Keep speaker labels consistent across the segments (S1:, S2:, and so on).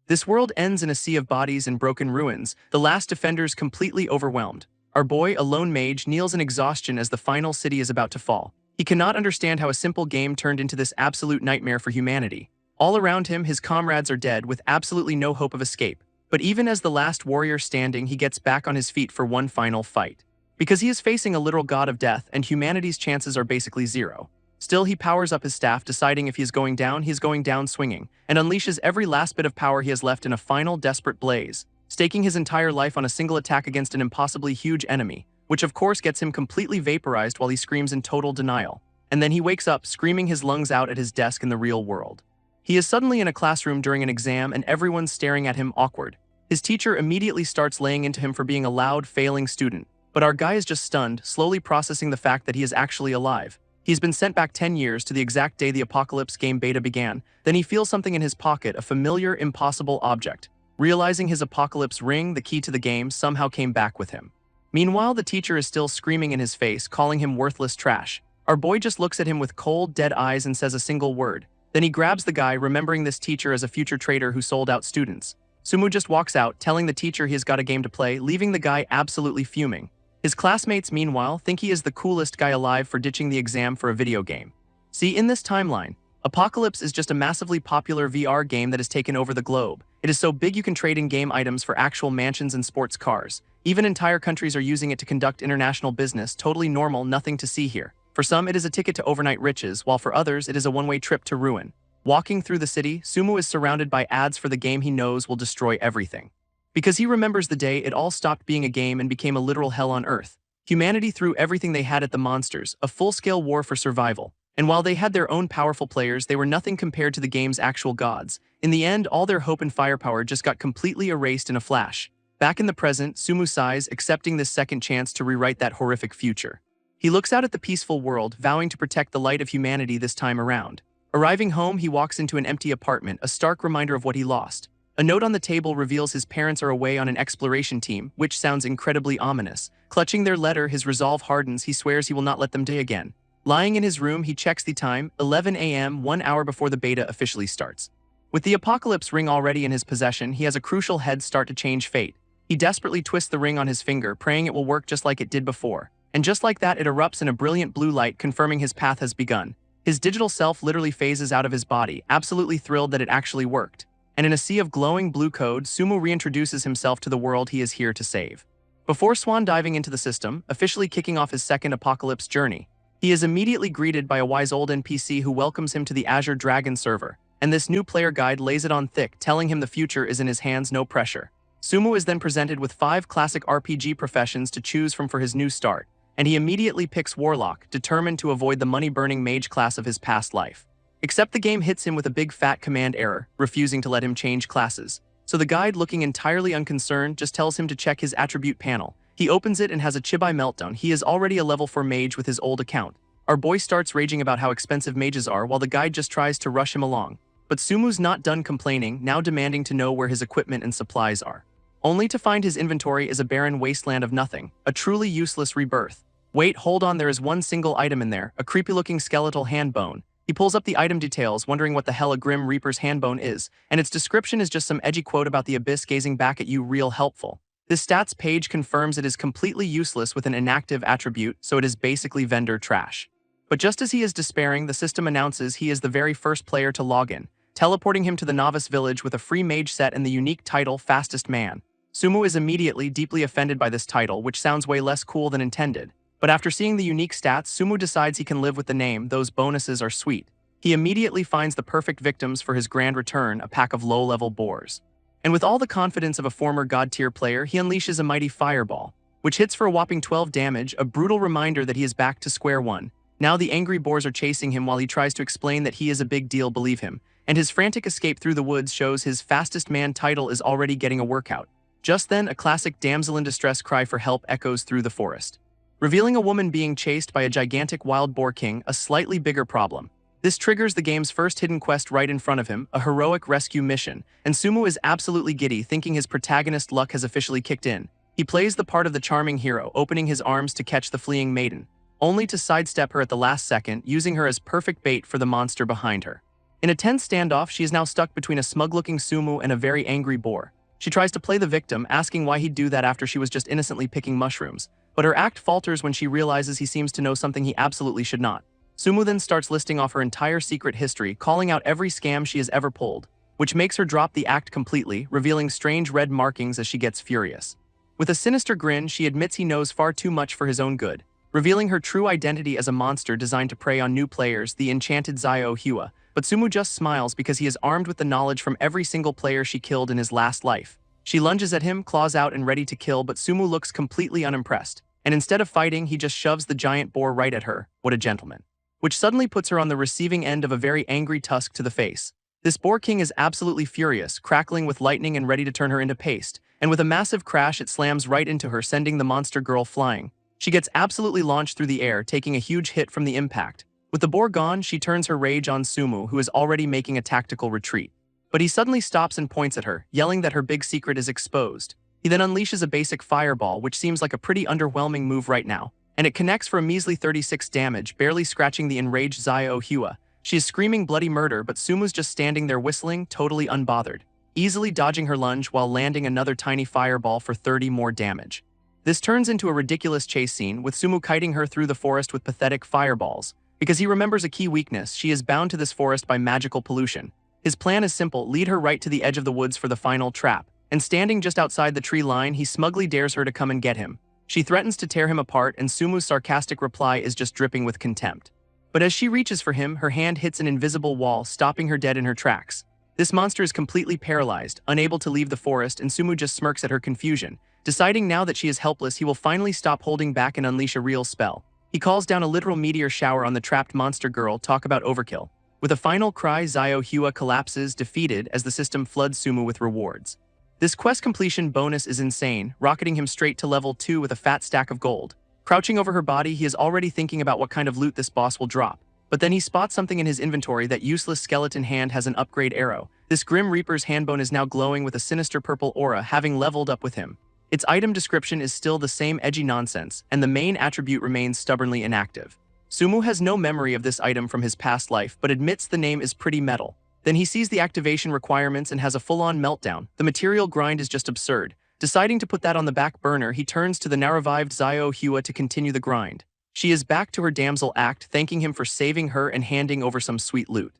S1: This world ends in a sea of bodies and broken ruins, the last defenders completely overwhelmed. Our boy, a lone mage, kneels in exhaustion as the final city is about to fall. He cannot understand how a simple game turned into this absolute nightmare for humanity. All around him, his comrades are dead with absolutely no hope of escape. But even as the last warrior standing, he gets back on his feet for one final fight. Because he is facing a literal god of death and humanity's chances are basically zero. Still, he powers up his staff, deciding if he is going down swinging, and unleashes every last bit of power he has left in a final desperate blaze, staking his entire life on a single attack against an impossibly huge enemy, which of course gets him completely vaporized while he screams in total denial. And then he wakes up, screaming his lungs out at his desk in the real world. He is suddenly in a classroom during an exam and everyone's staring at him awkward. His teacher immediately starts laying into him for being a loud, failing student, but our guy is just stunned, slowly processing the fact that he is actually alive. He's been sent back 10 years to the exact day the Apocalypse game beta began. Then he feels something in his pocket, a familiar, impossible object. Realizing his Apocalypse ring, the key to the game, somehow came back with him. Meanwhile, the teacher is still screaming in his face, calling him worthless trash. Our boy just looks at him with cold, dead eyes and says a single word. Then he grabs the guy, remembering this teacher as a future traitor who sold out students. Sumu just walks out, telling the teacher he has got a game to play, leaving the guy absolutely fuming. His classmates, meanwhile, think he is the coolest guy alive for ditching the exam for a video game. See, in this timeline, Apocalypse is just a massively popular VR game that has taken over the globe. It is so big you can trade in-game items for actual mansions and sports cars. Even entire countries are using it to conduct international business, totally normal, nothing to see here. For some, it is a ticket to overnight riches, while for others, it is a one-way trip to ruin. Walking through the city, Sumu is surrounded by ads for the game he knows will destroy everything. Because he remembers the day it all stopped being a game and became a literal hell on Earth. Humanity threw everything they had at the monsters, a full-scale war for survival. And while they had their own powerful players, they were nothing compared to the game's actual gods. In the end, all their hope and firepower just got completely erased in a flash. Back in the present, Sumu sighs, accepting this second chance to rewrite that horrific future. He looks out at the peaceful world, vowing to protect the light of humanity this time around. Arriving home, he walks into an empty apartment, a stark reminder of what he lost. A note on the table reveals his parents are away on an exploration team, which sounds incredibly ominous. Clutching their letter, his resolve hardens. He swears he will not let them die again. Lying in his room, he checks the time, 11 a.m., 1 hour before the beta officially starts. With the Apocalypse ring already in his possession, he has a crucial head start to change fate. He desperately twists the ring on his finger, praying it will work just like it did before. And just like that, it erupts in a brilliant blue light, confirming his path has begun. His digital self literally phases out of his body, absolutely thrilled that it actually worked. And in a sea of glowing blue code, Sumu reintroduces himself to the world he is here to save. Before swan diving into the system, officially kicking off his second Apocalypse journey, he is immediately greeted by a wise old NPC who welcomes him to the Azure Dragon server, and this new player guide lays it on thick, telling him the future is in his hands, no pressure. Sumu is then presented with 5 classic RPG professions to choose from for his new start, and he immediately picks Warlock, determined to avoid the money-burning mage class of his past life. Except the game hits him with a big fat command error, refusing to let him change classes. So the guide, looking entirely unconcerned, just tells him to check his attribute panel. He opens it and has a chibai meltdown. He is already a level 4 mage with his old account. Our boy starts raging about how expensive mages are while the guide just tries to rush him along. But Sumu's not done complaining, now demanding to know where his equipment and supplies are. Only to find his inventory is a barren wasteland of nothing, a truly useless rebirth. Wait, hold on, there is one single item in there, a creepy-looking skeletal hand bone. He pulls up the item details, wondering what the hell a Grim Reaper's hand bone is, and its description is just some edgy quote about the abyss gazing back at you, real helpful. This stats page confirms it is completely useless with an inactive attribute, so it is basically vendor trash. But just as he is despairing, the system announces he is the very first player to log in, teleporting him to the novice village with a free mage set and the unique title, Fastest Man. Sumu is immediately deeply offended by this title, which sounds way less cool than intended. But after seeing the unique stats, Sumu decides he can live with the name, those bonuses are sweet. He immediately finds the perfect victims for his grand return, a pack of low-level boars. And with all the confidence of a former god-tier player, he unleashes a mighty fireball, which hits for a whopping 12 damage, a brutal reminder that he is back to square one. Now the angry boars are chasing him while he tries to explain that he is a big deal, believe him, and his frantic escape through the woods shows his Fastest Man title is already getting a workout. Just then, a classic damsel in distress cry for help echoes through the forest, revealing a woman being chased by a gigantic wild boar king, a slightly bigger problem. This triggers the game's first hidden quest right in front of him, a heroic rescue mission, and Sumu is absolutely giddy, thinking his protagonist luck has officially kicked in. He plays the part of the charming hero, opening his arms to catch the fleeing maiden, only to sidestep her at the last second, using her as perfect bait for the monster behind her. In a tense standoff, she is now stuck between a smug-looking Sumu and a very angry boar. She tries to play the victim, asking why he'd do that after she was just innocently picking mushrooms. But her act falters when she realizes he seems to know something he absolutely should not. Sumu then starts listing off her entire secret history, calling out every scam she has ever pulled, which makes her drop the act completely, revealing strange red markings as she gets furious. With a sinister grin, she admits he knows far too much for his own good, revealing her true identity as a monster designed to prey on new players, the enchanted Zio Hua. But Sumu just smiles because he is armed with the knowledge from every single player she killed in his last life. She lunges at him, claws out and ready to kill, but Sumu looks completely unimpressed. And instead of fighting, he just shoves the giant boar right at her. What a gentleman. Which suddenly puts her on the receiving end of a very angry tusk to the face. This boar king is absolutely furious, crackling with lightning and ready to turn her into paste. And with a massive crash, it slams right into her, sending the monster girl flying. She gets absolutely launched through the air, taking a huge hit from the impact. With the boar gone, she turns her rage on Sumu, who is already making a tactical retreat. But he suddenly stops and points at her, yelling that her big secret is exposed. He then unleashes a basic fireball, which seems like a pretty underwhelming move right now, and it connects for a measly 36 damage, barely scratching the enraged Zio Hua. She is screaming bloody murder, but Sumu's just standing there whistling, totally unbothered, easily dodging her lunge while landing another tiny fireball for 30 more damage. This turns into a ridiculous chase scene, with Sumu kiting her through the forest with pathetic fireballs. Because he remembers a key weakness, she is bound to this forest by magical pollution. His plan is simple: lead her right to the edge of the woods for the final trap. And standing just outside the tree line, he smugly dares her to come and get him. She threatens to tear him apart, and Sumu's sarcastic reply is just dripping with contempt. But as she reaches for him, her hand hits an invisible wall, stopping her dead in her tracks. This monster is completely paralyzed, unable to leave the forest, and Sumu just smirks at her confusion. Deciding now that she is helpless, he will finally stop holding back and unleash a real spell. He calls down a literal meteor shower on the trapped monster girl. Talk about overkill. With a final cry, Zio Hua collapses, defeated, as the system floods Sumu with rewards. This quest completion bonus is insane, rocketing him straight to level 2 with a fat stack of gold. Crouching over her body, he is already thinking about what kind of loot this boss will drop. But then he spots something in his inventory. That useless skeleton hand has an upgrade arrow. This Grim Reaper's handbone is now glowing with a sinister purple aura, having leveled up with him. Its item description is still the same edgy nonsense, and the main attribute remains stubbornly inactive. Sumu has no memory of this item from his past life, but admits the name is pretty metal. Then he sees the activation requirements and has a full-on meltdown. The material grind is just absurd. Deciding to put that on the back burner, he turns to the now-revived Zio Hua to continue the grind. She is back to her damsel act, thanking him for saving her and handing over some sweet loot.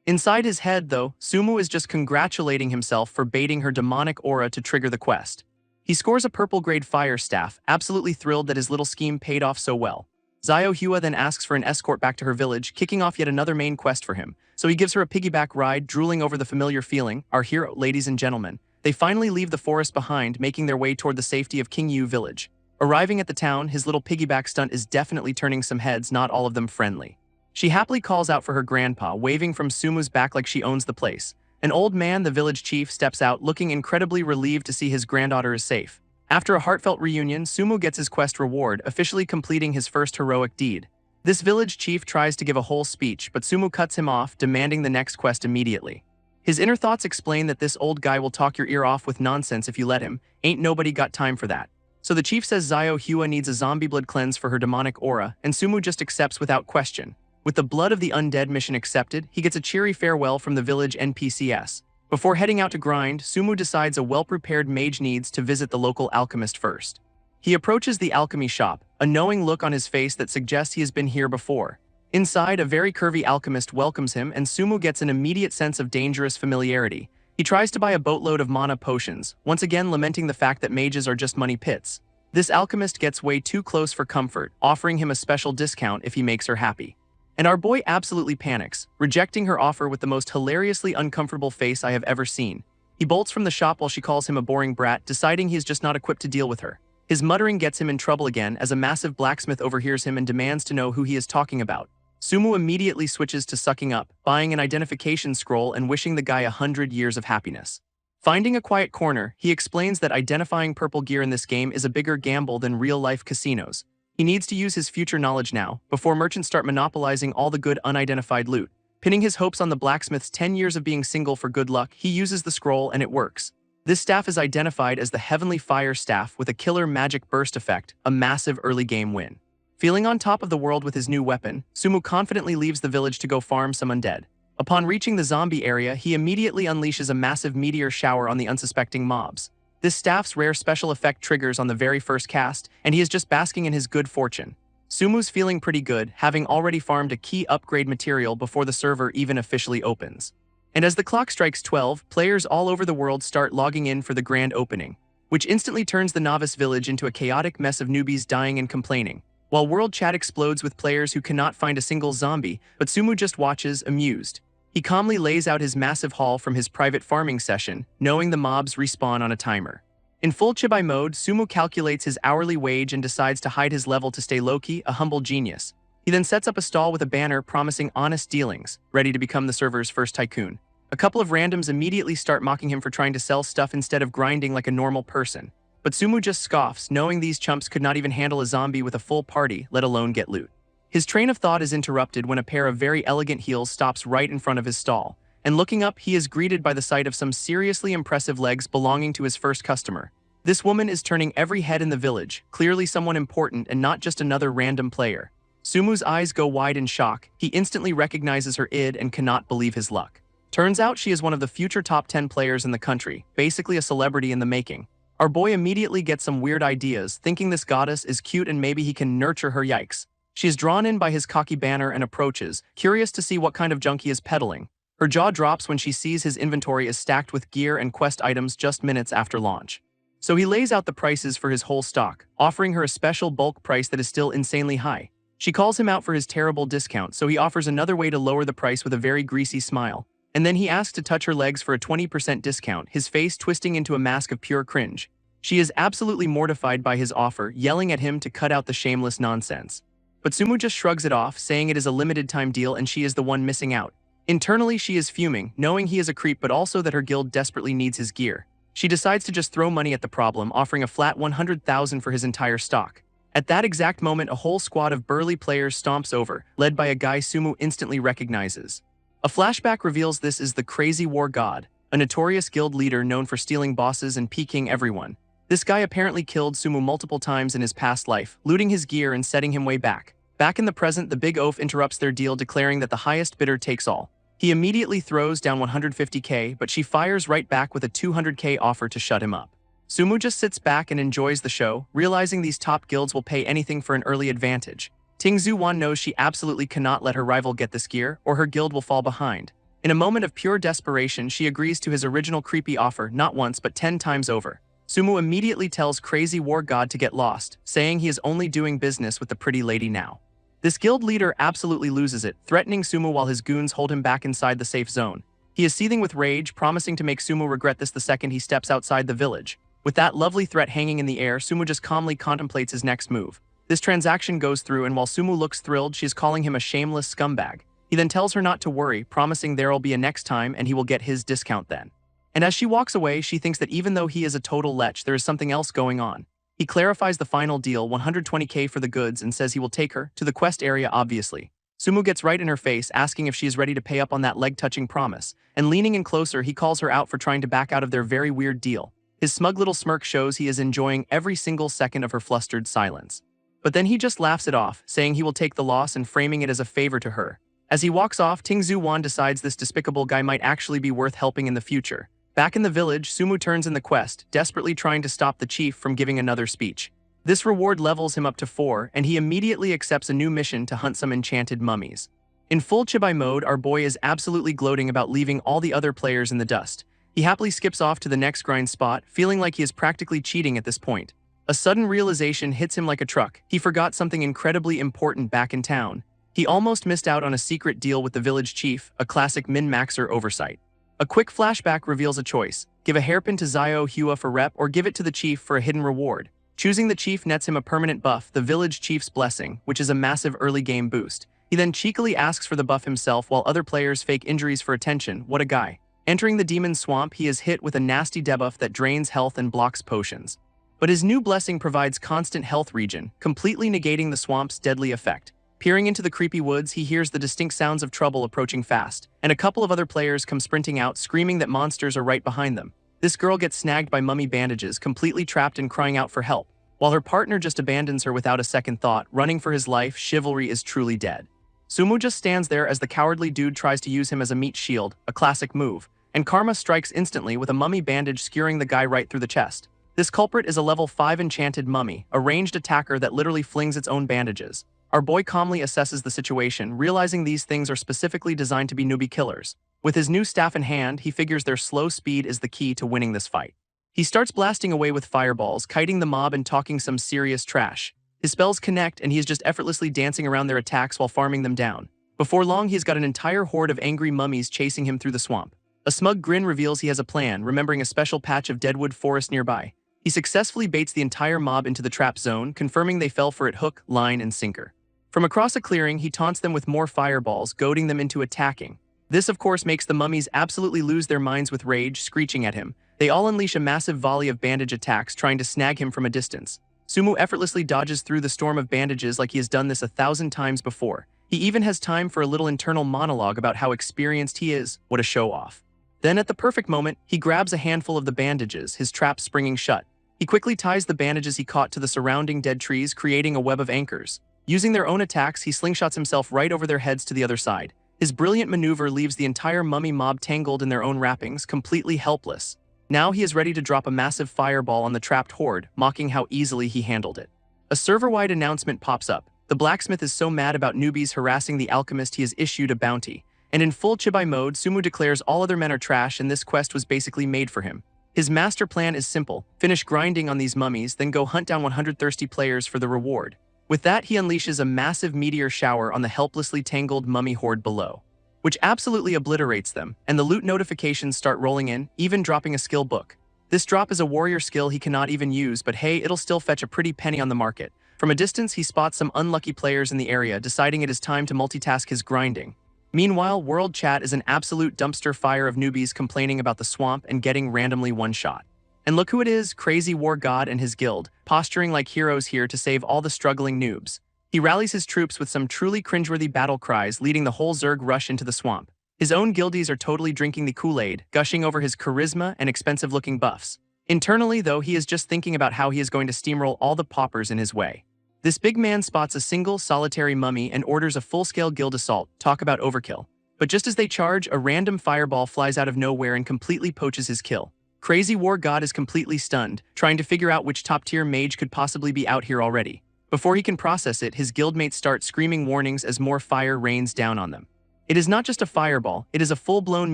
S1: Inside his head, though, Sumu is just congratulating himself for baiting her demonic aura to trigger the quest. He scores a purple-grade fire staff, absolutely thrilled that his little scheme paid off so well. Zio Hua then asks for an escort back to her village, kicking off yet another main quest for him. So he gives her a piggyback ride, drooling over the familiar feeling. Our hero, ladies and gentlemen. They finally leave the forest behind, making their way toward the safety of King Yu village. Arriving at the town, his little piggyback stunt is definitely turning some heads, not all of them friendly. She happily calls out for her grandpa, waving from Sumu's back like she owns the place. An old man, the village chief, steps out, looking incredibly relieved to see his granddaughter is safe. After a heartfelt reunion, Sumu gets his quest reward, officially completing his first heroic deed. This village chief tries to give a whole speech, but Sumu cuts him off, demanding the next quest immediately. His inner thoughts explain that this old guy will talk your ear off with nonsense if you let him. Ain't nobody got time for that. So the chief says Zio Hua needs a zombie blood cleanse for her demonic aura, and Sumu just accepts without question. With the blood of the undead mission accepted, he gets a cheery farewell from the village NPCs. Before heading out to grind, Sumu decides a well-prepared mage needs to visit the local alchemist first. He approaches the alchemy shop, a knowing look on his face that suggests he has been here before. Inside, a very curvy alchemist welcomes him, and Sumu gets an immediate sense of dangerous familiarity. He tries to buy a boatload of mana potions, once again lamenting the fact that mages are just money pits. This alchemist gets way too close for comfort, offering him a special discount if he makes her happy. And our boy absolutely panics, rejecting her offer with the most hilariously uncomfortable face I have ever seen. He bolts from the shop while she calls him a boring brat, deciding he is just not equipped to deal with her. His muttering gets him in trouble again as a massive blacksmith overhears him and demands to know who he is talking about. Sumu immediately switches to sucking up, buying an identification scroll and wishing the guy 100 years of happiness. Finding a quiet corner, he explains that identifying purple gear in this game is a bigger gamble than real-life casinos. He needs to use his future knowledge now, before merchants start monopolizing all the good unidentified loot. Pinning his hopes on the blacksmith's 10 years of being single for good luck, he uses the scroll and it works. This staff is identified as the Heavenly Fire Staff with a killer magic burst effect, a massive early game win. Feeling on top of the world with his new weapon, Sumu confidently leaves the village to go farm some undead. Upon reaching the zombie area, he immediately unleashes a massive meteor shower on the unsuspecting mobs. This staff's rare special effect triggers on the very first cast, and he is just basking in his good fortune. Sumu's feeling pretty good, having already farmed a key upgrade material before the server even officially opens. And as the clock strikes 12, players all over the world start logging in for the grand opening, which instantly turns the novice village into a chaotic mess of newbies dying and complaining. While world chat explodes with players who cannot find a single zombie, but Sumu just watches, amused. He calmly lays out his massive haul from his private farming session, knowing the mobs respawn on a timer. In full chibai mode, Sumu calculates his hourly wage and decides to hide his level to stay low-key, a humble genius. He then sets up a stall with a banner promising honest dealings, ready to become the server's first tycoon. A couple of randoms immediately start mocking him for trying to sell stuff instead of grinding like a normal person. But Sumu just scoffs, knowing these chumps could not even handle a zombie with a full party, let alone get loot. His train of thought is interrupted when a pair of very elegant heels stops right in front of his stall, and looking up, he is greeted by the sight of some seriously impressive legs belonging to his first customer. This woman is turning every head in the village, clearly someone important and not just another random player. Sumu's eyes go wide in shock. He instantly recognizes her id and cannot believe his luck. Turns out she is one of the future top 10 players in the country, basically a celebrity in the making. Our boy immediately gets some weird ideas, thinking this goddess is cute and maybe he can nurture her. Yikes. She is drawn in by his cocky banner and approaches, curious to see what kind of junk he is peddling. Her jaw drops when she sees his inventory is stacked with gear and quest items just minutes after launch. So he lays out the prices for his whole stock, offering her a special bulk price that is still insanely high. She calls him out for his terrible discount, so he offers another way to lower the price with a very greasy smile. And then he asks to touch her legs for a 20% discount, his face twisting into a mask of pure cringe. She is absolutely mortified by his offer, yelling at him to cut out the shameless nonsense. But Sumu just shrugs it off, saying it is a limited-time deal and she is the one missing out. Internally, she is fuming, knowing he is a creep but also that her guild desperately needs his gear. She decides to just throw money at the problem, offering a flat 100,000 for his entire stock. At that exact moment, a whole squad of burly players stomps over, led by a guy Sumu instantly recognizes. A flashback reveals this is the Crazy War God, a notorious guild leader known for stealing bosses and peeking everyone. This guy apparently killed Sumu multiple times in his past life, looting his gear and setting him way back. Back in the present, the big oaf interrupts their deal, declaring that the highest bidder takes all. He immediately throws down 150k, but she fires right back with a 200k offer to shut him up. Sumu just sits back and enjoys the show, realizing these top guilds will pay anything for an early advantage. Ting Zuwan knows she absolutely cannot let her rival get this gear, or her guild will fall behind. In a moment of pure desperation, she agrees to his original creepy offer not once but 10 times over. Sumu immediately tells Crazy War God to get lost, saying he is only doing business with the pretty lady now. This guild leader absolutely loses it, threatening Sumu while his goons hold him back inside the safe zone. He is seething with rage, promising to make Sumu regret this the second he steps outside the village. With that lovely threat hanging in the air, Sumu just calmly contemplates his next move. This transaction goes through, and while Sumu looks thrilled, she is calling him a shameless scumbag. He then tells her not to worry, promising there'll be a next time and he will get his discount then. And as she walks away, she thinks that even though he is a total lech, there is something else going on. He clarifies the final deal, 120k for the goods, and says he will take her to the quest area obviously. Sumu gets right in her face, asking if she is ready to pay up on that leg-touching promise, and leaning in closer, he calls her out for trying to back out of their very weird deal. His smug little smirk shows he is enjoying every single second of her flustered silence. But then he just laughs it off, saying he will take the loss and framing it as a favor to her. As he walks off, Ting Zuwan decides this despicable guy might actually be worth helping in the future. Back in the village, Sumu turns in the quest, desperately trying to stop the chief from giving another speech. This reward levels him up to 4, and he immediately accepts a new mission to hunt some enchanted mummies. In full chibai mode, our boy is absolutely gloating about leaving all the other players in the dust. He happily skips off to the next grind spot, feeling like he is practically cheating at this point. A sudden realization hits him like a truck. He forgot something incredibly important back in town. He almost missed out on a secret deal with the village chief, a classic min-maxer oversight. A quick flashback reveals a choice. Give a hairpin to Zio Hua for rep or give it to the chief for a hidden reward. Choosing the chief nets him a permanent buff, the village chief's blessing, which is a massive early game boost. He then cheekily asks for the buff himself while other players fake injuries for attention. What a guy. Entering the demon swamp, he is hit with a nasty debuff that drains health and blocks potions. But his new blessing provides constant health regen, completely negating the swamp's deadly effect. Peering into the creepy woods, he hears the distinct sounds of trouble approaching fast, and a couple of other players come sprinting out, screaming that monsters are right behind them. This girl gets snagged by mummy bandages, completely trapped and crying out for help, while her partner just abandons her without a second thought, running for his life. Chivalry is truly dead. Sumu just stands there as the cowardly dude tries to use him as a meat shield, a classic move, and Karma strikes instantly with a mummy bandage skewering the guy right through the chest. This culprit is a level 5 enchanted mummy, a ranged attacker that literally flings its own bandages. Our boy calmly assesses the situation, realizing these things are specifically designed to be newbie killers. With his new staff in hand, he figures their slow speed is the key to winning this fight. He starts blasting away with fireballs, kiting the mob and talking some serious trash. His spells connect and he is just effortlessly dancing around their attacks while farming them down. Before long, he's got an entire horde of angry mummies chasing him through the swamp. A smug grin reveals he has a plan, remembering a special patch of deadwood forest nearby. He successfully baits the entire mob into the trap zone, confirming they fell for it hook, line, and sinker. From across a clearing, he taunts them with more fireballs, goading them into attacking. This, of course, makes the mummies absolutely lose their minds with rage, screeching at him. They all unleash a massive volley of bandage attacks, trying to snag him from a distance. Sumu effortlessly dodges through the storm of bandages like he has done this 1,000 times before. He even has time for a little internal monologue about how experienced he is. What a show-off. Then, at the perfect moment, he grabs a handful of the bandages, his trap springing shut. He quickly ties the bandages he caught to the surrounding dead trees, creating a web of anchors. Using their own attacks, he slingshots himself right over their heads to the other side. His brilliant maneuver leaves the entire mummy mob tangled in their own wrappings, completely helpless. Now he is ready to drop a massive fireball on the trapped horde, mocking how easily he handled it. A server-wide announcement pops up. The blacksmith is so mad about newbies harassing the alchemist he has issued a bounty. And in full Chibai mode, Sumu declares all other men are trash and this quest was basically made for him. His master plan is simple: finish grinding on these mummies, then go hunt down 100 thirsty players for the reward. With that, he unleashes a massive meteor shower on the helplessly tangled mummy horde below, which absolutely obliterates them, and the loot notifications start rolling in, even dropping a skill book. This drop is a warrior skill he cannot even use, but hey, it'll still fetch a pretty penny on the market. From a distance, he spots some unlucky players in the area, deciding it is time to multitask his grinding. Meanwhile, World Chat is an absolute dumpster fire of newbies complaining about the swamp and getting randomly one-shot. And look who it is, Crazy War God and his guild, posturing like heroes here to save all the struggling noobs. He rallies his troops with some truly cringeworthy battle cries, leading the whole Zerg rush into the swamp. His own guildies are totally drinking the Kool-Aid, gushing over his charisma and expensive-looking buffs. Internally, though, he is just thinking about how he is going to steamroll all the paupers in his way. This big man spots a single, solitary mummy and orders a full-scale guild assault. Talk about overkill. But just as they charge, a random fireball flies out of nowhere and completely poaches his kill. Crazy War God is completely stunned, trying to figure out which top-tier mage could possibly be out here already. Before he can process it, his guildmates start screaming warnings as more fire rains down on them. It is not just a fireball, it is a full-blown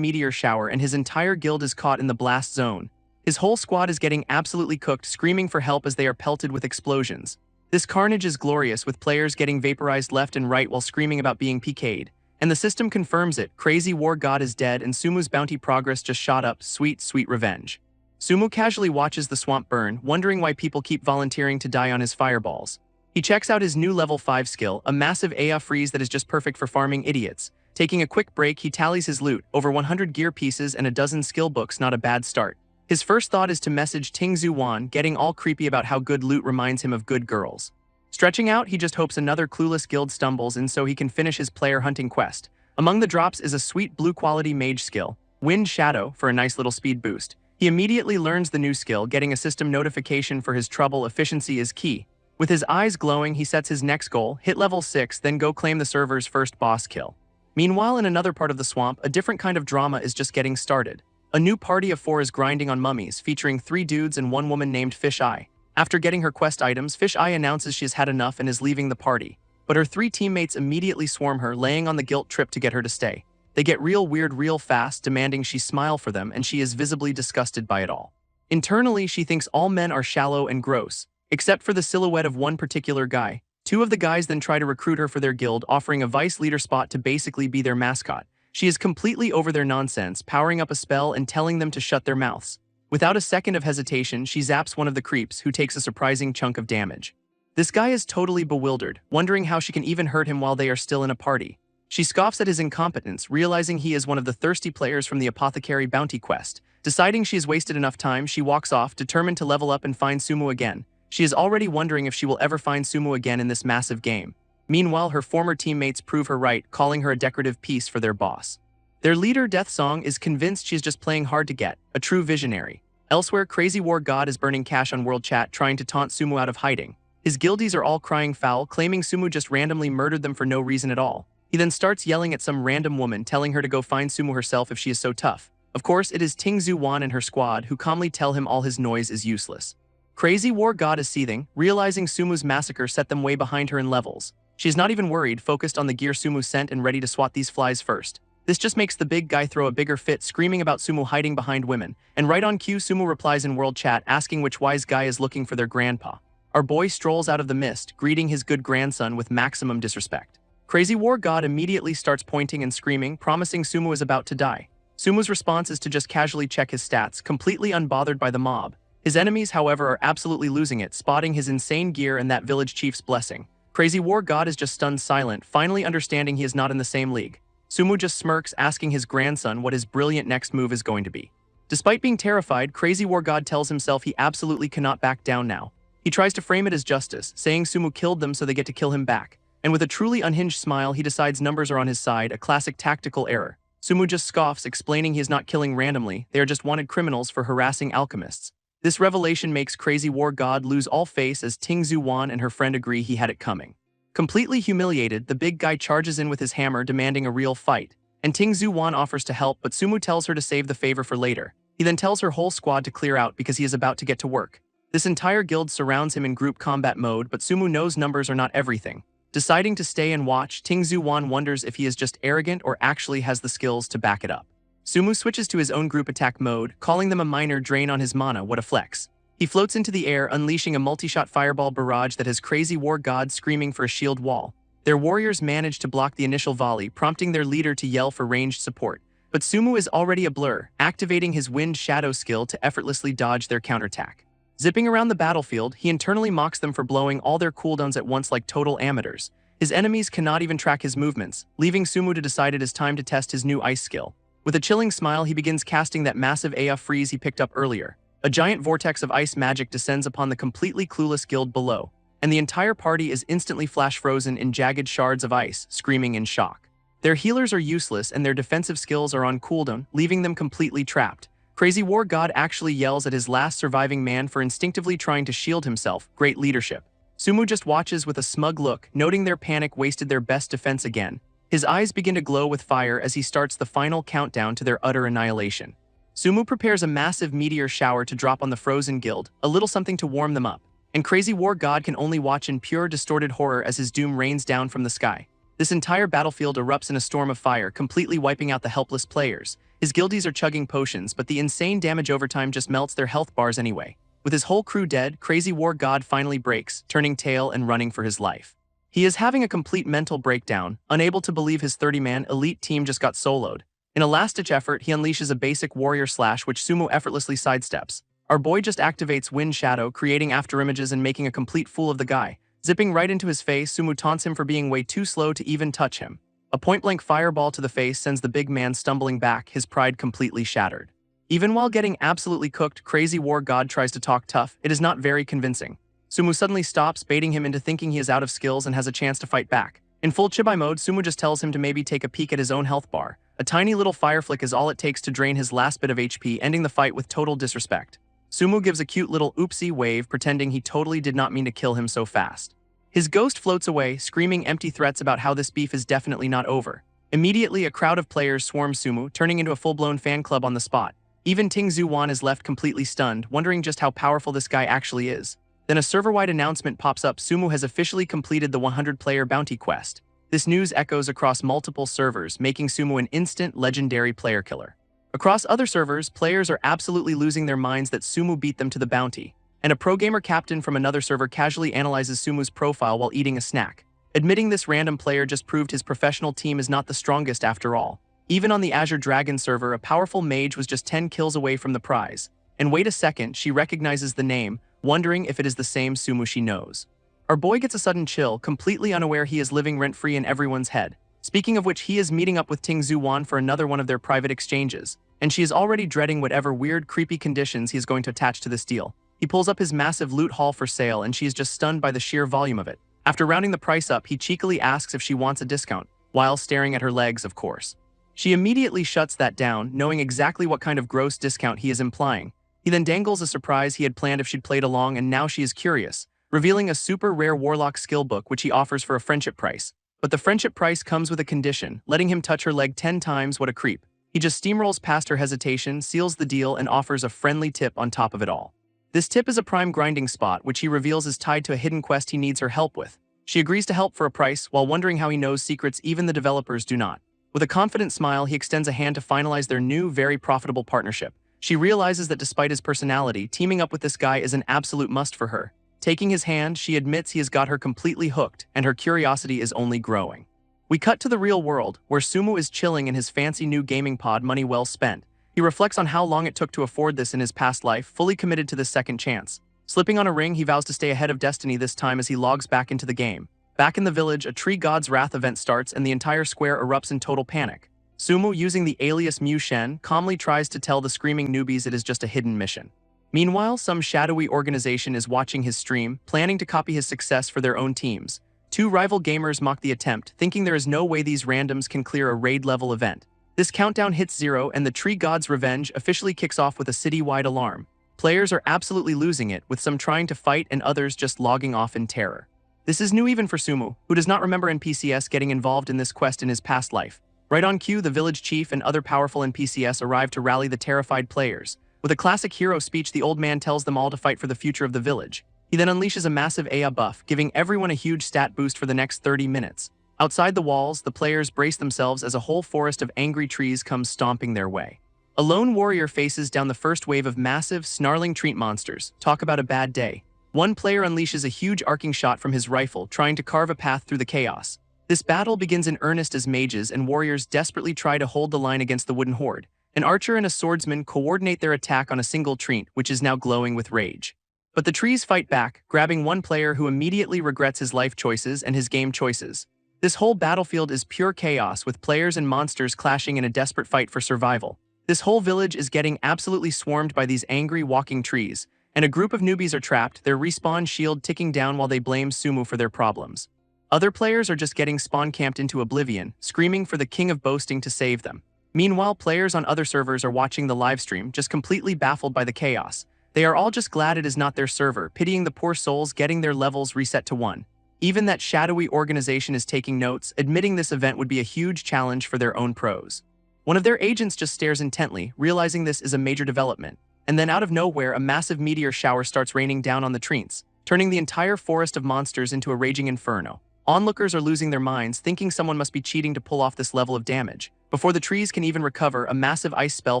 S1: meteor shower, and his entire guild is caught in the blast zone. His whole squad is getting absolutely cooked, screaming for help as they are pelted with explosions. This carnage is glorious, with players getting vaporized left and right while screaming about being PK'd. And the system confirms it. Crazy War God is dead and Sumu's bounty progress just shot up. Sweet, sweet revenge. Sumu casually watches the swamp burn, wondering why people keep volunteering to die on his fireballs. He checks out his new level 5 skill, a massive AF freeze that is just perfect for farming idiots. Taking a quick break, he tallies his loot, over 100 gear pieces and a dozen skill books, not a bad start. His first thought is to message Tingzu Wan, getting all creepy about how good loot reminds him of good girls. Stretching out, he just hopes another clueless guild stumbles in so he can finish his player hunting quest. Among the drops is a sweet blue quality mage skill, Wind Shadow, for a nice little speed boost. He immediately learns the new skill, getting a system notification for his trouble. Efficiency is key. With his eyes glowing, he sets his next goal, hit level 6, then go claim the server's first boss kill. Meanwhile, in another part of the swamp, a different kind of drama is just getting started. A new party of 4 is grinding on mummies, featuring 3 dudes and 1 woman named Fish Eye. After getting her quest items, Fish Eye announces she has had enough and is leaving the party. But her 3 teammates immediately swarm her, laying on the guilt trip to get her to stay. They get real weird real fast, demanding she smile for them, and she is visibly disgusted by it all. Internally, she thinks all men are shallow and gross, except for the silhouette of one particular guy. 2 of the guys then try to recruit her for their guild, offering a vice leader spot to basically be their mascot. She is completely over their nonsense, powering up a spell and telling them to shut their mouths. Without a second of hesitation, she zaps one of the creeps, who takes a surprising chunk of damage. This guy is totally bewildered, wondering how she can even hurt him while they are still in a party. She scoffs at his incompetence, realizing he is one of the thirsty players from the Apothecary bounty quest. Deciding she has wasted enough time, she walks off, determined to level up and find Sumu again. She is already wondering if she will ever find Sumu again in this massive game. Meanwhile, her former teammates prove her right, calling her a decorative piece for their boss. Their leader, Death Song, is convinced she is just playing hard to get, a true visionary. Elsewhere, Crazy War God is burning cash on World Chat, trying to taunt Sumu out of hiding. His guildies are all crying foul, claiming Sumu just randomly murdered them for no reason at all. He then starts yelling at some random woman, telling her to go find Sumu herself if she is so tough. Of course, it is Tingzu Wan and her squad who calmly tell him all his noise is useless. Crazy War God is seething, realizing Sumu's massacre set them way behind her in levels. She is not even worried, focused on the gear Sumu sent and ready to swat these flies first. This just makes the big guy throw a bigger fit, screaming about Sumu hiding behind women. And right on cue, Sumu replies in world chat asking which wise guy is looking for their grandpa. Our boy strolls out of the mist, greeting his good grandson with maximum disrespect. Crazy War God immediately starts pointing and screaming, promising Sumu is about to die. Sumu's response is to just casually check his stats, completely unbothered by the mob. His enemies, however, are absolutely losing it, spotting his insane gear and that village chief's blessing. Crazy War God is just stunned silent, finally understanding he is not in the same league. Sumu just smirks, asking his grandson what his brilliant next move is going to be. Despite being terrified, Crazy War God tells himself he absolutely cannot back down now. He tries to frame it as justice, saying Sumu killed them so they get to kill him back. And with a truly unhinged smile, he decides numbers are on his side, a classic tactical error. Sumu just scoffs, explaining he is not killing randomly, they are just wanted criminals for harassing alchemists. This revelation makes Crazy War God lose all face as Tingzu Wan and her friend agree he had it coming. Completely humiliated, the big guy charges in with his hammer, demanding a real fight. And Tingzu Wan offers to help, but Sumu tells her to save the favor for later. He then tells her whole squad to clear out because he is about to get to work. This entire guild surrounds him in group combat mode, but Sumu knows numbers are not everything. Deciding to stay and watch, Tingzu Wan wonders if he is just arrogant or actually has the skills to back it up. Sumu switches to his own group attack mode, calling them a minor drain on his mana. What a flex. He floats into the air, unleashing a multi-shot fireball barrage that has Crazy War God screaming for a shield wall. Their warriors manage to block the initial volley, prompting their leader to yell for ranged support. But Sumu is already a blur, activating his Wind Shadow skill to effortlessly dodge their counterattack. Zipping around the battlefield, he internally mocks them for blowing all their cooldowns at once like total amateurs. His enemies cannot even track his movements, leaving Sumu to decide it is time to test his new ice skill. With a chilling smile, he begins casting that massive Aya freeze he picked up earlier. A giant vortex of ice magic descends upon the completely clueless guild below, and the entire party is instantly flash-frozen in jagged shards of ice, screaming in shock. Their healers are useless and their defensive skills are on cooldown, leaving them completely trapped. Crazy War God actually yells at his last surviving man for instinctively trying to shield himself. Great leadership. Sumu just watches with a smug look, noting their panic wasted their best defense again. His eyes begin to glow with fire as he starts the final countdown to their utter annihilation. Sumu prepares a massive meteor shower to drop on the frozen guild, a little something to warm them up. And Crazy War God can only watch in pure distorted horror as his doom rains down from the sky. This entire battlefield erupts in a storm of fire, completely wiping out the helpless players. His guildies are chugging potions, but the insane damage over time just melts their health bars anyway. With his whole crew dead, Crazy War God finally breaks, turning tail and running for his life. He is having a complete mental breakdown, unable to believe his 30-man elite team just got soloed. In a last-ditch effort, he unleashes a basic warrior slash which Sumu effortlessly sidesteps. Our boy just activates Wind Shadow, creating afterimages and making a complete fool of the guy. Zipping right into his face, Sumu taunts him for being way too slow to even touch him. A point-blank fireball to the face sends the big man stumbling back, his pride completely shattered. Even while getting absolutely cooked, Crazy War God tries to talk tough. It is not very convincing. Sumu suddenly stops, baiting him into thinking he is out of skills and has a chance to fight back. In full Chibai mode, Sumu just tells him to maybe take a peek at his own health bar. A tiny little fire flick is all it takes to drain his last bit of HP, ending the fight with total disrespect. Sumu gives a cute little oopsie wave, pretending he totally did not mean to kill him so fast. His ghost floats away, screaming empty threats about how this beef is definitely not over. Immediately, a crowd of players swarms Sumu, turning into a full-blown fan club on the spot. Even Tingzu Wan is left completely stunned, wondering just how powerful this guy actually is. Then a server-wide announcement pops up: Sumu has officially completed the 100-player bounty quest. This news echoes across multiple servers, making Sumu an instant legendary player killer. Across other servers, players are absolutely losing their minds that Sumu beat them to the bounty. And a pro-gamer captain from another server casually analyzes Sumu's profile while eating a snack, admitting this random player just proved his professional team is not the strongest after all. Even on the Azure Dragon server, a powerful mage was just 10 kills away from the prize. And wait a second, she recognizes the name, wondering if it is the same Sumu she knows. Our boy gets a sudden chill, completely unaware he is living rent-free in everyone's head. Speaking of which, he is meeting up with Tingzu Wan for another one of their private exchanges, and she is already dreading whatever weird, creepy conditions he is going to attach to this deal. He pulls up his massive loot haul for sale, and she is just stunned by the sheer volume of it. After rounding the price up, he cheekily asks if she wants a discount, while staring at her legs, of course. She immediately shuts that down, knowing exactly what kind of gross discount he is implying. He then dangles a surprise he had planned if she'd played along, and now she is curious, revealing a super rare warlock skill book which he offers for a friendship price. But the friendship price comes with a condition, letting him touch her leg 10 times. What a creep. He just steamrolls past her hesitation, seals the deal, and offers a friendly tip on top of it all. This tip is a prime grinding spot, which he reveals is tied to a hidden quest he needs her help with. She agrees to help for a price, while wondering how he knows secrets even the developers do not. With a confident smile, he extends a hand to finalize their new, very profitable partnership. She realizes that despite his personality, teaming up with this guy is an absolute must for her. Taking his hand, she admits he has got her completely hooked, and her curiosity is only growing. We cut to the real world, where Sumu is chilling in his fancy new gaming pod, money well spent. He reflects on how long it took to afford this in his past life, fully committed to this second chance. Slipping on a ring, he vows to stay ahead of destiny this time as he logs back into the game. Back in the village, a Tree God's Wrath event starts and the entire square erupts in total panic. Sumu, using the alias Mu Shen, calmly tries to tell the screaming newbies it is just a hidden mission. Meanwhile, some shadowy organization is watching his stream, planning to copy his success for their own teams. Two rival gamers mock the attempt, thinking there is no way these randoms can clear a raid-level event. This countdown hits 0 and the Tree God's revenge officially kicks off with a city-wide alarm. Players are absolutely losing it, with some trying to fight and others just logging off in terror. This is new even for Sumu, who does not remember NPCs getting involved in this quest in his past life. Right on cue, the village chief and other powerful NPCs arrive to rally the terrified players. With a classic hero speech, the old man tells them all to fight for the future of the village. He then unleashes a massive AI buff, giving everyone a huge stat boost for the next 30 minutes. Outside the walls, the players brace themselves as a whole forest of angry trees comes stomping their way. A lone warrior faces down the first wave of massive, snarling tree monsters. Talk about a bad day. One player unleashes a huge arcing shot from his rifle, trying to carve a path through the chaos. This battle begins in earnest as mages and warriors desperately try to hold the line against the wooden horde. An archer and a swordsman coordinate their attack on a single tree, which is now glowing with rage. But the trees fight back, grabbing one player who immediately regrets his life choices and his game choices. This whole battlefield is pure chaos, with players and monsters clashing in a desperate fight for survival. This whole village is getting absolutely swarmed by these angry walking trees, and a group of newbies are trapped, their respawn shield ticking down while they blame Sumu for their problems. Other players are just getting spawn-camped into oblivion, screaming for the king of boasting to save them. Meanwhile, players on other servers are watching the livestream, just completely baffled by the chaos. They are all just glad it is not their server, pitying the poor souls getting their levels reset to 1. Even that shadowy organization is taking notes, admitting this event would be a huge challenge for their own pros. One of their agents just stares intently, realizing this is a major development. And then out of nowhere, a massive meteor shower starts raining down on the trees, turning the entire forest of monsters into a raging inferno. Onlookers are losing their minds, thinking someone must be cheating to pull off this level of damage. Before the trees can even recover, a massive ice spell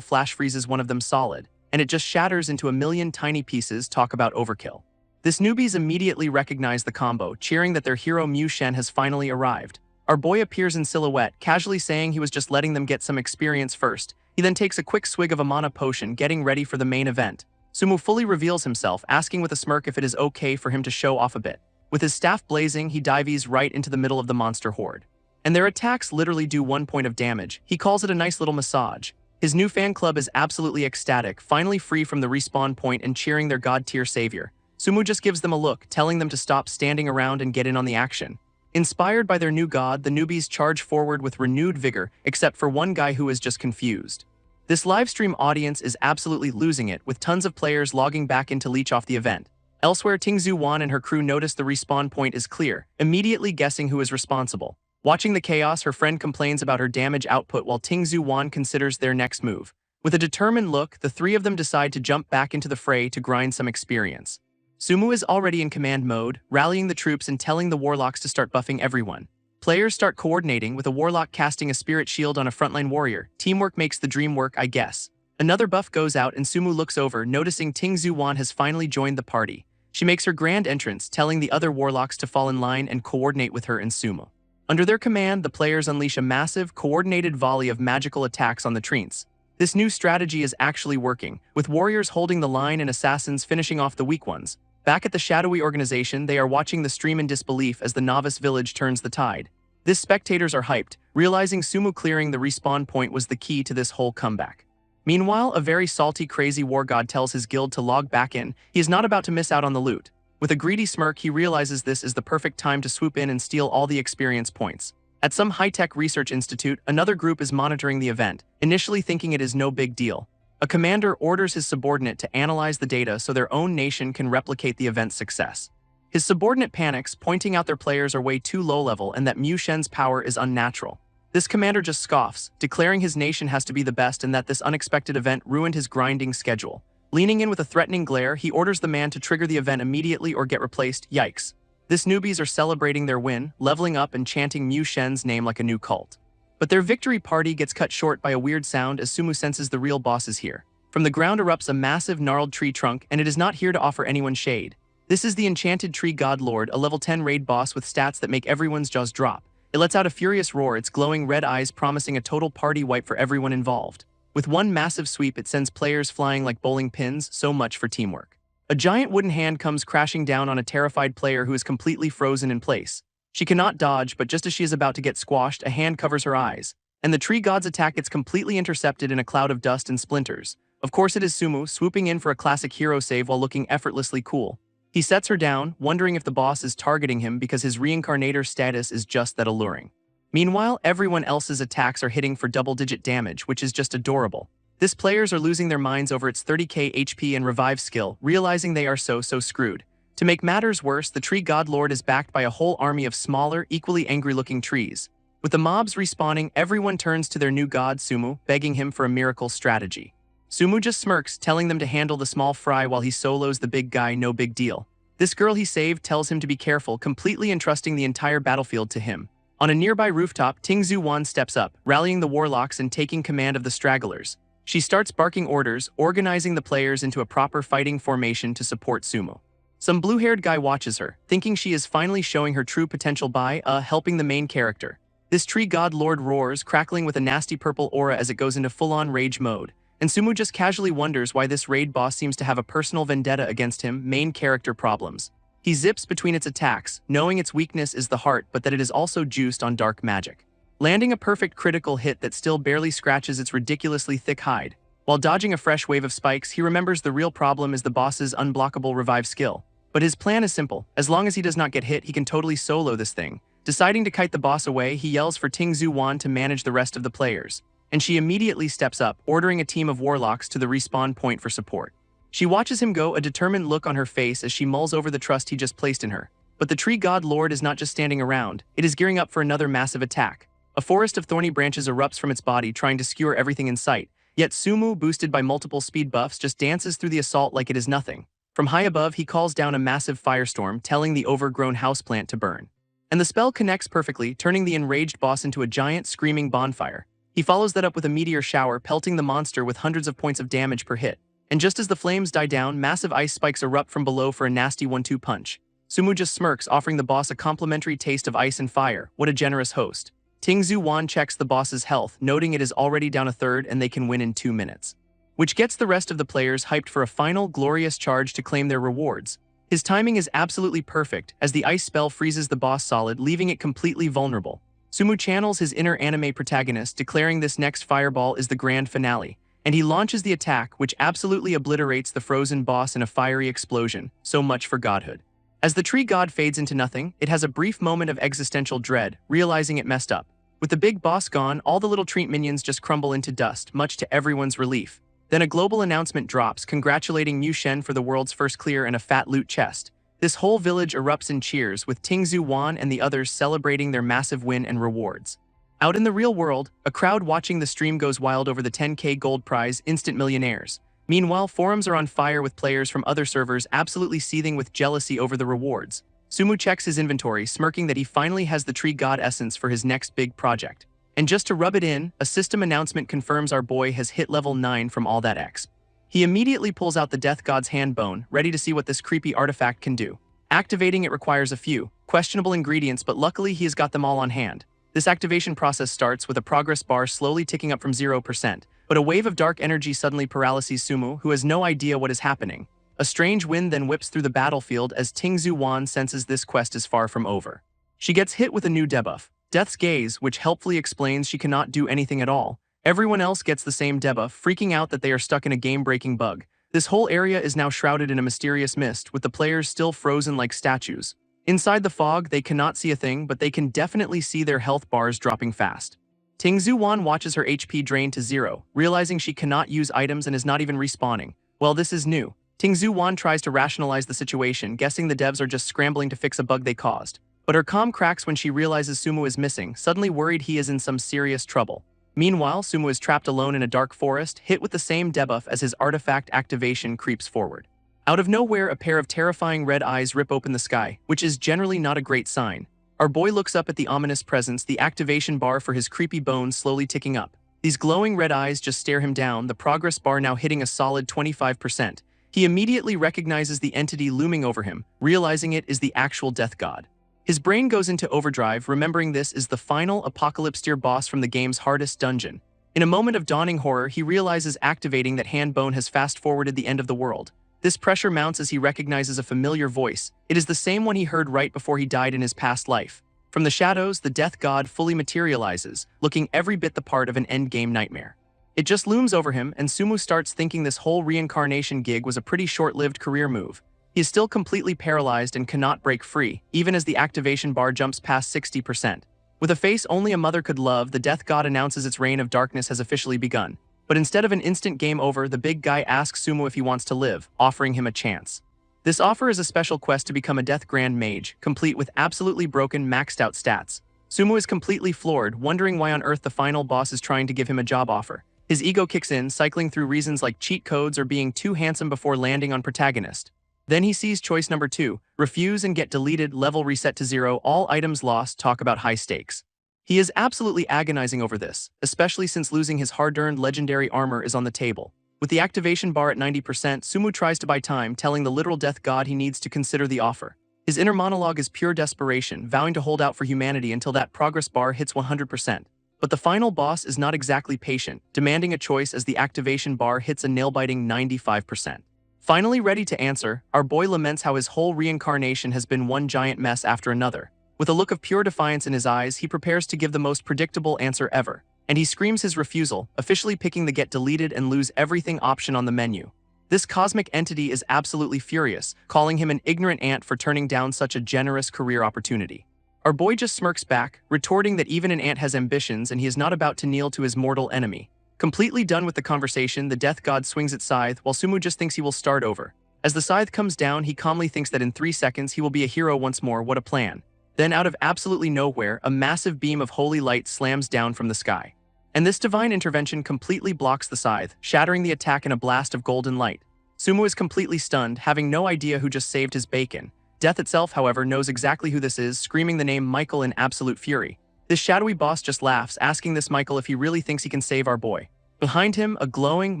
S1: flash freezes one of them solid, and it just shatters into a million tiny pieces. Talk about overkill. This newbies immediately recognize the combo, cheering that their hero Mu Shen has finally arrived. Our boy appears in silhouette, casually saying he was just letting them get some experience first. He then takes a quick swig of a mana potion, getting ready for the main event. Sumu fully reveals himself, asking with a smirk if it is okay for him to show off a bit. With his staff blazing, he dives right into the middle of the monster horde. And their attacks literally do 1 point of damage. He calls it a nice little massage. His new fan club is absolutely ecstatic, finally free from the respawn point and cheering their god-tier savior. Sumu just gives them a look, telling them to stop standing around and get in on the action. Inspired by their new god, the newbies charge forward with renewed vigor, except for one guy who is just confused. This livestream audience is absolutely losing it, with tons of players logging back in to leech off the event. Elsewhere, Tingzu Wan and her crew notice the respawn point is clear, immediately guessing who is responsible. Watching the chaos, her friend complains about her damage output while Tingzu Wan considers their next move. With a determined look, the three of them decide to jump back into the fray to grind some experience. Sumu is already in command mode, rallying the troops and telling the warlocks to start buffing everyone. Players start coordinating, with a warlock casting a spirit shield on a frontline warrior. Teamwork makes the dream work, I guess. Another buff goes out and Sumu looks over, noticing Tingzu Wan has finally joined the party. She makes her grand entrance, telling the other warlocks to fall in line and coordinate with her and Sumu. Under their command, the players unleash a massive, coordinated volley of magical attacks on the trees. This new strategy is actually working, with warriors holding the line and assassins finishing off the weak ones. Back at the shadowy organization, they are watching the stream in disbelief as the novice village turns the tide. This spectators are hyped, realizing Sumu clearing the respawn point was the key to this whole comeback. Meanwhile, a very salty, crazy war god tells his guild to log back in. He is not about to miss out on the loot. With a greedy smirk, he realizes this is the perfect time to swoop in and steal all the experience points. At some high-tech research institute, another group is monitoring the event, initially thinking it is no big deal. A commander orders his subordinate to analyze the data so their own nation can replicate the event's success. His subordinate panics, pointing out their players are way too low level and that Mu Shen's power is unnatural. This commander just scoffs, declaring his nation has to be the best and that this unexpected event ruined his grinding schedule. Leaning in with a threatening glare, he orders the man to trigger the event immediately or get replaced. Yikes. This newbies are celebrating their win, leveling up and chanting Mu Shen's name like a new cult. But their victory party gets cut short by a weird sound as Sumu senses the real boss is here. From the ground erupts a massive gnarled tree trunk, and it is not here to offer anyone shade. This is the enchanted tree god lord, a level 10 raid boss with stats that make everyone's jaws drop. It lets out a furious roar, its glowing red eyes promising a total party wipe for everyone involved. With one massive sweep, it sends players flying like bowling pins, so much for teamwork. A giant wooden hand comes crashing down on a terrified player who is completely frozen in place. She cannot dodge, but just as she is about to get squashed, a hand covers her eyes, and the tree god's attack gets completely intercepted in a cloud of dust and splinters. Of course it is Sumu, swooping in for a classic hero save while looking effortlessly cool. He sets her down, wondering if the boss is targeting him because his reincarnator status is just that alluring. Meanwhile, everyone else's attacks are hitting for double-digit damage, which is just adorable. This players are losing their minds over its 30k HP and revive skill, realizing they are so screwed. To make matters worse, the tree god lord is backed by a whole army of smaller, equally angry-looking trees. With the mobs respawning, everyone turns to their new god Sumu, begging him for a miracle strategy. Sumu just smirks, telling them to handle the small fry while he solos the big guy, no big deal. This girl he saved tells him to be careful, completely entrusting the entire battlefield to him. On a nearby rooftop, Tingzu Wan steps up, rallying the warlocks and taking command of the stragglers. She starts barking orders, organizing the players into a proper fighting formation to support Sumu. Some blue-haired guy watches her, thinking she is finally showing her true potential by, helping the main character. This tree god lord roars, crackling with a nasty purple aura as it goes into full-on rage mode. And Sumu just casually wonders why this raid boss seems to have a personal vendetta against him, main character problems. He zips between its attacks, knowing its weakness is the heart but that it is also juiced on dark magic. Landing a perfect critical hit that still barely scratches its ridiculously thick hide. While dodging a fresh wave of spikes, he remembers the real problem is the boss's unblockable revive skill. But his plan is simple. As long as he does not get hit, he can totally solo this thing. Deciding to kite the boss away, he yells for Tingzu Wan to manage the rest of the players. And she immediately steps up, ordering a team of warlocks to the respawn point for support. She watches him go, a determined look on her face as she mulls over the trust he just placed in her. But the tree god lord is not just standing around, it is gearing up for another massive attack. A forest of thorny branches erupts from its body, trying to skewer everything in sight, yet Sumu, boosted by multiple speed buffs, just dances through the assault like it is nothing. From high above, he calls down a massive firestorm, telling the overgrown houseplant to burn. And the spell connects perfectly, turning the enraged boss into a giant, screaming bonfire. He follows that up with a meteor shower, pelting the monster with hundreds of points of damage per hit. And just as the flames die down, massive ice spikes erupt from below for a nasty 1-2 punch. Sumu just smirks, offering the boss a complimentary taste of ice and fire. What a generous host. Tingzu Wan checks the boss's health, noting it is already down a third and they can win in 2 minutes. Which gets the rest of the players hyped for a final, glorious charge to claim their rewards. His timing is absolutely perfect, as the ice spell freezes the boss solid, leaving it completely vulnerable. Sumu channels his inner anime protagonist, declaring this next fireball is the grand finale, and he launches the attack, which absolutely obliterates the frozen boss in a fiery explosion. So much for godhood. As the tree god fades into nothing, it has a brief moment of existential dread, realizing it messed up. With the big boss gone, all the little treat minions just crumble into dust, much to everyone's relief. Then a global announcement drops, congratulating Mu Shen for the world's first clear and a fat loot chest. This whole village erupts in cheers, with Tingzu Wan and the others celebrating their massive win and rewards. Out in the real world, a crowd watching the stream goes wild over the 10k gold prize, instant millionaires. Meanwhile, forums are on fire with players from other servers absolutely seething with jealousy over the rewards. Sumu checks his inventory, smirking that he finally has the tree god essence for his next big project. And just to rub it in, a system announcement confirms our boy has hit level 9 from all that exp. He immediately pulls out the death god's hand bone, ready to see what this creepy artifact can do. Activating it requires a few questionable ingredients, but luckily he has got them all on hand. This activation process starts with a progress bar slowly ticking up from 0%, but a wave of dark energy suddenly paralyses Sumu, who has no idea what is happening. A strange wind then whips through the battlefield as Tingzu Wan senses this quest is far from over. She gets hit with a new debuff, Death's Gaze, which helpfully explains she cannot do anything at all. Everyone else gets the same debuff, freaking out that they are stuck in a game-breaking bug. This whole area is now shrouded in a mysterious mist, with the players still frozen like statues. Inside the fog, they cannot see a thing, but they can definitely see their health bars dropping fast. Tingzu Wan watches her HP drain to 0, realizing she cannot use items and is not even respawning. Well, this is new. Tingzhu Wan tries to rationalize the situation, guessing the devs are just scrambling to fix a bug they caused. But her calm cracks when she realizes Sumu is missing, suddenly worried he is in some serious trouble. Meanwhile, Sumu is trapped alone in a dark forest, hit with the same debuff as his artifact activation creeps forward. Out of nowhere, a pair of terrifying red eyes rip open the sky, which is generally not a great sign. Our boy looks up at the ominous presence, the activation bar for his creepy bones slowly ticking up. These glowing red eyes just stare him down, the progress bar now hitting a solid 25%. He immediately recognizes the entity looming over him, realizing it is the actual death god. His brain goes into overdrive, remembering this is the final Apocalypse tier boss from the game's hardest dungeon. In a moment of dawning horror, he realizes activating that hand bone has fast-forwarded the end of the world. This pressure mounts as he recognizes a familiar voice. It is the same one he heard right before he died in his past life. From the shadows, the death god fully materializes, looking every bit the part of an endgame nightmare. It just looms over him, and Sumu starts thinking this whole reincarnation gig was a pretty short-lived career move. He is still completely paralyzed and cannot break free, even as the activation bar jumps past 60%. With a face only a mother could love, the death god announces its reign of darkness has officially begun. But instead of an instant game over, the big guy asks Sumu if he wants to live, offering him a chance. This offer is a special quest to become a Death Grand Mage, complete with absolutely broken, maxed-out stats. Sumu is completely floored, wondering why on earth the final boss is trying to give him a job offer. His ego kicks in, cycling through reasons like cheat codes or being too handsome before landing on Protagonist. Then he sees choice number 2, refuse and get deleted, level reset to 0, all items lost, talk about high stakes. He is absolutely agonizing over this, especially since losing his hard-earned legendary armor is on the table. With the activation bar at 90%, Sumu tries to buy time, telling the literal death god he needs to consider the offer. His inner monologue is pure desperation, vowing to hold out for humanity until that progress bar hits 100%. But the final boss is not exactly patient, demanding a choice as the activation bar hits a nail-biting 95%. Finally ready to answer, our boy laments how his whole reincarnation has been one giant mess after another. With a look of pure defiance in his eyes, he prepares to give the most predictable answer ever. And he screams his refusal, officially picking the get deleted and lose everything option on the menu. This cosmic entity is absolutely furious, calling him an ignorant ant for turning down such a generous career opportunity. Our boy just smirks back, retorting that even an ant has ambitions and he is not about to kneel to his mortal enemy. Completely done with the conversation, the death god swings its scythe, while Sumu just thinks he will start over. As the scythe comes down, he calmly thinks that in 3 seconds he will be a hero once more. What a plan. Then out of absolutely nowhere, a massive beam of holy light slams down from the sky. And this divine intervention completely blocks the scythe, shattering the attack in a blast of golden light. Sumu is completely stunned, having no idea who just saved his bacon. Death itself, however, knows exactly who this is, screaming the name Michael in absolute fury. This shadowy boss just laughs, asking this Michael if he really thinks he can save our boy. Behind him, a glowing,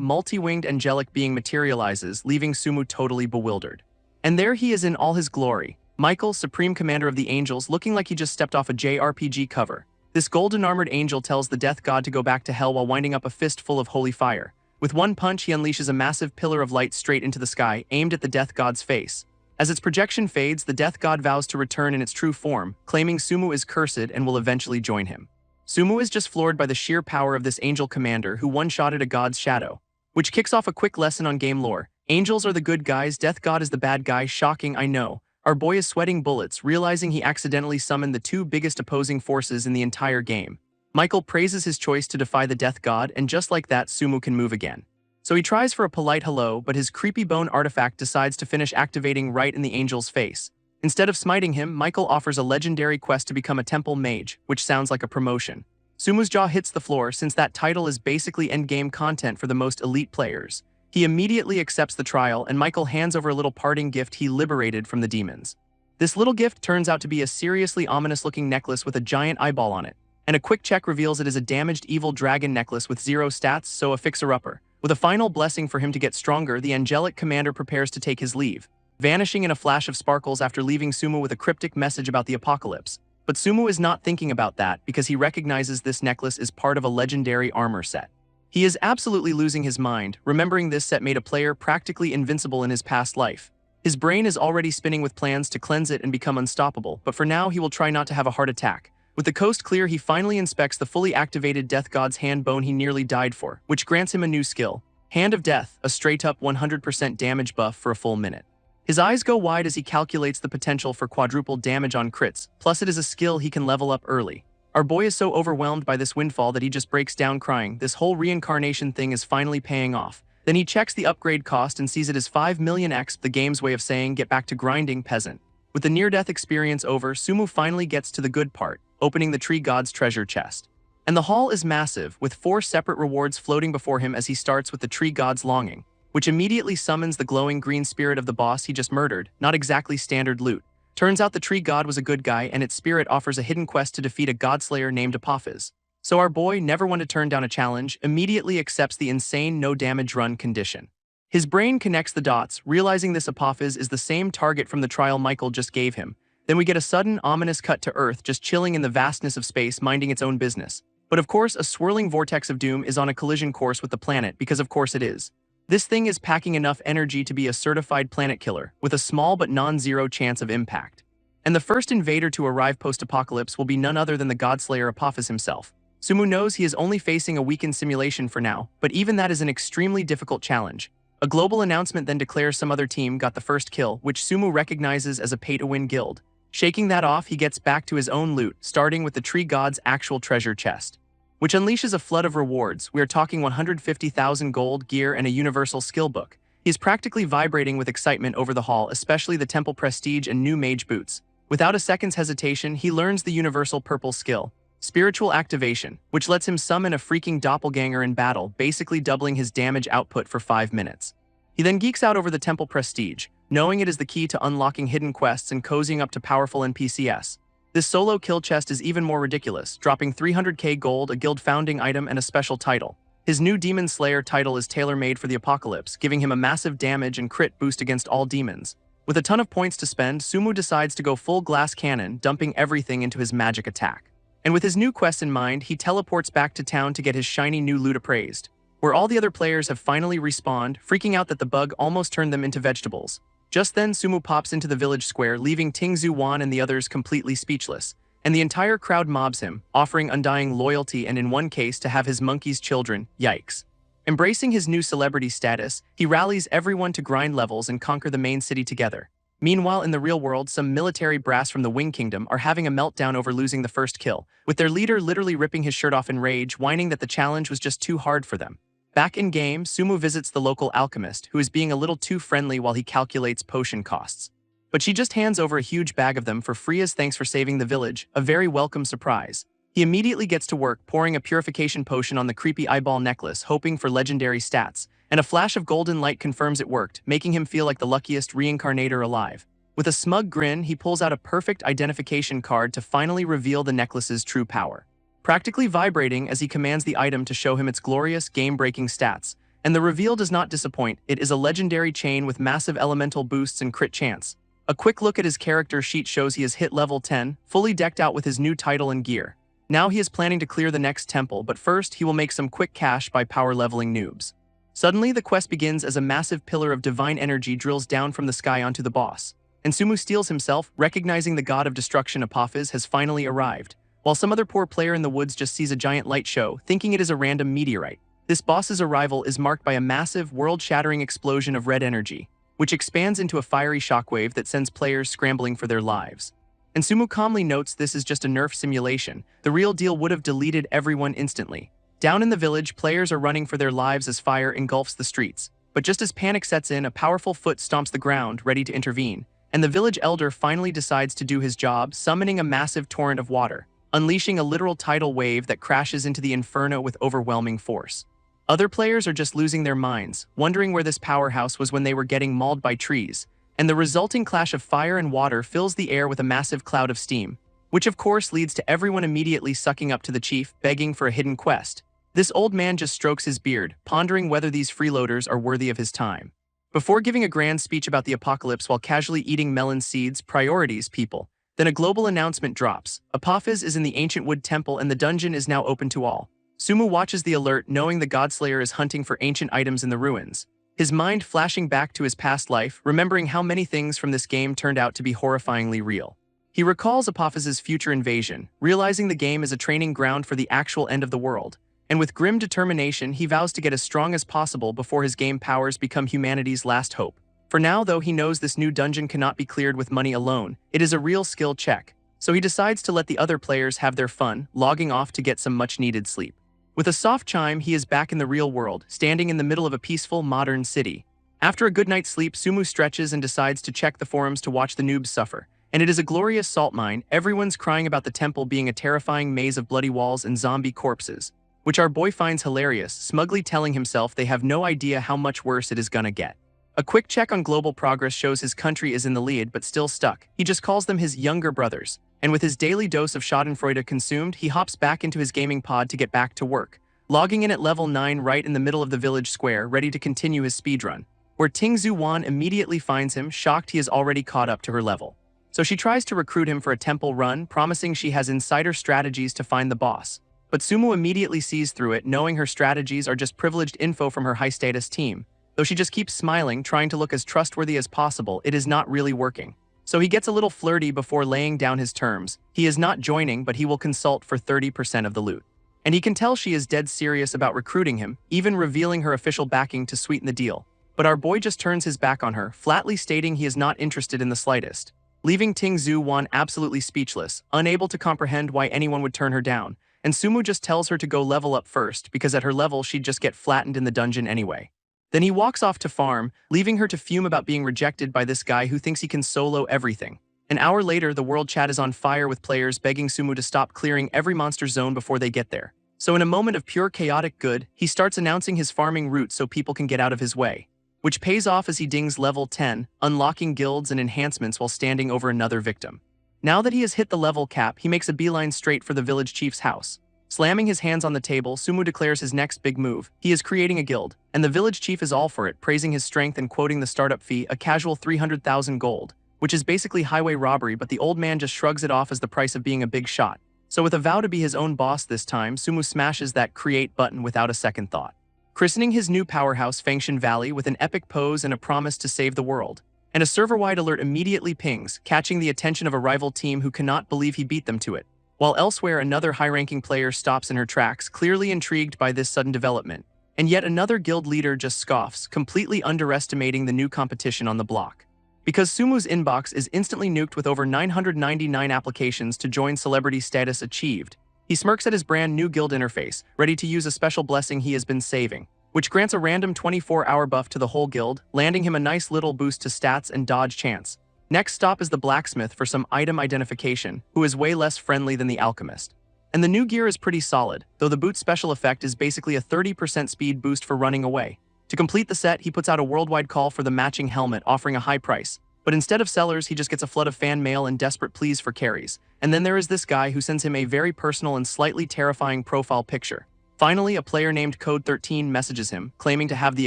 S1: multi-winged angelic being materializes, leaving Sumu totally bewildered. And there he is in all his glory. Michael, Supreme Commander of the Angels, looking like he just stepped off a JRPG cover. This golden-armored angel tells the death god to go back to hell while winding up a fist full of holy fire. With one punch, he unleashes a massive pillar of light straight into the sky, aimed at the death god's face. As its projection fades, the death god vows to return in its true form, claiming Sumu is cursed and will eventually join him. Sumu is just floored by the sheer power of this angel commander who one-shotted a god's shadow, which kicks off a quick lesson on game lore. Angels are the good guys, death god is the bad guy. Shocking, I know. Our boy is sweating bullets, realizing he accidentally summoned the 2 biggest opposing forces in the entire game. Michael praises his choice to defy the death god, and just like that, Sumu can move again. So he tries for a polite hello, but his creepy bone artifact decides to finish activating right in the angel's face. Instead of smiting him, Michael offers a legendary quest to become a temple mage, which sounds like a promotion. Sumu's jaw hits the floor since that title is basically endgame content for the most elite players. He immediately accepts the trial, and Michael hands over a little parting gift he liberated from the demons. This little gift turns out to be a seriously ominous-looking necklace with a giant eyeball on it, and a quick check reveals it is a damaged evil dragon necklace with 0 stats, so a fixer-upper. With a final blessing for him to get stronger, the angelic commander prepares to take his leave, vanishing in a flash of sparkles after leaving Sumu with a cryptic message about the apocalypse. But Sumu is not thinking about that because he recognizes this necklace is part of a legendary armor set. He is absolutely losing his mind, remembering this set made a player practically invincible in his past life. His brain is already spinning with plans to cleanse it and become unstoppable, but for now he will try not to have a heart attack. With the coast clear, he finally inspects the fully activated Death God's hand bone he nearly died for, which grants him a new skill. Hand of Death, a straight-up 100% damage buff for a full minute. His eyes go wide as he calculates the potential for quadruple damage on crits, plus it is a skill he can level up early. Our boy is so overwhelmed by this windfall that he just breaks down crying. This whole reincarnation thing is finally paying off. Then he checks the upgrade cost and sees it as 5 million X, the game's way of saying get back to grinding, peasant. With the near-death experience over, Sumu finally gets to the good part, opening the tree god's treasure chest. And the haul is massive, with 4 separate rewards floating before him as he starts with the tree god's longing, which immediately summons the glowing green spirit of the boss he just murdered, not exactly standard loot. Turns out the tree god was a good guy and its spirit offers a hidden quest to defeat a godslayer named Apophis. So our boy, never one to turn down a challenge, immediately accepts the insane no-damage run condition. His brain connects the dots, realizing this Apophis is the same target from the trial Michael just gave him. Then we get a sudden, ominous cut to Earth just chilling in the vastness of space, minding its own business. But of course, a swirling vortex of doom is on a collision course with the planet, because of course it is. This thing is packing enough energy to be a certified planet killer, with a small but non-zero chance of impact. And the first invader to arrive post-apocalypse will be none other than the godslayer Apophis himself. Sumu knows he is only facing a weakened simulation for now, but even that is an extremely difficult challenge. A global announcement then declares some other team got the first kill, which Sumu recognizes as a pay-to-win guild. Shaking that off, he gets back to his own loot, starting with the tree god's actual treasure chest, which unleashes a flood of rewards. We are talking 150,000 gold, gear, and a universal skill book. He is practically vibrating with excitement over the haul, especially the temple prestige and new mage boots. Without a second's hesitation, he learns the universal purple skill, Spiritual Activation, which lets him summon a freaking doppelganger in battle, basically doubling his damage output for 5 minutes. He then geeks out over the temple prestige, knowing it is the key to unlocking hidden quests and cozying up to powerful NPCs. This solo kill chest is even more ridiculous, dropping 300k gold, a guild founding item, and a special title. His new Demon Slayer title is tailor-made for the apocalypse, giving him a massive damage and crit boost against all demons. With a ton of points to spend, Sumu decides to go full glass cannon, dumping everything into his magic attack. And with his new quest in mind, he teleports back to town to get his shiny new loot appraised, where all the other players have finally respawned, freaking out that the bug almost turned them into vegetables. Just then, Sumu pops into the village square, leaving Tingzu Wan and the others completely speechless, and the entire crowd mobs him, offering undying loyalty and in one case to have his monkey's children. Yikes. Embracing his new celebrity status, he rallies everyone to grind levels and conquer the main city together. Meanwhile, in the real world, some military brass from the Wing Kingdom are having a meltdown over losing the first kill, with their leader literally ripping his shirt off in rage, whining that the challenge was just too hard for them. Back in game, Sumu visits the local alchemist, who is being a little too friendly while he calculates potion costs. But she just hands over a huge bag of them for free as thanks for saving the village, a very welcome surprise. He immediately gets to work pouring a purification potion on the creepy eyeball necklace, hoping for legendary stats, and a flash of golden light confirms it worked, making him feel like the luckiest reincarnator alive. With a smug grin, he pulls out a perfect identification card to finally reveal the necklace's true power, practically vibrating as he commands the item to show him its glorious, game-breaking stats. And the reveal does not disappoint. It is a legendary chain with massive elemental boosts and crit chance. A quick look at his character sheet shows he has hit level 10, fully decked out with his new title and gear. Now he is planning to clear the next temple, but first he will make some quick cash by power leveling noobs. Suddenly, the quest begins as a massive pillar of divine energy drills down from the sky onto the boss, and Sumu steels himself, recognizing the god of destruction Apophis has finally arrived, while some other poor player in the woods just sees a giant light show, thinking it is a random meteorite. This boss's arrival is marked by a massive, world-shattering explosion of red energy, which expands into a fiery shockwave that sends players scrambling for their lives. And Sumu calmly notes this is just a nerf simulation. The real deal would have deleted everyone instantly. Down in the village, players are running for their lives as fire engulfs the streets. But just as panic sets in, a powerful foot stomps the ground, ready to intervene, and the village elder finally decides to do his job, summoning a massive torrent of water, unleashing a literal tidal wave that crashes into the inferno with overwhelming force. Other players are just losing their minds, wondering where this powerhouse was when they were getting mauled by trees, and the resulting clash of fire and water fills the air with a massive cloud of steam, which of course leads to everyone immediately sucking up to the chief, begging for a hidden quest. This old man just strokes his beard, pondering whether these freeloaders are worthy of his time. Before giving a grand speech about the apocalypse while casually eating melon seeds, priorities, people, then a global announcement drops. Apophis is in the ancient wood temple and the dungeon is now open to all. Sumu watches the alert, knowing the Godslayer is hunting for ancient items in the ruins, his mind flashing back to his past life, remembering how many things from this game turned out to be horrifyingly real. He recalls Apophis's future invasion, realizing the game is a training ground for the actual end of the world, and with grim determination, he vows to get as strong as possible before his game powers become humanity's last hope. For now, though, he knows this new dungeon cannot be cleared with money alone. It is a real skill check, so he decides to let the other players have their fun, logging off to get some much-needed sleep. With a soft chime, he is back in the real world, standing in the middle of a peaceful, modern city. After a good night's sleep, Sumu stretches and decides to check the forums to watch the noobs suffer. And it is a glorious salt mine. Everyone's crying about the temple being a terrifying maze of bloody walls and zombie corpses, which our boy finds hilarious, smugly telling himself they have no idea how much worse it is gonna get. A quick check on global progress shows his country is in the lead but still stuck. He just calls them his younger brothers. And with his daily dose of schadenfreude consumed, he hops back into his gaming pod to get back to work, logging in at level 9 right in the middle of the village square, ready to continue his speedrun, where Tingzu Wan immediately finds him, shocked he is already caught up to her level. So she tries to recruit him for a temple run, promising she has insider strategies to find the boss. But Sumu immediately sees through it, knowing her strategies are just privileged info from her high-status team. Though she just keeps smiling, trying to look as trustworthy as possible, it is not really working. So he gets a little flirty before laying down his terms. He is not joining, but he will consult for 30% of the loot. And he can tell she is dead serious about recruiting him, even revealing her official backing to sweeten the deal. But our boy just turns his back on her, flatly stating he is not interested in the slightest, leaving Tingzu Wan absolutely speechless, unable to comprehend why anyone would turn her down. And Sumu just tells her to go level up first, because at her level she'd just get flattened in the dungeon anyway. Then he walks off to farm, leaving her to fume about being rejected by this guy who thinks he can solo everything. An hour later, the world chat is on fire with players begging Sumu to stop clearing every monster zone before they get there. So in a moment of pure chaotic good, he starts announcing his farming route so people can get out of his way, which pays off as he dings level 10, unlocking guilds and enhancements while standing over another victim. Now that he has hit the level cap, he makes a beeline straight for the village chief's house. Slamming his hands on the table, Sumu declares his next big move. He is creating a guild, and the village chief is all for it, praising his strength and quoting the startup fee, a casual 300,000 gold, which is basically highway robbery, but the old man just shrugs it off as the price of being a big shot. So with a vow to be his own boss this time, Sumu smashes that create button without a second thought, christening his new powerhouse Fangshan Valley with an epic pose and a promise to save the world. And a server-wide alert immediately pings, catching the attention of a rival team who cannot believe he beat them to it. While elsewhere, another high-ranking player stops in her tracks, clearly intrigued by this sudden development. And yet another guild leader just scoffs, completely underestimating the new competition on the block. Because Sumu's inbox is instantly nuked with over 999 applications to join celebrity status achieved, he smirks at his brand new guild interface, ready to use a special blessing he has been saving, which grants a random 24-hour buff to the whole guild, landing him a nice little boost to stats and dodge chance. Next stop is the blacksmith for some item identification, who is way less friendly than the alchemist. And the new gear is pretty solid, though the boot's special effect is basically a 30% speed boost for running away. To complete the set, he puts out a worldwide call for the matching helmet, offering a high price. But instead of sellers, he just gets a flood of fan mail and desperate pleas for carries. And then there is this guy who sends him a very personal and slightly terrifying profile picture. Finally, a player named Code 13 messages him, claiming to have the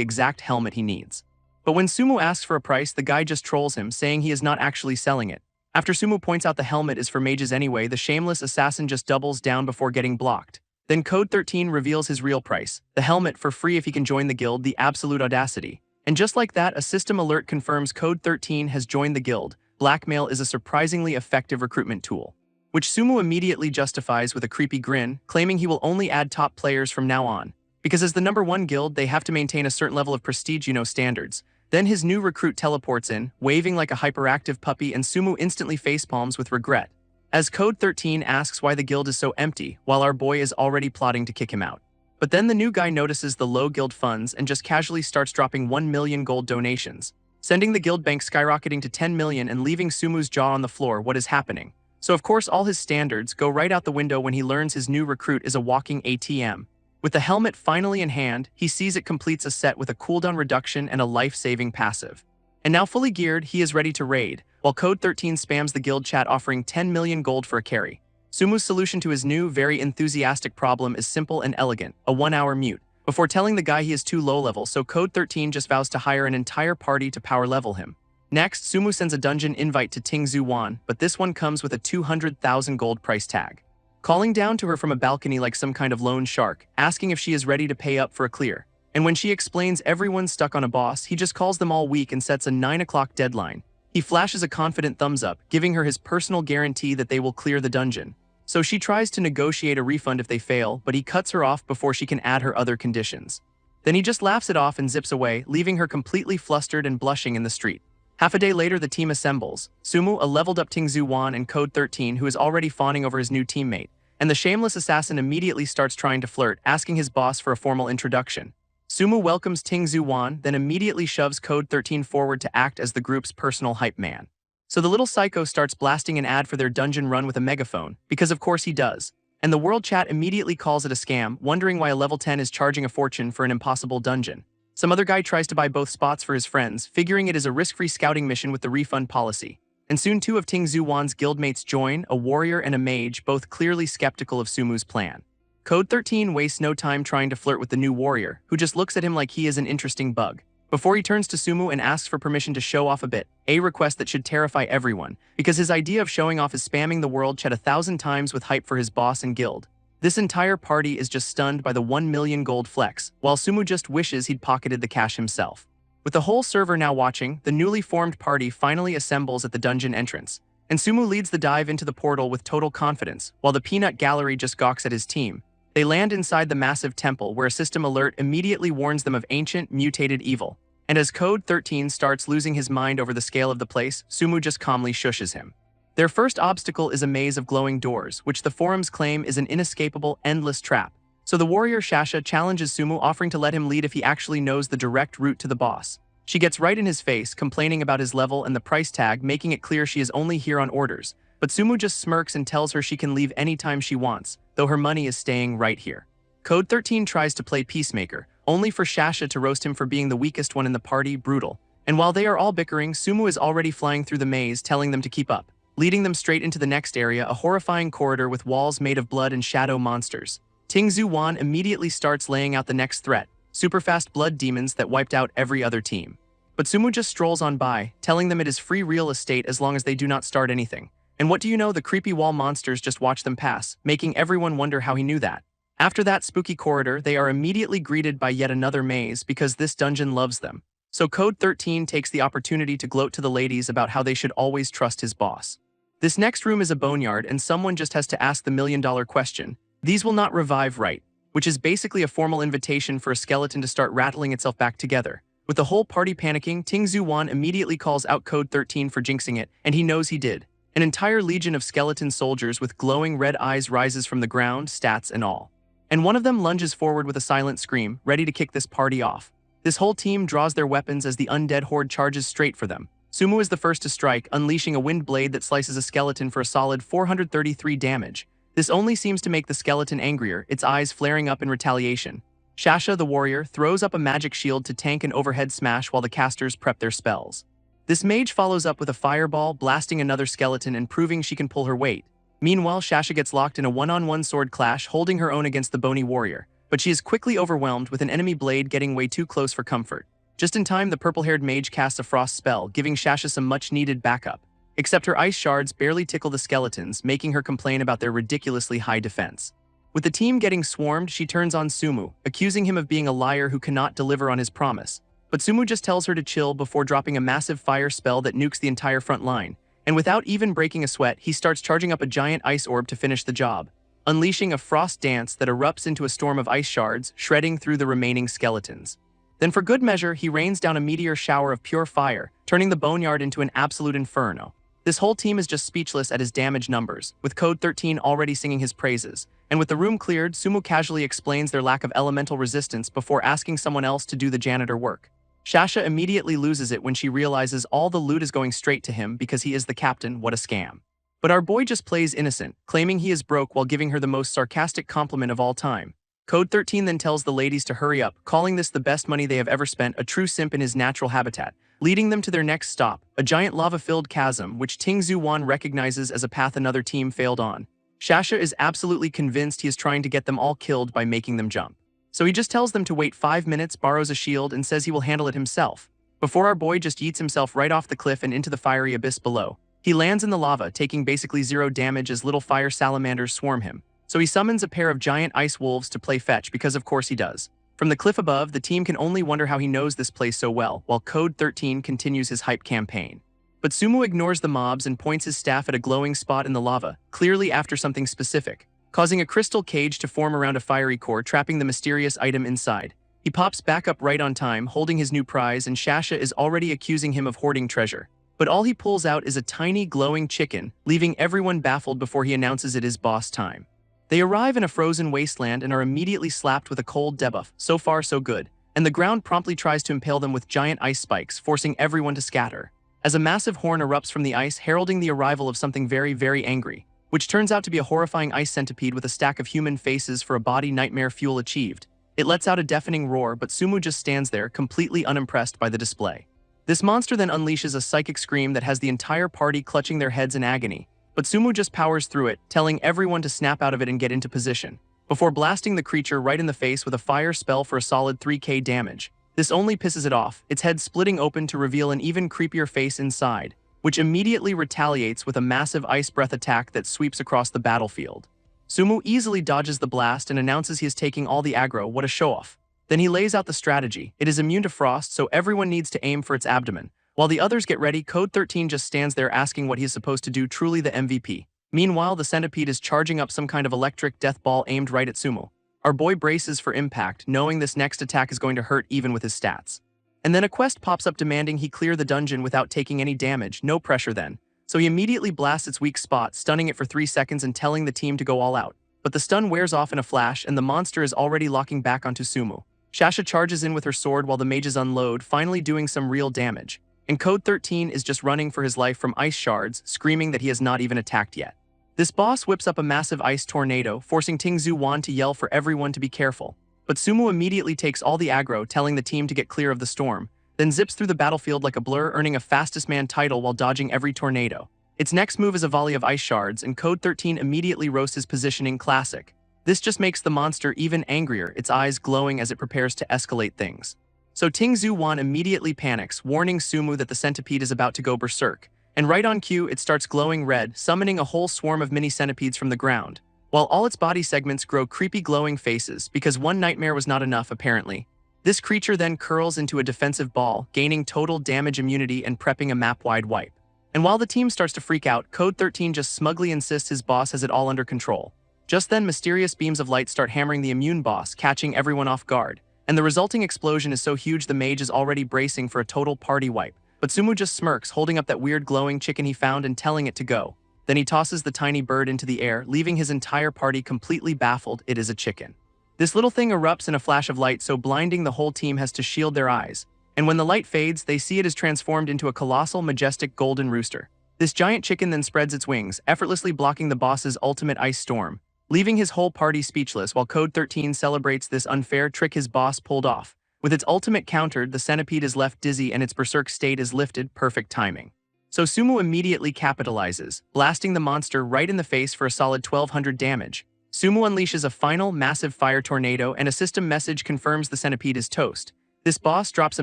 S1: exact helmet he needs. But when Sumu asks for a price, the guy just trolls him, saying he is not actually selling it. After Sumu points out the helmet is for mages anyway, the shameless assassin just doubles down before getting blocked. Then Code 13 reveals his real price, the helmet for free if he can join the guild, the absolute audacity. And just like that, a system alert confirms Code 13 has joined the guild. Blackmail is a surprisingly effective recruitment tool, which Sumu immediately justifies with a creepy grin, claiming he will only add top players from now on. Because as the #1 guild, they have to maintain a certain level of prestige, standards. Then his new recruit teleports in, waving like a hyperactive puppy, and Sumu instantly facepalms with regret, as Code 13 asks why the guild is so empty, while our boy is already plotting to kick him out. But then the new guy notices the low guild funds and just casually starts dropping 1 million gold donations, sending the guild bank skyrocketing to 10 million and leaving Sumu's jaw on the floor. What is happening? So of course all his standards go right out the window when he learns his new recruit is a walking ATM. With the helmet finally in hand, he sees it completes a set with a cooldown reduction and a life-saving passive. And now fully geared, he is ready to raid, while Code 13 spams the guild chat offering 10 million gold for a carry. Sumu's solution to his new, very enthusiastic problem is simple and elegant, a 1-hour mute, before telling the guy he is too low level, so Code 13 just vows to hire an entire party to power level him. Next, Sumu sends a dungeon invite to Tingzu Wan, but this one comes with a 200,000 gold price tag, calling down to her from a balcony like some kind of loan shark, asking if she is ready to pay up for a clear. And when she explains everyone's stuck on a boss, he just calls them all weak and sets a 9 o'clock deadline. He flashes a confident thumbs up, giving her his personal guarantee that they will clear the dungeon. So she tries to negotiate a refund if they fail, but he cuts her off before she can add her other conditions. Then he just laughs it off and zips away, leaving her completely flustered and blushing in the street. Half a day later, the team assembles. Sumu, a leveled up Tingzu Wan, and Code 13, who is already fawning over his new teammate. and the shameless assassin immediately starts trying to flirt, asking his boss for a formal introduction. Sumu welcomes Ting Wan, then immediately shoves Code 13 forward to act as the group's personal hype man. So the little psycho starts blasting an ad for their dungeon run with a megaphone, because of course he does. And the world chat immediately calls it a scam, wondering why a level 10 is charging a fortune for an impossible dungeon. Some other guy tries to buy both spots for his friends, figuring it is a risk-free scouting mission with the refund policy. And soon two of Ting Wan's guildmates join, a warrior and a mage, both clearly skeptical of Sumu's plan. Code 13 wastes no time trying to flirt with the new warrior, who just looks at him like he is an interesting bug. Before he turns to Sumu and asks for permission to show off a bit, a request that should terrify everyone, because his idea of showing off is spamming the world chat 1,000 times with hype for his boss and guild. This entire party is just stunned by the 1 million gold flex, while Sumu just wishes he'd pocketed the cash himself. With the whole server now watching, the newly formed party finally assembles at the dungeon entrance, and Sumu leads the dive into the portal with total confidence, while the peanut gallery just gawks at his team. They land inside the massive temple where a system alert immediately warns them of ancient, mutated evil. And as Code 13 starts losing his mind over the scale of the place, Sumu just calmly shushes him. Their first obstacle is a maze of glowing doors, which the forums claim is an inescapable, endless trap. So the warrior Shasha challenges Sumu, offering to let him lead if he actually knows the direct route to the boss. She gets right in his face, complaining about his level and the price tag, making it clear she is only here on orders. But Sumu just smirks and tells her she can leave anytime she wants, though her money is staying right here. Code 13 tries to play peacemaker, only for Shasha to roast him for being the weakest one in the party, brutal. And while they are all bickering, Sumu is already flying through the maze, telling them to keep up, leading them straight into the next area, a horrifying corridor with walls made of blood and shadow monsters. Ting Wan immediately starts laying out the next threat, super-fast blood demons that wiped out every other team. But Sumu just strolls on by, telling them it is free real estate as long as they do not start anything. And what do you know, the creepy wall monsters just watch them pass, making everyone wonder how he knew that. After that spooky corridor, they are immediately greeted by yet another maze because this dungeon loves them. So Code 13 takes the opportunity to gloat to the ladies about how they should always trust his boss. This next room is a boneyard, and someone just has to ask the million-dollar question. These will not revive, right? Which is basically a formal invitation for a skeleton to start rattling itself back together. With the whole party panicking, Ting Wan immediately calls out Code 13 for jinxing it, and he knows he did. An entire legion of skeleton soldiers with glowing red eyes rises from the ground, stats and all. And one of them lunges forward with a silent scream, ready to kick this party off. This whole team draws their weapons as the undead horde charges straight for them. Sumu is the first to strike, unleashing a wind blade that slices a skeleton for a solid 433 damage. This only seems to make the skeleton angrier, its eyes flaring up in retaliation. Shasha, the warrior, throws up a magic shield to tank an overhead smash while the casters prep their spells. This mage follows up with a fireball, blasting another skeleton and proving she can pull her weight. Meanwhile, Shasha gets locked in a one-on-one sword clash, holding her own against the bony warrior, but she is quickly overwhelmed with an enemy blade getting way too close for comfort. Just in time, the purple-haired mage casts a frost spell, giving Shasha some much-needed backup. Except her ice shards barely tickle the skeletons, making her complain about their ridiculously high defense. With the team getting swarmed, she turns on Sumu, accusing him of being a liar who cannot deliver on his promise. But Sumu just tells her to chill before dropping a massive fire spell that nukes the entire front line. And without even breaking a sweat, he starts charging up a giant ice orb to finish the job, unleashing a frost dance that erupts into a storm of ice shards, shredding through the remaining skeletons. Then for good measure, he rains down a meteor shower of pure fire, turning the boneyard into an absolute inferno. This whole team is just speechless at his damage numbers, with Code 13 already singing his praises. And with the room cleared, Sumu casually explains their lack of elemental resistance before asking someone else to do the janitor work. Shasha immediately loses it when she realizes all the loot is going straight to him because he is the captain. What a scam. But our boy just plays innocent, claiming he is broke while giving her the most sarcastic compliment of all time. Code 13 then tells the ladies to hurry up, calling this the best money they have ever spent, a true simp in his natural habitat, leading them to their next stop, a giant lava-filled chasm which Ting Wan recognizes as a path another team failed on. Shasha is absolutely convinced he is trying to get them all killed by making them jump. So he just tells them to wait 5 minutes, borrows a shield, and says he will handle it himself. Before our boy just yeets himself right off the cliff and into the fiery abyss below. He lands in the lava, taking basically 0 damage as little fire salamanders swarm him. So he summons a pair of giant ice wolves to play fetch because of course he does. From the cliff above, the team can only wonder how he knows this place so well, while Code 13 continues his hype campaign. But Sumu ignores the mobs and points his staff at a glowing spot in the lava, clearly after something specific, causing a crystal cage to form around a fiery core, trapping the mysterious item inside. He pops back up right on time, holding his new prize, and Shasha is already accusing him of hoarding treasure. But all he pulls out is a tiny glowing chicken, leaving everyone baffled before he announces it is boss time. They arrive in a frozen wasteland and are immediately slapped with a cold debuff. So far, so good. And the ground promptly tries to impale them with giant ice spikes, forcing everyone to scatter. As a massive horn erupts from the ice, heralding the arrival of something very, very angry, which turns out to be a horrifying ice centipede with a stack of human faces for a body nightmare fuel achieved. It lets out a deafening roar, but Sumu just stands there, completely unimpressed by the display. This monster then unleashes a psychic scream that has the entire party clutching their heads in agony, but Sumu just powers through it, telling everyone to snap out of it and get into position, before blasting the creature right in the face with a fire spell for a solid 3k damage. This only pisses it off, its head splitting open to reveal an even creepier face inside, which immediately retaliates with a massive ice breath attack that sweeps across the battlefield. Sumu easily dodges the blast and announces he is taking all the aggro. What a show-off. Then he lays out the strategy. It is immune to frost, so everyone needs to aim for its abdomen. While the others get ready, Code 13 just stands there asking what he is supposed to do, truly the MVP. Meanwhile, the centipede is charging up some kind of electric death ball aimed right at Sumu. Our boy braces for impact, knowing this next attack is going to hurt even with his stats. And then a quest pops up demanding he clear the dungeon without taking any damage. No pressure then. So he immediately blasts its weak spot, stunning it for 3 seconds and telling the team to go all out. But the stun wears off in a flash and the monster is already locking back onto Sumu. Shasha charges in with her sword while the mages unload, finally doing some real damage. And Code 13 is just running for his life from ice shards, screaming that he has not even attacked yet. This boss whips up a massive ice tornado, forcing Tingzu Wan to yell for everyone to be careful. But Sumu immediately takes all the aggro, telling the team to get clear of the storm, then zips through the battlefield like a blur, earning a fastest man title while dodging every tornado. Its next move is a volley of ice shards, and Code 13 immediately roasts his positioning. Classic. This just makes the monster even angrier, its eyes glowing as it prepares to escalate things. So Tingzu Wan immediately panics, warning Sumu that the centipede is about to go berserk. And right on cue, it starts glowing red, summoning a whole swarm of mini centipedes from the ground, while all its body segments grow creepy glowing faces, because one nightmare was not enough apparently. This creature then curls into a defensive ball, gaining total damage immunity and prepping a map-wide wipe. And while the team starts to freak out, Code 13 just smugly insists his boss has it all under control. Just then, mysterious beams of light start hammering the immune boss, catching everyone off guard. And the resulting explosion is so huge the mage is already bracing for a total party wipe. But Sumu just smirks, holding up that weird glowing chicken he found and telling it to go. Then he tosses the tiny bird into the air, leaving his entire party completely baffled. It is a chicken. This little thing erupts in a flash of light, so blinding the whole team has to shield their eyes. And when the light fades, they see it is transformed into a colossal, majestic golden rooster. This giant chicken then spreads its wings, effortlessly blocking the boss's ultimate ice storm, leaving his whole party speechless while Code 13 celebrates this unfair trick his boss pulled off. With its ultimate countered, the centipede is left dizzy and its berserk state is lifted. Perfect timing. So Sumu immediately capitalizes, blasting the monster right in the face for a solid 1200 damage. Sumu unleashes a final, massive fire tornado and a system message confirms the centipede is toast. This boss drops a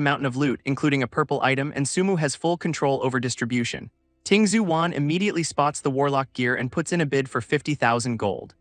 S1: mountain of loot, including a purple item, and Sumu has full control over distribution. Tingzu Wan immediately spots the warlock gear and puts in a bid for 50,000 gold.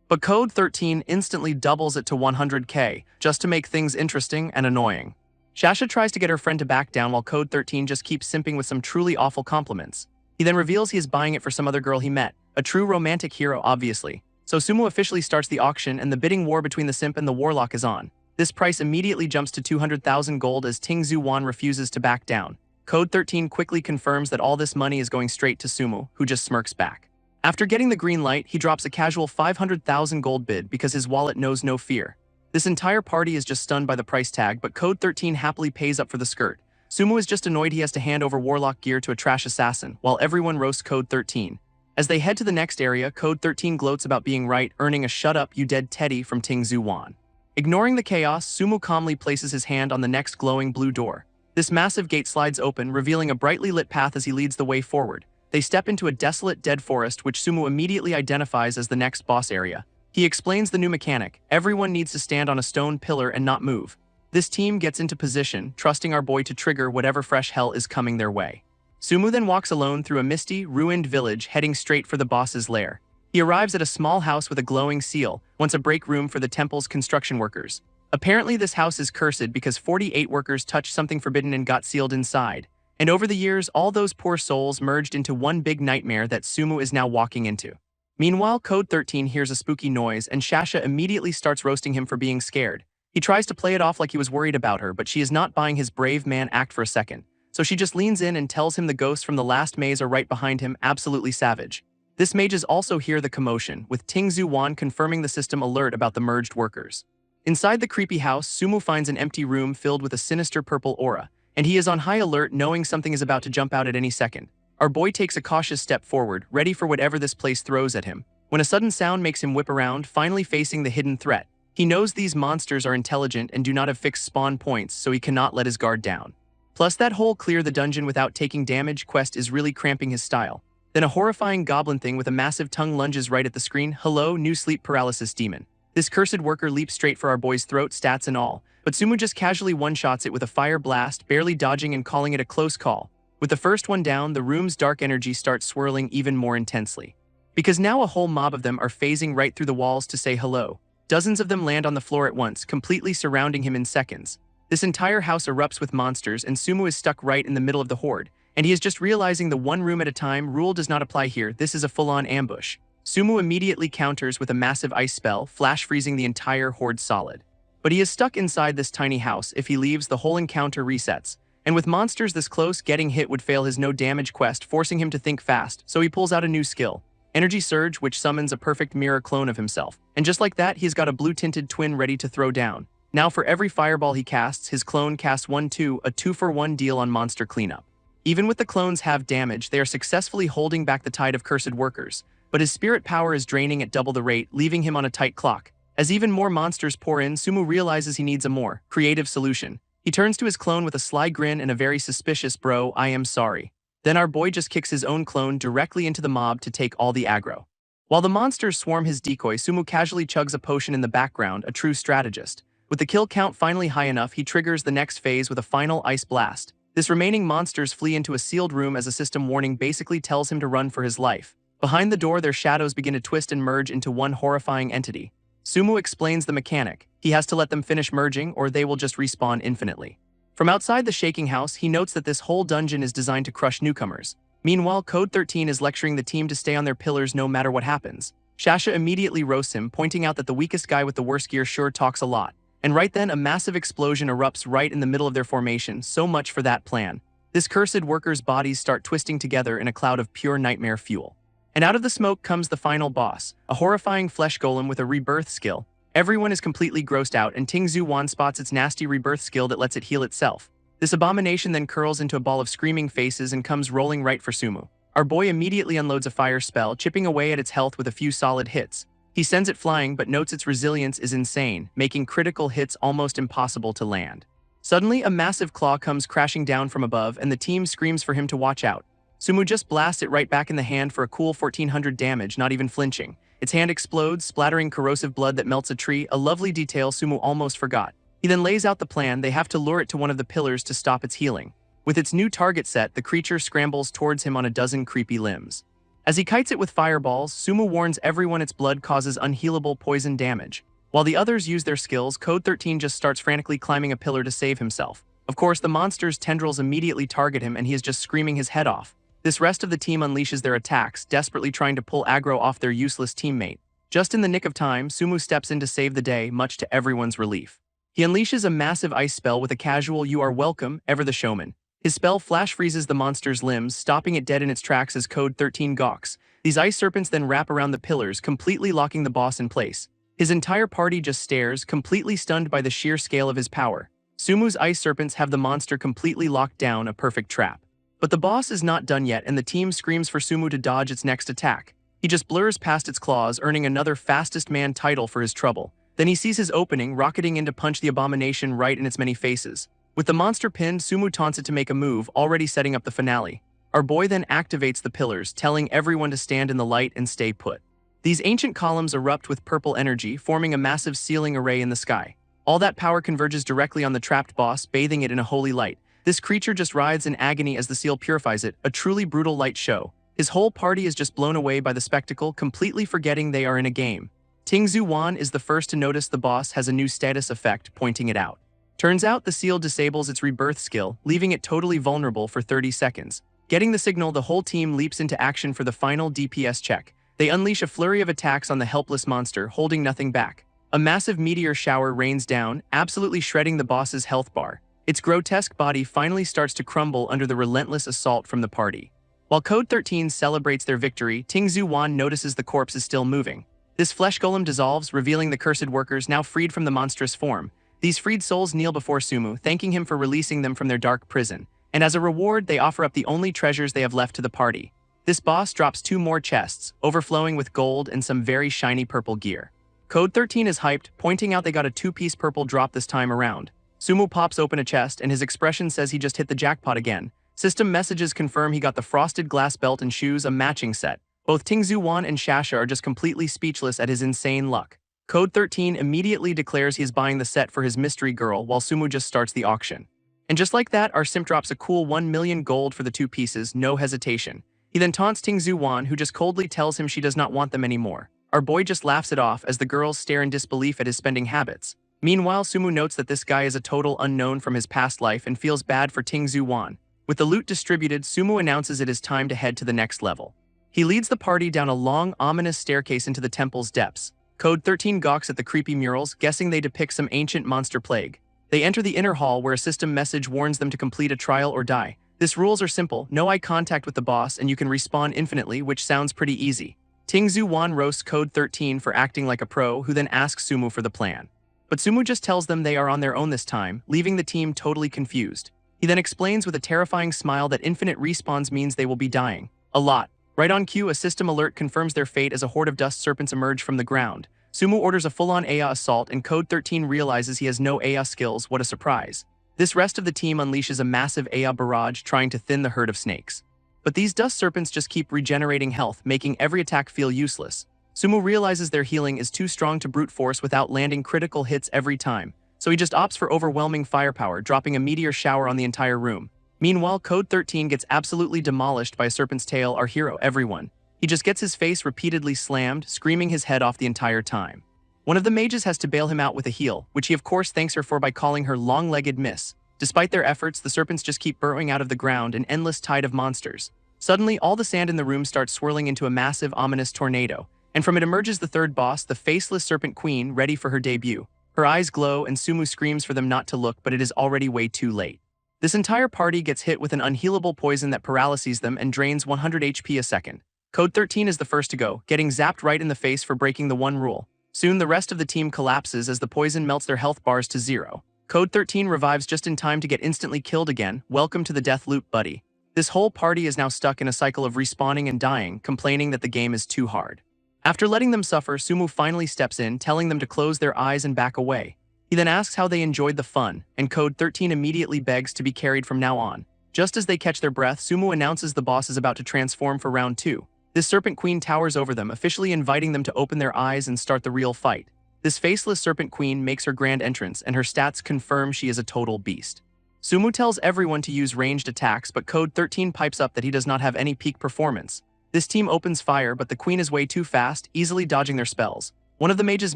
S1: But Code 13 instantly doubles it to 100k, just to make things interesting and annoying. Shasha tries to get her friend to back down while Code 13 just keeps simping with some truly awful compliments. He then reveals he is buying it for some other girl he met, a true romantic hero obviously. So Sumu officially starts the auction and the bidding war between the simp and the warlock is on. This price immediately jumps to 200,000 gold as Tingzu Wan refuses to back down. Code 13 quickly confirms that all this money is going straight to Sumu, who just smirks back. After getting the green light, he drops a casual 500,000 gold bid because his wallet knows no fear. This entire party is just stunned by the price tag, but Code 13 happily pays up for the skirt. Sumu is just annoyed he has to hand over warlock gear to a trash assassin, while everyone roasts Code 13. As they head to the next area, Code 13 gloats about being right, earning a "shut up, you dead Teddy" from Tingzu Wan. Ignoring the chaos, Sumu calmly places his hand on the next glowing blue door. This massive gate slides open, revealing a brightly lit path as he leads the way forward. They step into a desolate, dead forest, which Sumu immediately identifies as the next boss area. He explains the new mechanic. Everyone needs to stand on a stone pillar and not move. This team gets into position, trusting our boy to trigger whatever fresh hell is coming their way. Sumu then walks alone through a misty, ruined village, heading straight for the boss's lair. He arrives at a small house with a glowing seal, once a break room for the temple's construction workers. Apparently this house is cursed because 48 workers touched something forbidden and got sealed inside. And over the years, all those poor souls merged into one big nightmare that Sumu is now walking into. Meanwhile, Code 13 hears a spooky noise and Shasha immediately starts roasting him for being scared. He tries to play it off like he was worried about her, but she is not buying his brave man act for a second. So she just leans in and tells him the ghosts from the last maze are right behind him, absolutely savage. This mages also hear the commotion, with Tingzu Wan confirming the system alert about the merged workers. Inside the creepy house, Sumu finds an empty room filled with a sinister purple aura, and he is on high alert knowing something is about to jump out at any second. Our boy takes a cautious step forward, ready for whatever this place throws at him, when a sudden sound makes him whip around, finally facing the hidden threat. He knows these monsters are intelligent and do not have fixed spawn points, so he cannot let his guard down. Plus, that whole clear the dungeon without taking damage quest is really cramping his style. Then a horrifying goblin thing with a massive tongue lunges right at the screen. Hello, new sleep paralysis demon. This cursed worker leaps straight for our boy's throat, stats and all, but Sumu just casually one-shots it with a fire blast, barely dodging and calling it a close call. With the first one down, the room's dark energy starts swirling even more intensely. Because now a whole mob of them are phasing right through the walls to say hello. Dozens of them land on the floor at once, completely surrounding him in seconds. This entire house erupts with monsters, and Sumu is stuck right in the middle of the horde, and he is just realizing the one room at a time rule does not apply here. This is a full-on ambush. Sumu immediately counters with a massive ice spell, flash freezing the entire horde solid. But he is stuck inside this tiny house. If he leaves, the whole encounter resets. And with monsters this close, getting hit would fail his no damage quest, forcing him to think fast, so he pulls out a new skill. Energy Surge, which summons a perfect mirror clone of himself. And just like that, he's got a blue-tinted twin ready to throw down. Now for every fireball he casts, his clone casts 1-2, a 2-for-1 deal on monster cleanup. Even with the clones have damage, they are successfully holding back the tide of cursed workers. But his spirit power is draining at double the rate, leaving him on a tight clock. As even more monsters pour in, Sumu realizes he needs a more creative solution. He turns to his clone with a sly grin and a very suspicious "Bro, I am sorry." Then our boy just kicks his own clone directly into the mob to take all the aggro. While the monsters swarm his decoy, Sumu casually chugs a potion in the background, a true strategist. With the kill count finally high enough, he triggers the next phase with a final ice blast. This remaining monsters flee into a sealed room as a system warning basically tells him to run for his life. Behind the door, their shadows begin to twist and merge into one horrifying entity. Sumu explains the mechanic. He has to let them finish merging, or they will just respawn infinitely. From outside the shaking house, he notes that this whole dungeon is designed to crush newcomers. Meanwhile, Code 13 is lecturing the team to stay on their pillars no matter what happens. Shasha immediately roasts him, pointing out that the weakest guy with the worst gear sure talks a lot. And right then, a massive explosion erupts right in the middle of their formation. So much for that plan. This cursed worker's bodies start twisting together in a cloud of pure nightmare fuel. And out of the smoke comes the final boss, a horrifying flesh golem with a rebirth skill. Everyone is completely grossed out, and Tingzu Wan spots its nasty rebirth skill that lets it heal itself. This abomination then curls into a ball of screaming faces and comes rolling right for Sumu. Our boy immediately unloads a fire spell, chipping away at its health with a few solid hits. He sends it flying, but notes its resilience is insane, making critical hits almost impossible to land. Suddenly, a massive claw comes crashing down from above, and the team screams for him to watch out. Sumu just blasts it right back in the hand for a cool 1400 damage, not even flinching. Its hand explodes, splattering corrosive blood that melts a tree, a lovely detail Sumu almost forgot. He then lays out the plan. They have to lure it to one of the pillars to stop its healing. With its new target set, the creature scrambles towards him on a dozen creepy limbs. As he kites it with fireballs, Sumu warns everyone its blood causes unhealable poison damage. While the others use their skills, Code 13 just starts frantically climbing a pillar to save himself. Of course, the monster's tendrils immediately target him and he is just screaming his head off. This rest of the team unleashes their attacks, desperately trying to pull aggro off their useless teammate. Just in the nick of time, Sumu steps in to save the day, much to everyone's relief. He unleashes a massive ice spell with a casual "You are welcome, ever the showman." His spell flash freezes the monster's limbs, stopping it dead in its tracks as Code 13 gawks. These ice serpents then wrap around the pillars, completely locking the boss in place. His entire party just stares, completely stunned by the sheer scale of his power. Sumu's ice serpents have the monster completely locked down, a perfect trap. But the boss is not done yet, and the team screams for Sumu to dodge its next attack. He just blurs past its claws, earning another fastest man title for his trouble. Then he sees his opening, rocketing in to punch the abomination right in its many faces. With the monster pinned, Sumu taunts it to make a move, already setting up the finale. Our boy then activates the pillars, telling everyone to stand in the light and stay put. These ancient columns erupt with purple energy, forming a massive ceiling array in the sky. All that power converges directly on the trapped boss, bathing it in a holy light. This creature just writhes in agony as the seal purifies it, a truly brutal light show. His whole party is just blown away by the spectacle, completely forgetting they are in a game. Tingzu Wan is the first to notice the boss has a new status effect, pointing it out. Turns out the seal disables its rebirth skill, leaving it totally vulnerable for 30 seconds. Getting the signal, the whole team leaps into action for the final DPS check. They unleash a flurry of attacks on the helpless monster, holding nothing back. A massive meteor shower rains down, absolutely shredding the boss's health bar. Its grotesque body finally starts to crumble under the relentless assault from the party. While Code 13 celebrates their victory, Tingzu Wan notices the corpse is still moving. This flesh golem dissolves, revealing the cursed workers now freed from the monstrous form. These freed souls kneel before Sumu, thanking him for releasing them from their dark prison. And as a reward, they offer up the only treasures they have left to the party. This boss drops 2 more chests, overflowing with gold and some very shiny purple gear. Code 13 is hyped, pointing out they got a 2-piece purple drop this time around. Sumu pops open a chest and his expression says he just hit the jackpot again. System messages confirm he got the frosted glass belt and shoes, a matching set. Both Tingzu Wan and Shasha are just completely speechless at his insane luck. Code 13 immediately declares he is buying the set for his mystery girl while Sumu just starts the auction. And just like that, our simp drops a cool 1 million gold for the 2 pieces, no hesitation. He then taunts Tingzu Wan, who just coldly tells him she does not want them anymore. Our boy just laughs it off as the girls stare in disbelief at his spending habits. Meanwhile, Sumu notes that this guy is a total unknown from his past life and feels bad for Tingzu Wan. With the loot distributed, Sumu announces it is time to head to the next level. He leads the party down a long, ominous staircase into the temple's depths. Code 13 gawks at the creepy murals, guessing they depict some ancient monster plague. They enter the inner hall where a system message warns them to complete a trial or die. These rules are simple: no eye contact with the boss and you can respawn infinitely, which sounds pretty easy. Tingzu Wan roasts Code 13 for acting like a pro, who then asks Sumu for the plan. But Sumu just tells them they are on their own this time, leaving the team totally confused. He then explains with a terrifying smile that infinite respawns means they will be dying. A lot. Right on cue, a system alert confirms their fate as a horde of dust serpents emerge from the ground. Sumu orders a full-on Aya assault and Code 13 realizes he has no Aya skills. What a surprise. This rest of the team unleashes a massive Aya barrage trying to thin the herd of snakes. But these dust serpents just keep regenerating health, making every attack feel useless. Sumu realizes their healing is too strong to brute force without landing critical hits every time, so he just opts for overwhelming firepower, dropping a meteor shower on the entire room. Meanwhile, Code 13 gets absolutely demolished by a serpent's tail, our hero, everyone. He just gets his face repeatedly slammed, screaming his head off the entire time. One of the mages has to bail him out with a heal, which he of course thanks her for by calling her long-legged miss. Despite their efforts, the serpents just keep burrowing out of the ground, an endless tide of monsters. Suddenly, all the sand in the room starts swirling into a massive, ominous tornado, and from it emerges the third boss, the faceless serpent queen, ready for her debut. Her eyes glow and Sumu screams for them not to look, but it is already way too late. This entire party gets hit with an unhealable poison that paralyzes them and drains 100 HP a second. Code 13 is the first to go, getting zapped right in the face for breaking the one rule. Soon the rest of the team collapses as the poison melts their health bars to 0. Code 13 revives just in time to get instantly killed again. Welcome to the death loop, buddy. This whole party is now stuck in a cycle of respawning and dying, complaining that the game is too hard. After letting them suffer, Sumu finally steps in, telling them to close their eyes and back away. He then asks how they enjoyed the fun, and Code 13 immediately begs to be carried from now on. Just as they catch their breath, Sumu announces the boss is about to transform for round 2. This serpent queen towers over them, officially inviting them to open their eyes and start the real fight. This faceless serpent queen makes her grand entrance, and her stats confirm she is a total beast. Sumu tells everyone to use ranged attacks, but Code 13 pipes up that he does not have any peak performance. This team opens fire, but the queen is way too fast, easily dodging their spells. One of the mages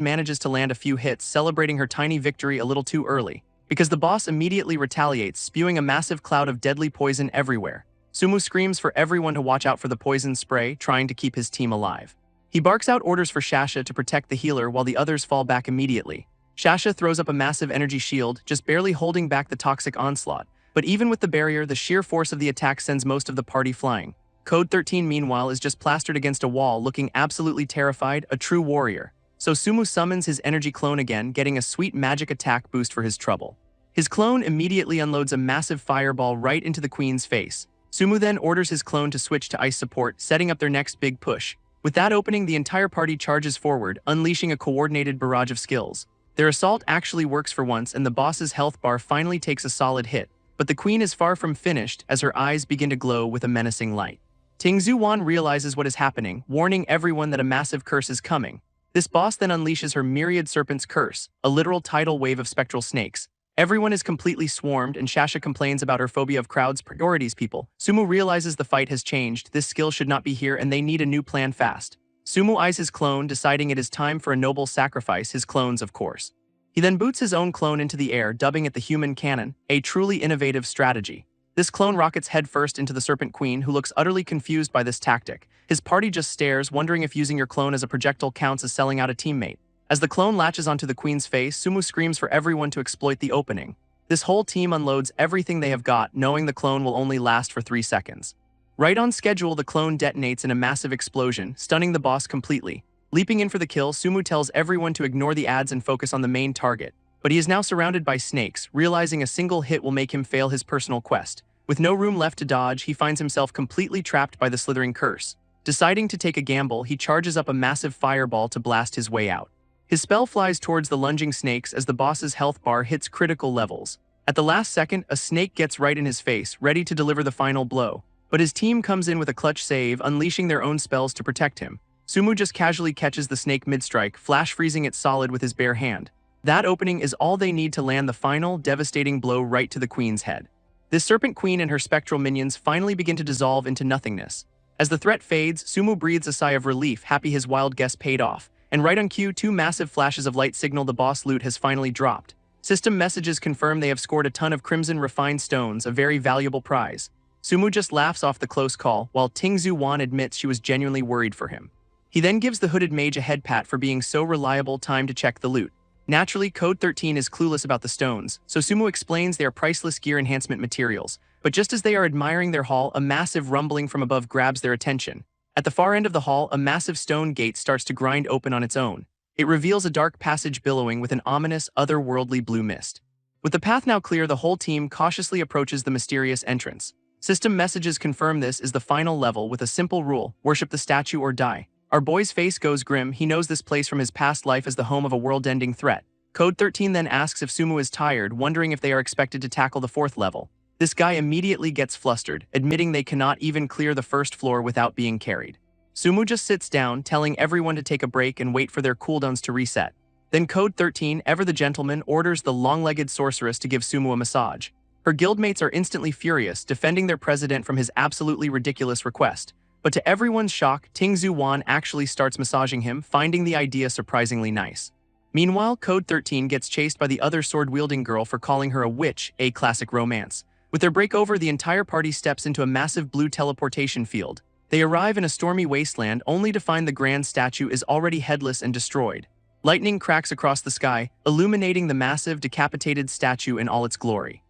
S1: manages to land a few hits, celebrating her tiny victory a little too early, because the boss immediately retaliates, spewing a massive cloud of deadly poison everywhere. Sumu screams for everyone to watch out for the poison spray, trying to keep his team alive. He barks out orders for Shasha to protect the healer while the others fall back immediately. Shasha throws up a massive energy shield, just barely holding back the toxic onslaught, but even with the barrier, the sheer force of the attack sends most of the party flying. Code 13, meanwhile, is just plastered against a wall, looking absolutely terrified, a true warrior. So Sumu summons his energy clone again, getting a sweet magic attack boost for his trouble. His clone immediately unloads a massive fireball right into the queen's face. Sumu then orders his clone to switch to ice support, setting up their next big push. With that opening, the entire party charges forward, unleashing a coordinated barrage of skills. Their assault actually works for once, and the boss's health bar finally takes a solid hit. But the queen is far from finished as her eyes begin to glow with a menacing light. Tingzu Wan realizes what is happening, warning everyone that a massive curse is coming. This boss then unleashes her myriad serpent's curse, a literal tidal wave of spectral snakes. Everyone is completely swarmed, and Shasha complains about her phobia of crowds, priorities people. Sumu realizes the fight has changed, this skill should not be here, and they need a new plan fast. Sumu eyes his clone, deciding it is time for a noble sacrifice, his clones of course. He then boots his own clone into the air, dubbing it the human cannon, a truly innovative strategy. This clone rockets headfirst into the Serpent Queen, who looks utterly confused by this tactic. His party just stares, wondering if using your clone as a projectile counts as selling out a teammate. As the clone latches onto the queen's face, Sumu screams for everyone to exploit the opening. This whole team unloads everything they have got, knowing the clone will only last for 3 seconds. Right on schedule, the clone detonates in a massive explosion, stunning the boss completely. Leaping in for the kill, Sumu tells everyone to ignore the ads and focus on the main target. But he is now surrounded by snakes, realizing a single hit will make him fail his personal quest. With no room left to dodge, he finds himself completely trapped by the slithering curse. Deciding to take a gamble, he charges up a massive fireball to blast his way out. His spell flies towards the lunging snakes as the boss's health bar hits critical levels. At the last second, a snake gets right in his face, ready to deliver the final blow. But his team comes in with a clutch save, unleashing their own spells to protect him. Sumu just casually catches the snake mid-strike, flash freezing it solid with his bare hand. That opening is all they need to land the final, devastating blow right to the queen's head. This serpent queen and her spectral minions finally begin to dissolve into nothingness. As the threat fades, Sumu breathes a sigh of relief, happy his wild guess paid off. And right on cue, 2 massive flashes of light signal the boss loot has finally dropped. System messages confirm they have scored a ton of crimson refined stones, a very valuable prize. Sumu just laughs off the close call, while Tingzu Wan admits she was genuinely worried for him. He then gives the hooded mage a head pat for being so reliable. Time to check the loot. Naturally, Code 13 is clueless about the stones, so Sumu explains they are priceless gear enhancement materials. But just as they are admiring their haul, a massive rumbling from above grabs their attention. At the far end of the hall, a massive stone gate starts to grind open on its own. It reveals a dark passage billowing with an ominous, otherworldly blue mist. With the path now clear, the whole team cautiously approaches the mysterious entrance. System messages confirm this is the final level with a simple rule: worship the statue or die. Our boy's face goes grim. He knows this place from his past life as the home of a world-ending threat. Code 13 then asks if Sumu is tired, wondering if they are expected to tackle the 4th level. This guy immediately gets flustered, admitting they cannot even clear the 1st floor without being carried. Sumu just sits down, telling everyone to take a break and wait for their cooldowns to reset. Then Code 13, ever the gentleman, orders the long-legged sorceress to give Sumu a massage. Her guildmates are instantly furious, defending their president from his absolutely ridiculous request. But to everyone's shock, Tingzu Wan actually starts massaging him, finding the idea surprisingly nice. Meanwhile, Code 13 gets chased by the other sword-wielding girl for calling her a witch, a classic romance. With their breakover, the entire party steps into a massive blue teleportation field. They arrive in a stormy wasteland only to find the grand statue is already headless and destroyed. Lightning cracks across the sky, illuminating the massive, decapitated statue in all its glory.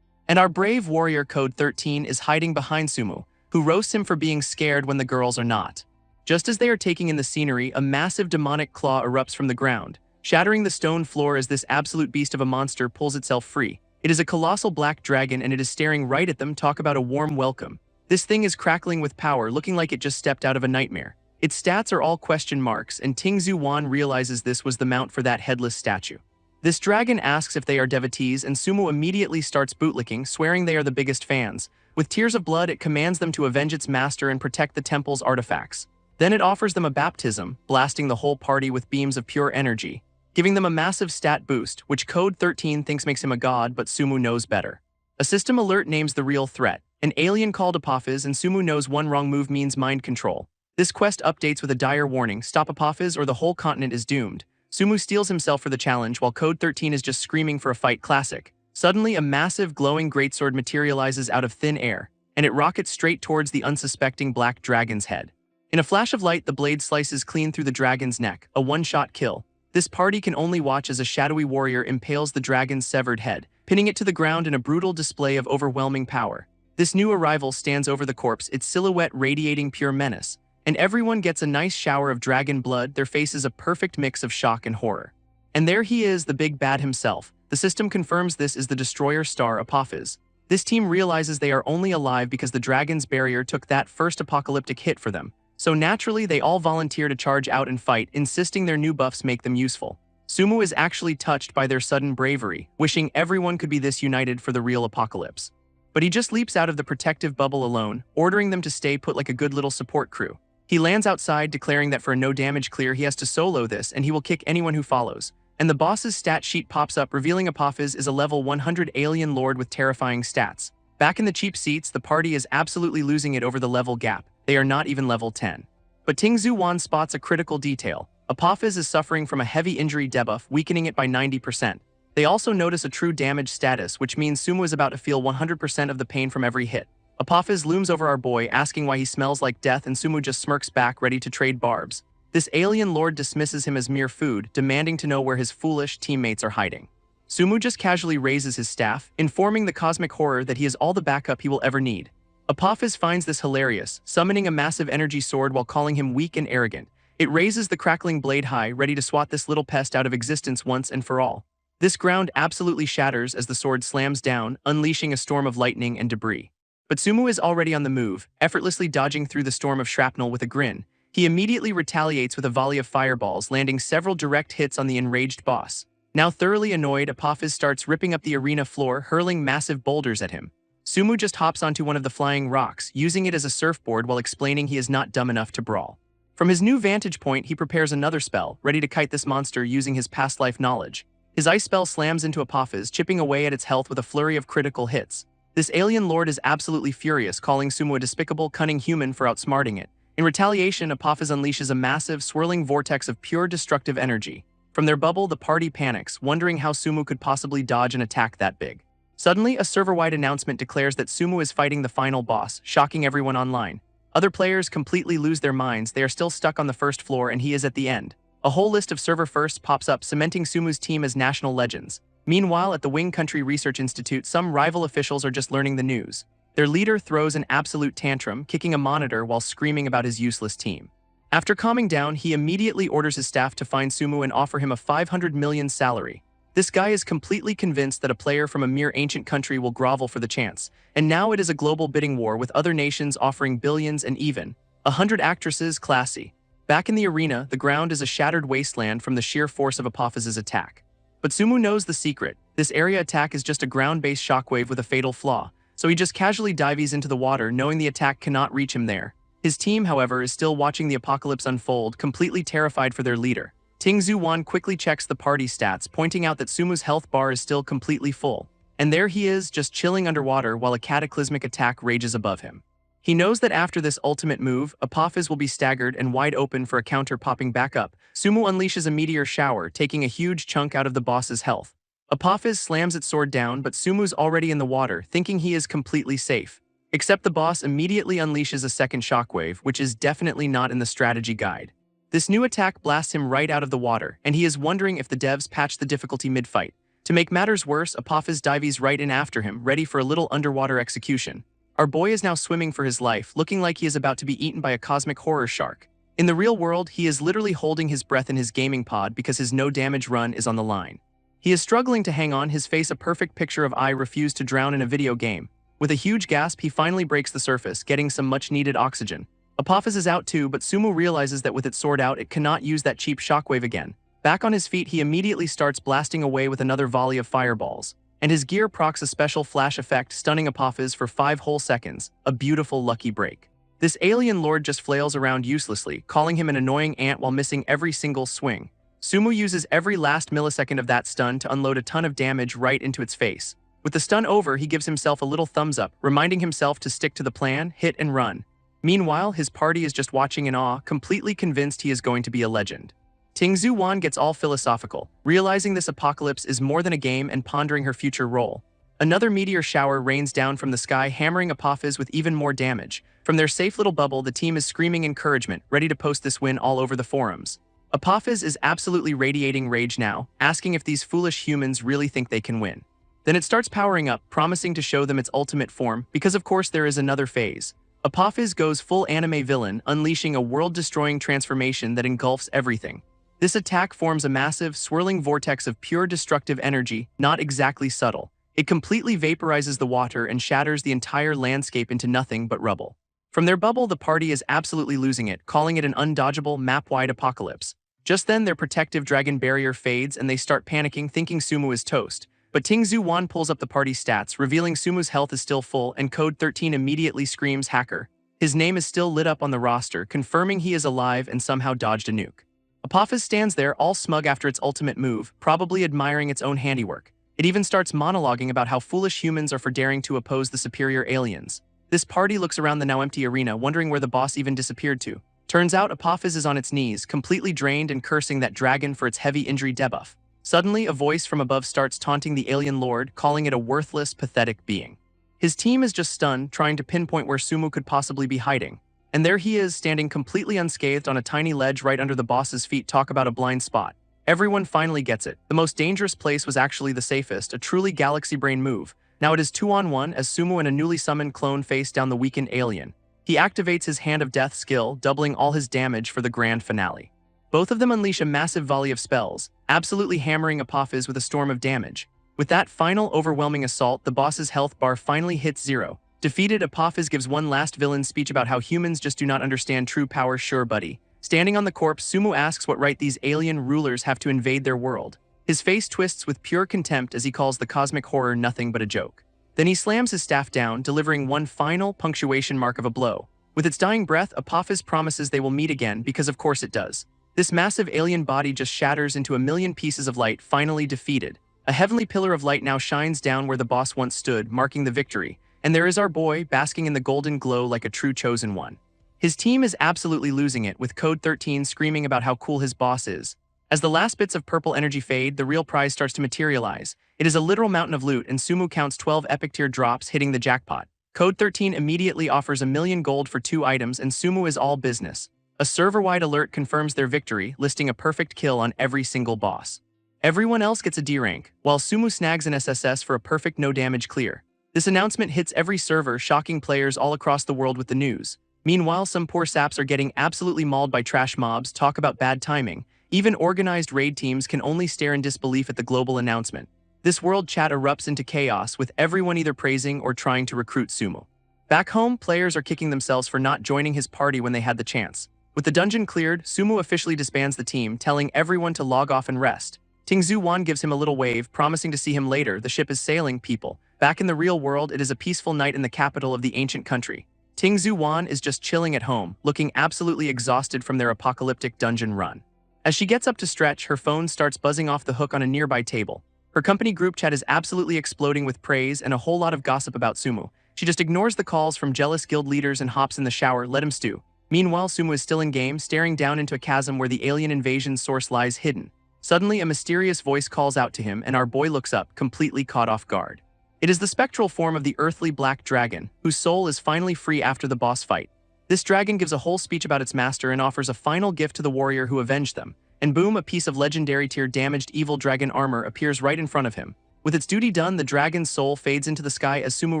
S1: And our brave warrior Code 13 is hiding behind Sumu, who roasts him for being scared when the girls are not. Just as they are taking in the scenery, a massive demonic claw erupts from the ground, shattering the stone floor as this absolute beast of a monster pulls itself free. It is a colossal black dragon and it is staring right at them. Talk about a warm welcome. This thing is crackling with power, looking like it just stepped out of a nightmare. Its stats are all question marks, and Tingzu Wan realizes this was the mount for that headless statue. This dragon asks if they are devotees, and Sumu immediately starts bootlicking, swearing they are the biggest fans. With tears of blood, it commands them to avenge its master and protect the temple's artifacts. Then it offers them a baptism, blasting the whole party with beams of pure energy, giving them a massive stat boost, which Code 13 thinks makes him a god, but Sumu knows better. A system alert names the real threat, an alien called Apophis, and Sumu knows one wrong move means mind control. This quest updates with a dire warning: stop Apophis or the whole continent is doomed. Sumu steels himself for the challenge while Code 13 is just screaming for a fight. Classic. Suddenly, a massive glowing greatsword materializes out of thin air, and it rockets straight towards the unsuspecting black dragon's head. In a flash of light, the blade slices clean through the dragon's neck, a one-shot kill. This party can only watch as a shadowy warrior impales the dragon's severed head, pinning it to the ground in a brutal display of overwhelming power. This new arrival stands over the corpse, its silhouette radiating pure menace. And everyone gets a nice shower of dragon blood, their faces a perfect mix of shock and horror. And there he is, the big bad himself. The system confirms this is the destroyer star Apophis. This team realizes they are only alive because the dragon's barrier took that first apocalyptic hit for them. So naturally, they all volunteer to charge out and fight, insisting their new buffs make them useful. Sumu is actually touched by their sudden bravery, wishing everyone could be this united for the real apocalypse. But he just leaps out of the protective bubble alone, ordering them to stay put like a good little support crew. He lands outside, declaring that for a no-damage clear he has to solo this and he will kick anyone who follows. And the boss's stat sheet pops up, revealing Apophis is a level 100 alien lord with terrifying stats. Back in the cheap seats, the party is absolutely losing it over the level gap. They are not even level 10. But Tingzu Wan spots a critical detail. Apophis is suffering from a heavy injury debuff, weakening it by 90%. They also notice a true damage status, which means Sumu is about to feel 100% of the pain from every hit. Apophis looms over our boy, asking why he smells like death, and Sumu just smirks back, ready to trade barbs. This alien lord dismisses him as mere food, demanding to know where his foolish teammates are hiding. Sumu just casually raises his staff, informing the cosmic horror that he is all the backup he will ever need. Apophis finds this hilarious, summoning a massive energy sword while calling him weak and arrogant. It raises the crackling blade high, ready to swat this little pest out of existence once and for all. This ground absolutely shatters as the sword slams down, unleashing a storm of lightning and debris. But Sumu is already on the move, effortlessly dodging through the storm of shrapnel with a grin. He immediately retaliates with a volley of fireballs, landing several direct hits on the enraged boss. Now thoroughly annoyed, Apophis starts ripping up the arena floor, hurling massive boulders at him. Sumu just hops onto one of the flying rocks, using it as a surfboard while explaining he is not dumb enough to brawl. From his new vantage point, he prepares another spell, ready to kite this monster using his past life knowledge. His ice spell slams into Apophis, chipping away at its health with a flurry of critical hits. This alien lord is absolutely furious, calling Sumu a despicable, cunning human for outsmarting it. In retaliation, Apophis unleashes a massive, swirling vortex of pure destructive energy. From their bubble, the party panics, wondering how Sumu could possibly dodge an attack that big. Suddenly, a server-wide announcement declares that Sumu is fighting the final boss, shocking everyone online. Other players completely lose their minds. They are still stuck on the first floor and he is at the end. A whole list of server firsts pops up, cementing Sumu's team as national legends. Meanwhile, at the Wing Country Research Institute, some rival officials are just learning the news. Their leader throws an absolute tantrum, kicking a monitor while screaming about his useless team. After calming down, he immediately orders his staff to find Sumu and offer him a 500 million salary. This guy is completely convinced that a player from a mere ancient country will grovel for the chance, and now it is a global bidding war with other nations offering billions and even 100 actresses. Classy. Back in the arena, the ground is a shattered wasteland from the sheer force of Apophis's attack. But Sumu knows the secret. This area attack is just a ground-based shockwave with a fatal flaw, so he just casually dives into the water, knowing the attack cannot reach him there. His team, however, is still watching the apocalypse unfold, completely terrified for their leader. Tingzu Wan quickly checks the party stats, pointing out that Sumu's health bar is still completely full. And there he is, just chilling underwater while a cataclysmic attack rages above him. He knows that after this ultimate move, Apophis will be staggered and wide open for a counter popping back up. Sumu unleashes a meteor shower, taking a huge chunk out of the boss's health. Apophis slams its sword down, but Sumu's already in the water, thinking he is completely safe. Except the boss immediately unleashes a second shockwave, which is definitely not in the strategy guide. This new attack blasts him right out of the water, and he is wondering if the devs patched the difficulty mid-fight. To make matters worse, Apophis dives right in after him, ready for a little underwater execution. Our boy is now swimming for his life, looking like he is about to be eaten by a cosmic horror shark. In the real world, he is literally holding his breath in his gaming pod because his no-damage run is on the line. He is struggling to hang on, his face a perfect picture of I refuse to drown in a video game. With a huge gasp, he finally breaks the surface, getting some much-needed oxygen. Apophis is out too, but Sumu realizes that with its sword out, it cannot use that cheap shockwave again. Back on his feet, he immediately starts blasting away with another volley of fireballs. And his gear procs a special flash effect, stunning Apophis for 5 whole seconds, a beautiful lucky break. This alien lord just flails around uselessly, calling him an annoying ant while missing every single swing. Sumu uses every last millisecond of that stun to unload a ton of damage right into its face. With the stun over, he gives himself a little thumbs up, reminding himself to stick to the plan, hit and run. Meanwhile, his party is just watching in awe, completely convinced he is going to be a legend. Tingzu Wan gets all philosophical, realizing this apocalypse is more than a game and pondering her future role. Another meteor shower rains down from the sky, hammering Apophis with even more damage. From their safe little bubble, the team is screaming encouragement, ready to post this win all over the forums. Apophis is absolutely radiating rage now, asking if these foolish humans really think they can win. Then it starts powering up, promising to show them its ultimate form, because of course there is another phase. Apophis goes full anime villain, unleashing a world-destroying transformation that engulfs everything. This attack forms a massive, swirling vortex of pure destructive energy, not exactly subtle. It completely vaporizes the water and shatters the entire landscape into nothing but rubble. From their bubble, the party is absolutely losing it, calling it an undodgeable, map-wide apocalypse. Just then, their protective dragon barrier fades and they start panicking, thinking Sumu is toast. But Tingzu Wan pulls up the party stats, revealing Sumu's health is still full, and Code 13 immediately screams hacker. His name is still lit up on the roster, confirming he is alive and somehow dodged a nuke. Apophis stands there, all smug after its ultimate move, probably admiring its own handiwork. It even starts monologuing about how foolish humans are for daring to oppose the superior aliens. This party looks around the now empty arena, wondering where the boss even disappeared to. Turns out Apophis is on its knees, completely drained and cursing that dragon for its heavy injury debuff. Suddenly, a voice from above starts taunting the alien lord, calling it a worthless, pathetic being. His team is just stunned, trying to pinpoint where Sumu could possibly be hiding. And there he is, standing completely unscathed on a tiny ledge right under the boss's feet. Talk about a blind spot. Everyone finally gets it. The most dangerous place was actually the safest, a truly galaxy brain move. Now it is 2-on-1 as Sumu and a newly summoned clone face down the weakened alien. He activates his Hand of Death skill, doubling all his damage for the grand finale. Both of them unleash a massive volley of spells, absolutely hammering Apophis with a storm of damage. With that final overwhelming assault, the boss's health bar finally hits 0. Defeated, Apophis gives one last villain speech about how humans just do not understand true power. Sure, buddy. Standing on the corpse, Sumu asks what right these alien rulers have to invade their world. His face twists with pure contempt as he calls the cosmic horror nothing but a joke. Then he slams his staff down, delivering one final punctuation mark of a blow. With its dying breath, Apophis promises they will meet again because of course it does. This massive alien body just shatters into a million pieces of light, finally defeated. A heavenly pillar of light now shines down where the boss once stood, marking the victory. And there is our boy, basking in the golden glow like a true chosen one. His team is absolutely losing it, with Code 13 screaming about how cool his boss is. As the last bits of purple energy fade, the real prize starts to materialize. It is a literal mountain of loot, and Sumu counts 12 epic tier drops, hitting the jackpot. Code 13 immediately offers 1,000,000 gold for 2 items, and Sumu is all business. A server-wide alert confirms their victory, listing a perfect kill on every single boss. Everyone else gets a D rank, while Sumu snags an SSS for a perfect no-damage clear. This announcement hits every server, shocking players all across the world with the news. Meanwhile, some poor saps are getting absolutely mauled by trash mobs. Talk about bad timing. Even organized raid teams can only stare in disbelief at the global announcement. This world chat erupts into chaos, with everyone either praising or trying to recruit Sumu. Back home, players are kicking themselves for not joining his party when they had the chance. With the dungeon cleared, Sumu officially disbands the team, telling everyone to log off and rest. Tingzu Wan gives him a little wave, promising to see him later. The ship is sailing, people. Back in the real world, it is a peaceful night in the capital of the ancient country. Tingzu Wan is just chilling at home, looking absolutely exhausted from their apocalyptic dungeon run. As she gets up to stretch, her phone starts buzzing off the hook on a nearby table. Her company group chat is absolutely exploding with praise and a whole lot of gossip about Sumu. She just ignores the calls from jealous guild leaders and hops in the shower. Let him stew. Meanwhile, Sumu is still in game, staring down into a chasm where the alien invasion source lies hidden. Suddenly, a mysterious voice calls out to him, and our boy looks up, completely caught off guard. It is the spectral form of the earthly black dragon, whose soul is finally free after the boss fight. This dragon gives a whole speech about its master and offers a final gift to the warrior who avenged them. And boom, a piece of legendary tier damaged evil dragon armor appears right in front of him. With its duty done, the dragon's soul fades into the sky as Sumu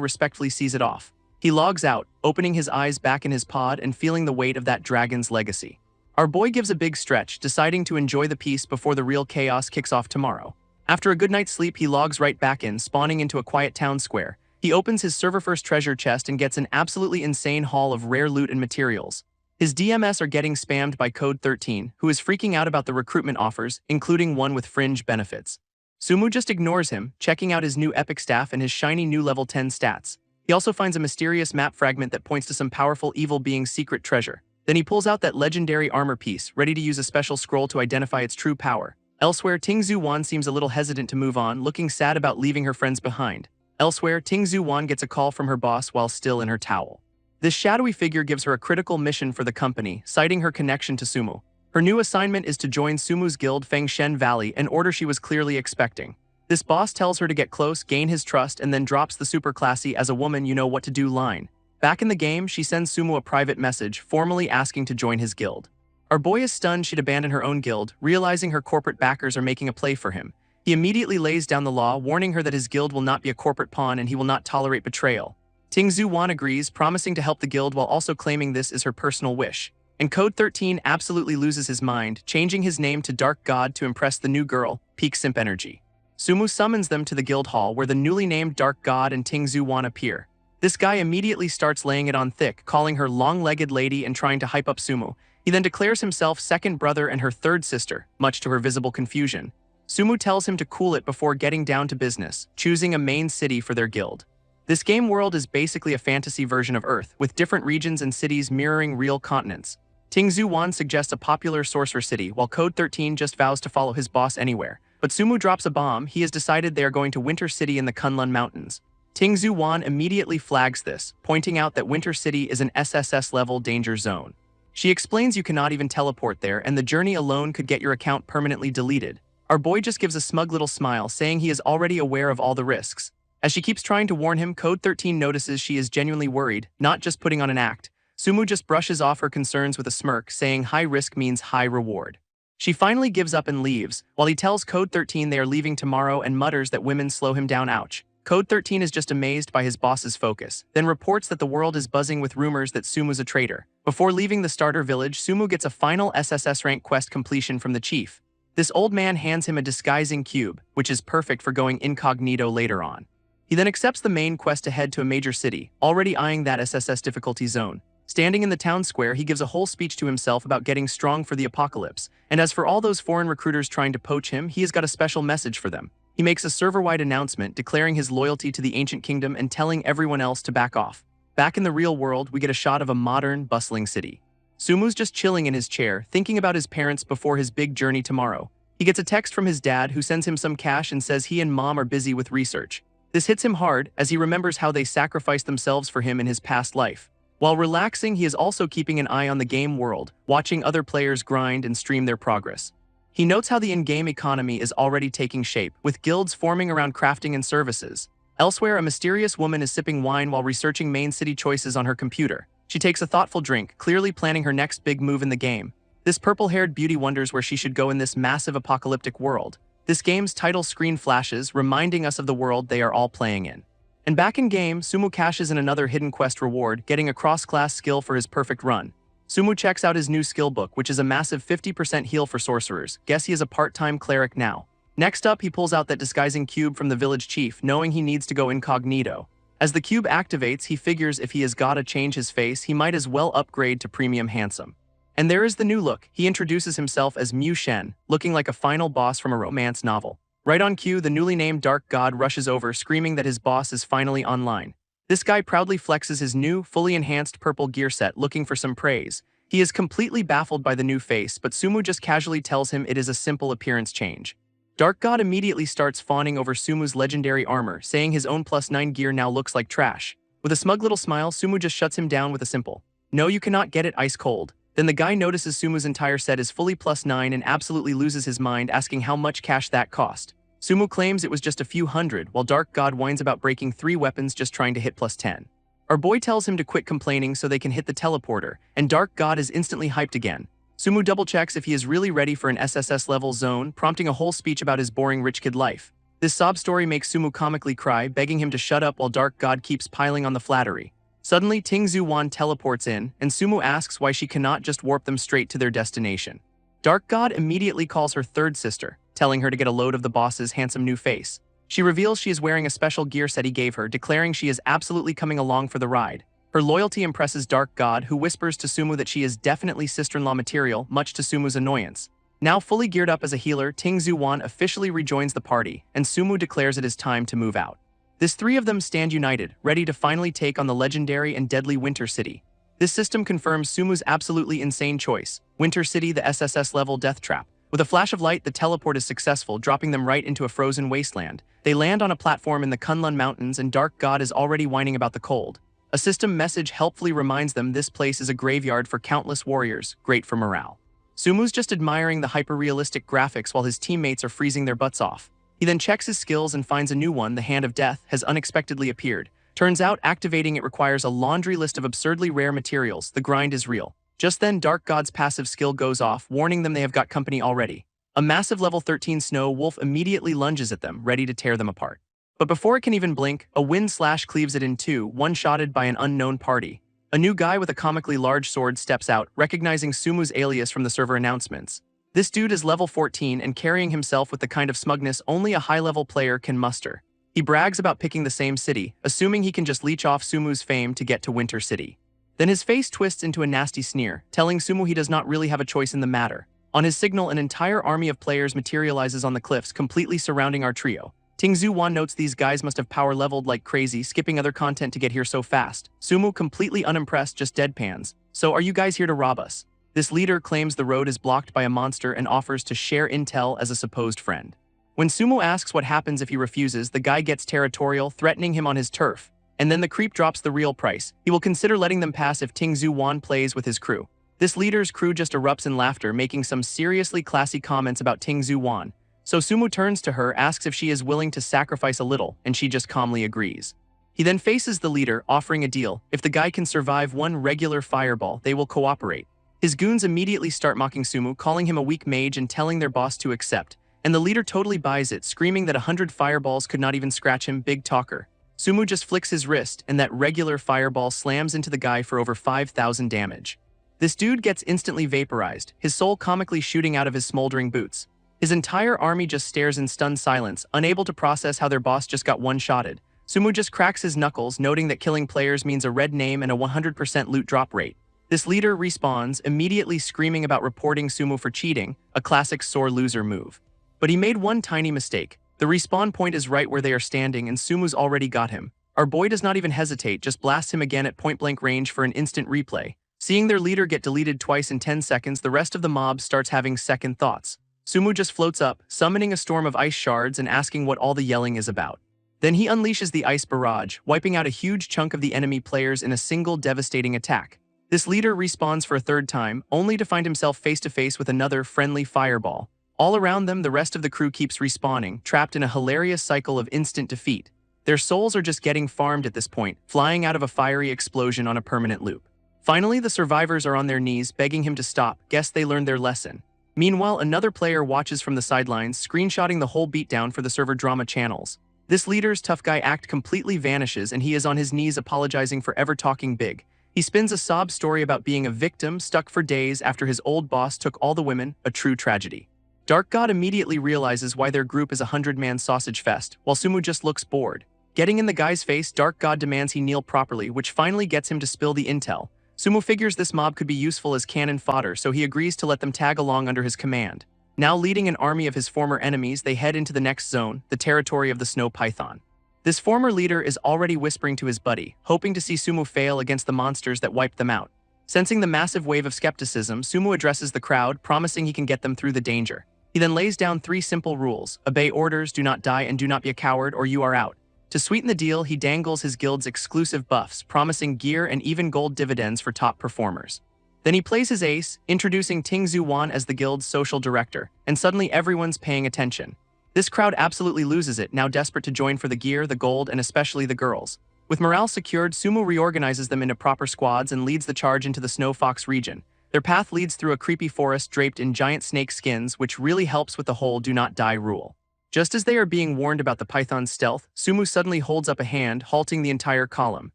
S1: respectfully sees it off. He logs out, opening his eyes back in his pod and feeling the weight of that dragon's legacy. Our boy gives a big stretch, deciding to enjoy the peace before the real chaos kicks off tomorrow. After a good night's sleep, he logs right back in, spawning into a quiet town square. He opens his server-first treasure chest and gets an absolutely insane haul of rare loot and materials. His DMS are getting spammed by Code 13, who is freaking out about the recruitment offers, including one with fringe benefits. Sumu just ignores him, checking out his new epic staff and his shiny new level 10 stats. He also finds a mysterious map fragment that points to some powerful evil being's secret treasure. Then he pulls out that legendary armor piece, ready to use a special scroll to identify its true power. Elsewhere, Tingzu Wan seems a little hesitant to move on, looking sad about leaving her friends behind. Elsewhere, Tingzu Wan gets a call from her boss while still in her towel. This shadowy figure gives her a critical mission for the company, citing her connection to Sumu. Her new assignment is to join Sumu's guild Fengshen Valley, an order she was clearly expecting. This boss tells her to get close, gain his trust, and then drops the super classy "as a woman you know what to do" line. Back in the game, she sends Sumu a private message, formally asking to join his guild. Our boy is stunned she'd abandon her own guild, realizing her corporate backers are making a play for him. He immediately lays down the law, warning her that his guild will not be a corporate pawn and he will not tolerate betrayal. Tingzu Wan agrees, promising to help the guild while also claiming this is her personal wish. And Code 13 absolutely loses his mind, changing his name to Dark God to impress the new girl, Peak Simp Energy. Sumu summons them to the guild hall where the newly named Dark God and Tingzu Wan appear. This guy immediately starts laying it on thick, calling her long-legged lady and trying to hype up Sumu. He then declares himself second brother and her third sister, much to her visible confusion. Sumu tells him to cool it before getting down to business, choosing a main city for their guild. This game world is basically a fantasy version of Earth, with different regions and cities mirroring real continents. Tingzu Wan suggests a popular sorcerer city, while Code 13 just vows to follow his boss anywhere. But Sumu drops a bomb. He has decided they are going to Winter City in the Kunlun Mountains. Tingzu Wan immediately flags this, pointing out that Winter City is an SSS-level danger zone. She explains you cannot even teleport there, and the journey alone could get your account permanently deleted. Our boy just gives a smug little smile, saying he is already aware of all the risks. As she keeps trying to warn him, Code 13 notices she is genuinely worried, not just putting on an act. Sumu just brushes off her concerns with a smirk, saying high risk means high reward. She finally gives up and leaves, while he tells Code 13 they are leaving tomorrow and mutters that women slow him down. Ouch. Code 13 is just amazed by his boss's focus, then reports that the world is buzzing with rumors that Sumu's a traitor. Before leaving the starter village, Sumu gets a final SSS rank quest completion from the chief. This old man hands him a disguising cube, which is perfect for going incognito later on. He then accepts the main quest to head to a major city, already eyeing that SSS difficulty zone. Standing in the town square, he gives a whole speech to himself about getting strong for the apocalypse, and as for all those foreign recruiters trying to poach him, he has got a special message for them. He makes a server-wide announcement declaring his loyalty to the ancient kingdom and telling everyone else to back off. Back in the real world, we get a shot of a modern, bustling city. Sumu's just chilling in his chair, thinking about his parents before his big journey tomorrow. He gets a text from his dad who sends him some cash and says he and mom are busy with research. This hits him hard as he remembers how they sacrificed themselves for him in his past life. While relaxing, he is also keeping an eye on the game world, watching other players grind and stream their progress. He notes how the in-game economy is already taking shape, with guilds forming around crafting and services. Elsewhere, a mysterious woman is sipping wine while researching main city choices on her computer. She takes a thoughtful drink, clearly planning her next big move in the game. This purple-haired beauty wonders where she should go in this massive apocalyptic world. This game's title screen flashes, reminding us of the world they are all playing in. And back in game, Sumu cashes in another hidden quest reward, getting a cross-class skill for his perfect run. Sumu checks out his new skill book, which is a massive 50% heal for sorcerers. Guess he is a part-time cleric now. Next up, he pulls out that disguising cube from the village chief, knowing he needs to go incognito. As the cube activates, he figures if he has gotta change his face, he might as well upgrade to premium handsome. And there is the new look. He introduces himself as Mu Shen, looking like a final boss from a romance novel. Right on cue, the newly named Dark God rushes over, screaming that his boss is finally online. This guy proudly flexes his new, fully enhanced purple gear set, looking for some praise. He is completely baffled by the new face, but Sumu just casually tells him it is a simple appearance change. Dark God immediately starts fawning over Sumu's legendary armor, saying his own +9 gear now looks like trash. With a smug little smile, Sumu just shuts him down with a simple, "No, you cannot get it, ice cold." Then the guy notices Sumu's entire set is fully +9 and absolutely loses his mind, asking how much cash that cost. Sumu claims it was just a few hundred, while Dark God whines about breaking 3 weapons just trying to hit +10. Our boy tells him to quit complaining so they can hit the teleporter, and Dark God is instantly hyped again. Sumu double-checks if he is really ready for an SSS-level zone, prompting a whole speech about his boring rich kid life. This sob story makes Sumu comically cry, begging him to shut up while Dark God keeps piling on the flattery. Suddenly, Tingzu Wan teleports in, and Sumu asks why she cannot just warp them straight to their destination. Dark God immediately calls her third sister, telling her to get a load of the boss's handsome new face. She reveals she is wearing a special gear set he gave her, declaring she is absolutely coming along for the ride. Her loyalty impresses Dark God, who whispers to Sumu that she is definitely sister-in-law material, much to Sumu's annoyance. Now fully geared up as a healer, Tingzu Wan officially rejoins the party, and Sumu declares it is time to move out. This 3 of them stand united, ready to finally take on the legendary and deadly Winter City. This system confirms Sumu's absolutely insane choice, Winter City, the SSS-level death trap. With a flash of light, the teleport is successful, dropping them right into a frozen wasteland. They land on a platform in the Kunlun Mountains, and Dark God is already whining about the cold. A system message helpfully reminds them this place is a graveyard for countless warriors, great for morale. Sumu's just admiring the hyper-realistic graphics while his teammates are freezing their butts off. He then checks his skills and finds a new one. The Hand of Death has unexpectedly appeared. Turns out activating it requires a laundry list of absurdly rare materials. The grind is real. Just then, Dark God's passive skill goes off, warning them they have got company already. A massive level 13 snow wolf immediately lunges at them, ready to tear them apart. But before it can even blink, a wind slash cleaves it in two, one-shotted by an unknown party. A new guy with a comically large sword steps out, recognizing Sumu's alias from the server announcements. This dude is level 14 and carrying himself with the kind of smugness only a high-level player can muster. He brags about picking the same city, assuming he can just leech off Sumu's fame to get to Winter City. Then his face twists into a nasty sneer, telling Sumu he does not really have a choice in the matter. On his signal, an entire army of players materializes on the cliffs, completely surrounding our trio. Tingzu Wan notes these guys must have power leveled like crazy, skipping other content to get here so fast. Sumu, completely unimpressed, just deadpans. "So are you guys here to rob us?" This leader claims the road is blocked by a monster and offers to share intel as a supposed friend. When Sumu asks what happens if he refuses, the guy gets territorial, threatening him on his turf. And then the creep drops the real price. He will consider letting them pass if Tingzu Wan plays with his crew. This leader's crew just erupts in laughter, making some seriously classy comments about Tingzu Wan. So Sumu turns to her, asks if she is willing to sacrifice a little, and she just calmly agrees. He then faces the leader, offering a deal. If the guy can survive one regular fireball, they will cooperate. His goons immediately start mocking Sumu, calling him a weak mage and telling their boss to accept. And the leader totally buys it, screaming that 100 fireballs could not even scratch him. Big talker. Sumu just flicks his wrist, and that regular fireball slams into the guy for over 5,000 damage. This dude gets instantly vaporized, his soul comically shooting out of his smoldering boots. His entire army just stares in stunned silence, unable to process how their boss just got one-shotted. Sumu just cracks his knuckles, noting that killing players means a red name and a 100% loot drop rate. This leader respawns, immediately screaming about reporting Sumu for cheating, a classic sore loser move. But he made one tiny mistake. The respawn point is right where they are standing, and Sumu's already got him. Our boy does not even hesitate, just blasts him again at point-blank range for an instant replay. Seeing their leader get deleted twice in 10 seconds, the rest of the mob starts having second thoughts. Sumu just floats up, summoning a storm of ice shards and asking what all the yelling is about. Then he unleashes the ice barrage, wiping out a huge chunk of the enemy players in a single devastating attack. This leader respawns for a third time, only to find himself face-to-face with another friendly fireball. All around them, the rest of the crew keeps respawning, trapped in a hilarious cycle of instant defeat. Their souls are just getting farmed at this point, flying out of a fiery explosion on a permanent loop. Finally, the survivors are on their knees, begging him to stop. Guess they learned their lesson. Meanwhile, another player watches from the sidelines, screenshotting the whole beatdown for the server drama channels. This leader's tough guy act completely vanishes, and he is on his knees apologizing for ever talking big. He spins a sob story about being a victim stuck for days after his old boss took all the women, a true tragedy. Dark God immediately realizes why their group is a 100-man sausage fest, while Sumu just looks bored. Getting in the guy's face, Dark God demands he kneel properly, which finally gets him to spill the intel. Sumu figures this mob could be useful as cannon fodder, so he agrees to let them tag along under his command. Now leading an army of his former enemies, they head into the next zone, the territory of the Snow Python. This former leader is already whispering to his buddy, hoping to see Sumu fail against the monsters that wiped them out. Sensing the massive wave of skepticism, Sumu addresses the crowd, promising he can get them through the danger. He then lays down 3 simple rules: obey orders, do not die, and do not be a coward, or you are out. To sweeten the deal, he dangles his guild's exclusive buffs, promising gear and even gold dividends for top performers. Then he plays his ace, introducing Ting Zuwan as the guild's social director, and suddenly everyone's paying attention. This crowd absolutely loses it, now desperate to join for the gear, the gold, and especially the girls. With morale secured, Sumu reorganizes them into proper squads and leads the charge into the Snow Fox region. Their path leads through a creepy forest draped in giant snake skins, which really helps with the whole do not die rule. Just as they are being warned about the python's stealth, Sumu suddenly holds up a hand, halting the entire column.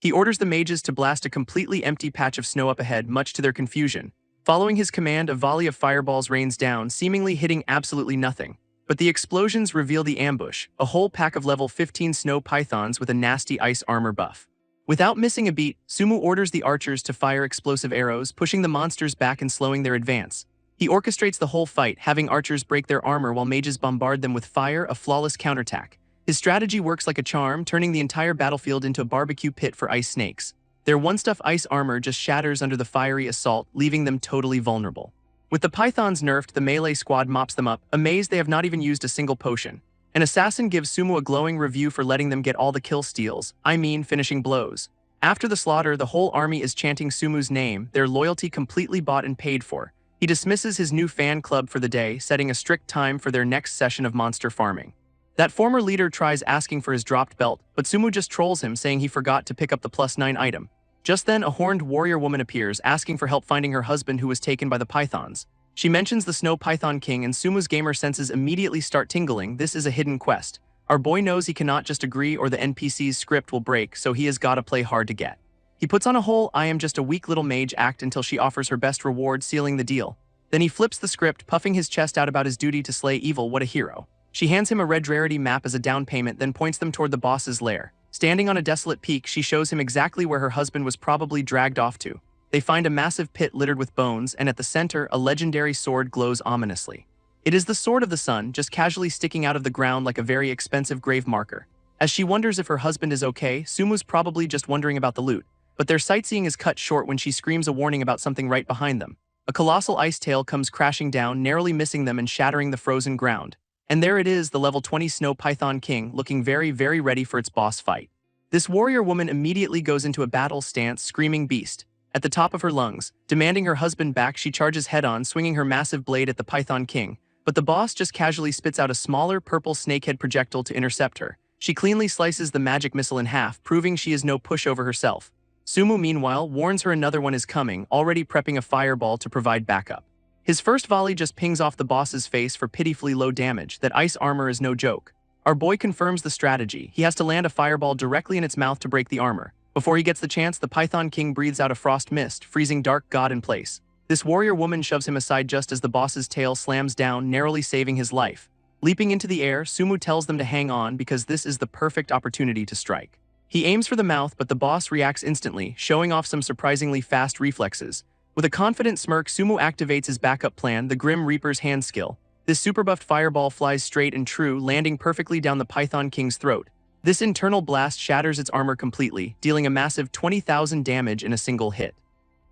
S1: He orders the mages to blast a completely empty patch of snow up ahead, much to their confusion. Following his command, a volley of fireballs rains down, seemingly hitting absolutely nothing. But the explosions reveal the ambush, a whole pack of level 15 snow pythons with a nasty ice armor buff. Without missing a beat, Sumu orders the archers to fire explosive arrows, pushing the monsters back and slowing their advance. He orchestrates the whole fight, having archers break their armor while mages bombard them with fire, a flawless counterattack. His strategy works like a charm, turning the entire battlefield into a barbecue pit for ice snakes. Their one-stuff ice armor just shatters under the fiery assault, leaving them totally vulnerable. With the pythons nerfed, the melee squad mops them up, amazed they have not even used a single potion. An assassin gives Sumu a glowing review for letting them get all the kill steals, finishing blows. After the slaughter, the whole army is chanting Sumu's name, their loyalty completely bought and paid for. He dismisses his new fan club for the day, setting a strict time for their next session of monster farming. That former leader tries asking for his dropped belt, but Sumu just trolls him, saying he forgot to pick up the +9 item. Just then, a horned warrior woman appears, asking for help finding her husband who was taken by the pythons. She mentions the Snow Python King, and Sumu's gamer senses immediately start tingling. This is a hidden quest. Our boy knows he cannot just agree or the NPC's script will break, so he has gotta play hard to get. He puts on a whole I am just a weak little mage act until she offers her best reward, sealing the deal. Then he flips the script, puffing his chest out about his duty to slay evil. What a hero. She hands him a red rarity map as a down payment, then points them toward the boss's lair. Standing on a desolate peak, she shows him exactly where her husband was probably dragged off to. They find a massive pit littered with bones, and at the center, a legendary sword glows ominously. It is the Sword of the Sun, just casually sticking out of the ground like a very expensive grave marker. As she wonders if her husband is okay, Sumu's probably just wondering about the loot. But their sightseeing is cut short when she screams a warning about something right behind them. A colossal ice tail comes crashing down, narrowly missing them and shattering the frozen ground. And there it is, the level 20 Snow Python King, looking very, very ready for its boss fight. This warrior woman immediately goes into a battle stance, screaming beast at the top of her lungs. Demanding her husband back, she charges head-on, swinging her massive blade at the Python King. But the boss just casually spits out a smaller purple snakehead projectile to intercept her. She cleanly slices the magic missile in half, proving she is no pushover herself. Sumu, meanwhile, warns her another one is coming, already prepping a fireball to provide backup. His first volley just pings off the boss's face for pitifully low damage. That ice armor is no joke. Our boy confirms the strategy. He has to land a fireball directly in its mouth to break the armor. Before he gets the chance, the Python King breathes out a frost mist, freezing Dark God in place. This warrior woman shoves him aside just as the boss's tail slams down, narrowly saving his life. Leaping into the air, Sumu tells them to hang on because this is the perfect opportunity to strike. He aims for the mouth, but the boss reacts instantly, showing off some surprisingly fast reflexes. With a confident smirk, Sumu activates his backup plan, the Grim Reaper's hand skill. This super buffed fireball flies straight and true, landing perfectly down the Python King's throat. This internal blast shatters its armor completely, dealing a massive 20,000 damage in a single hit.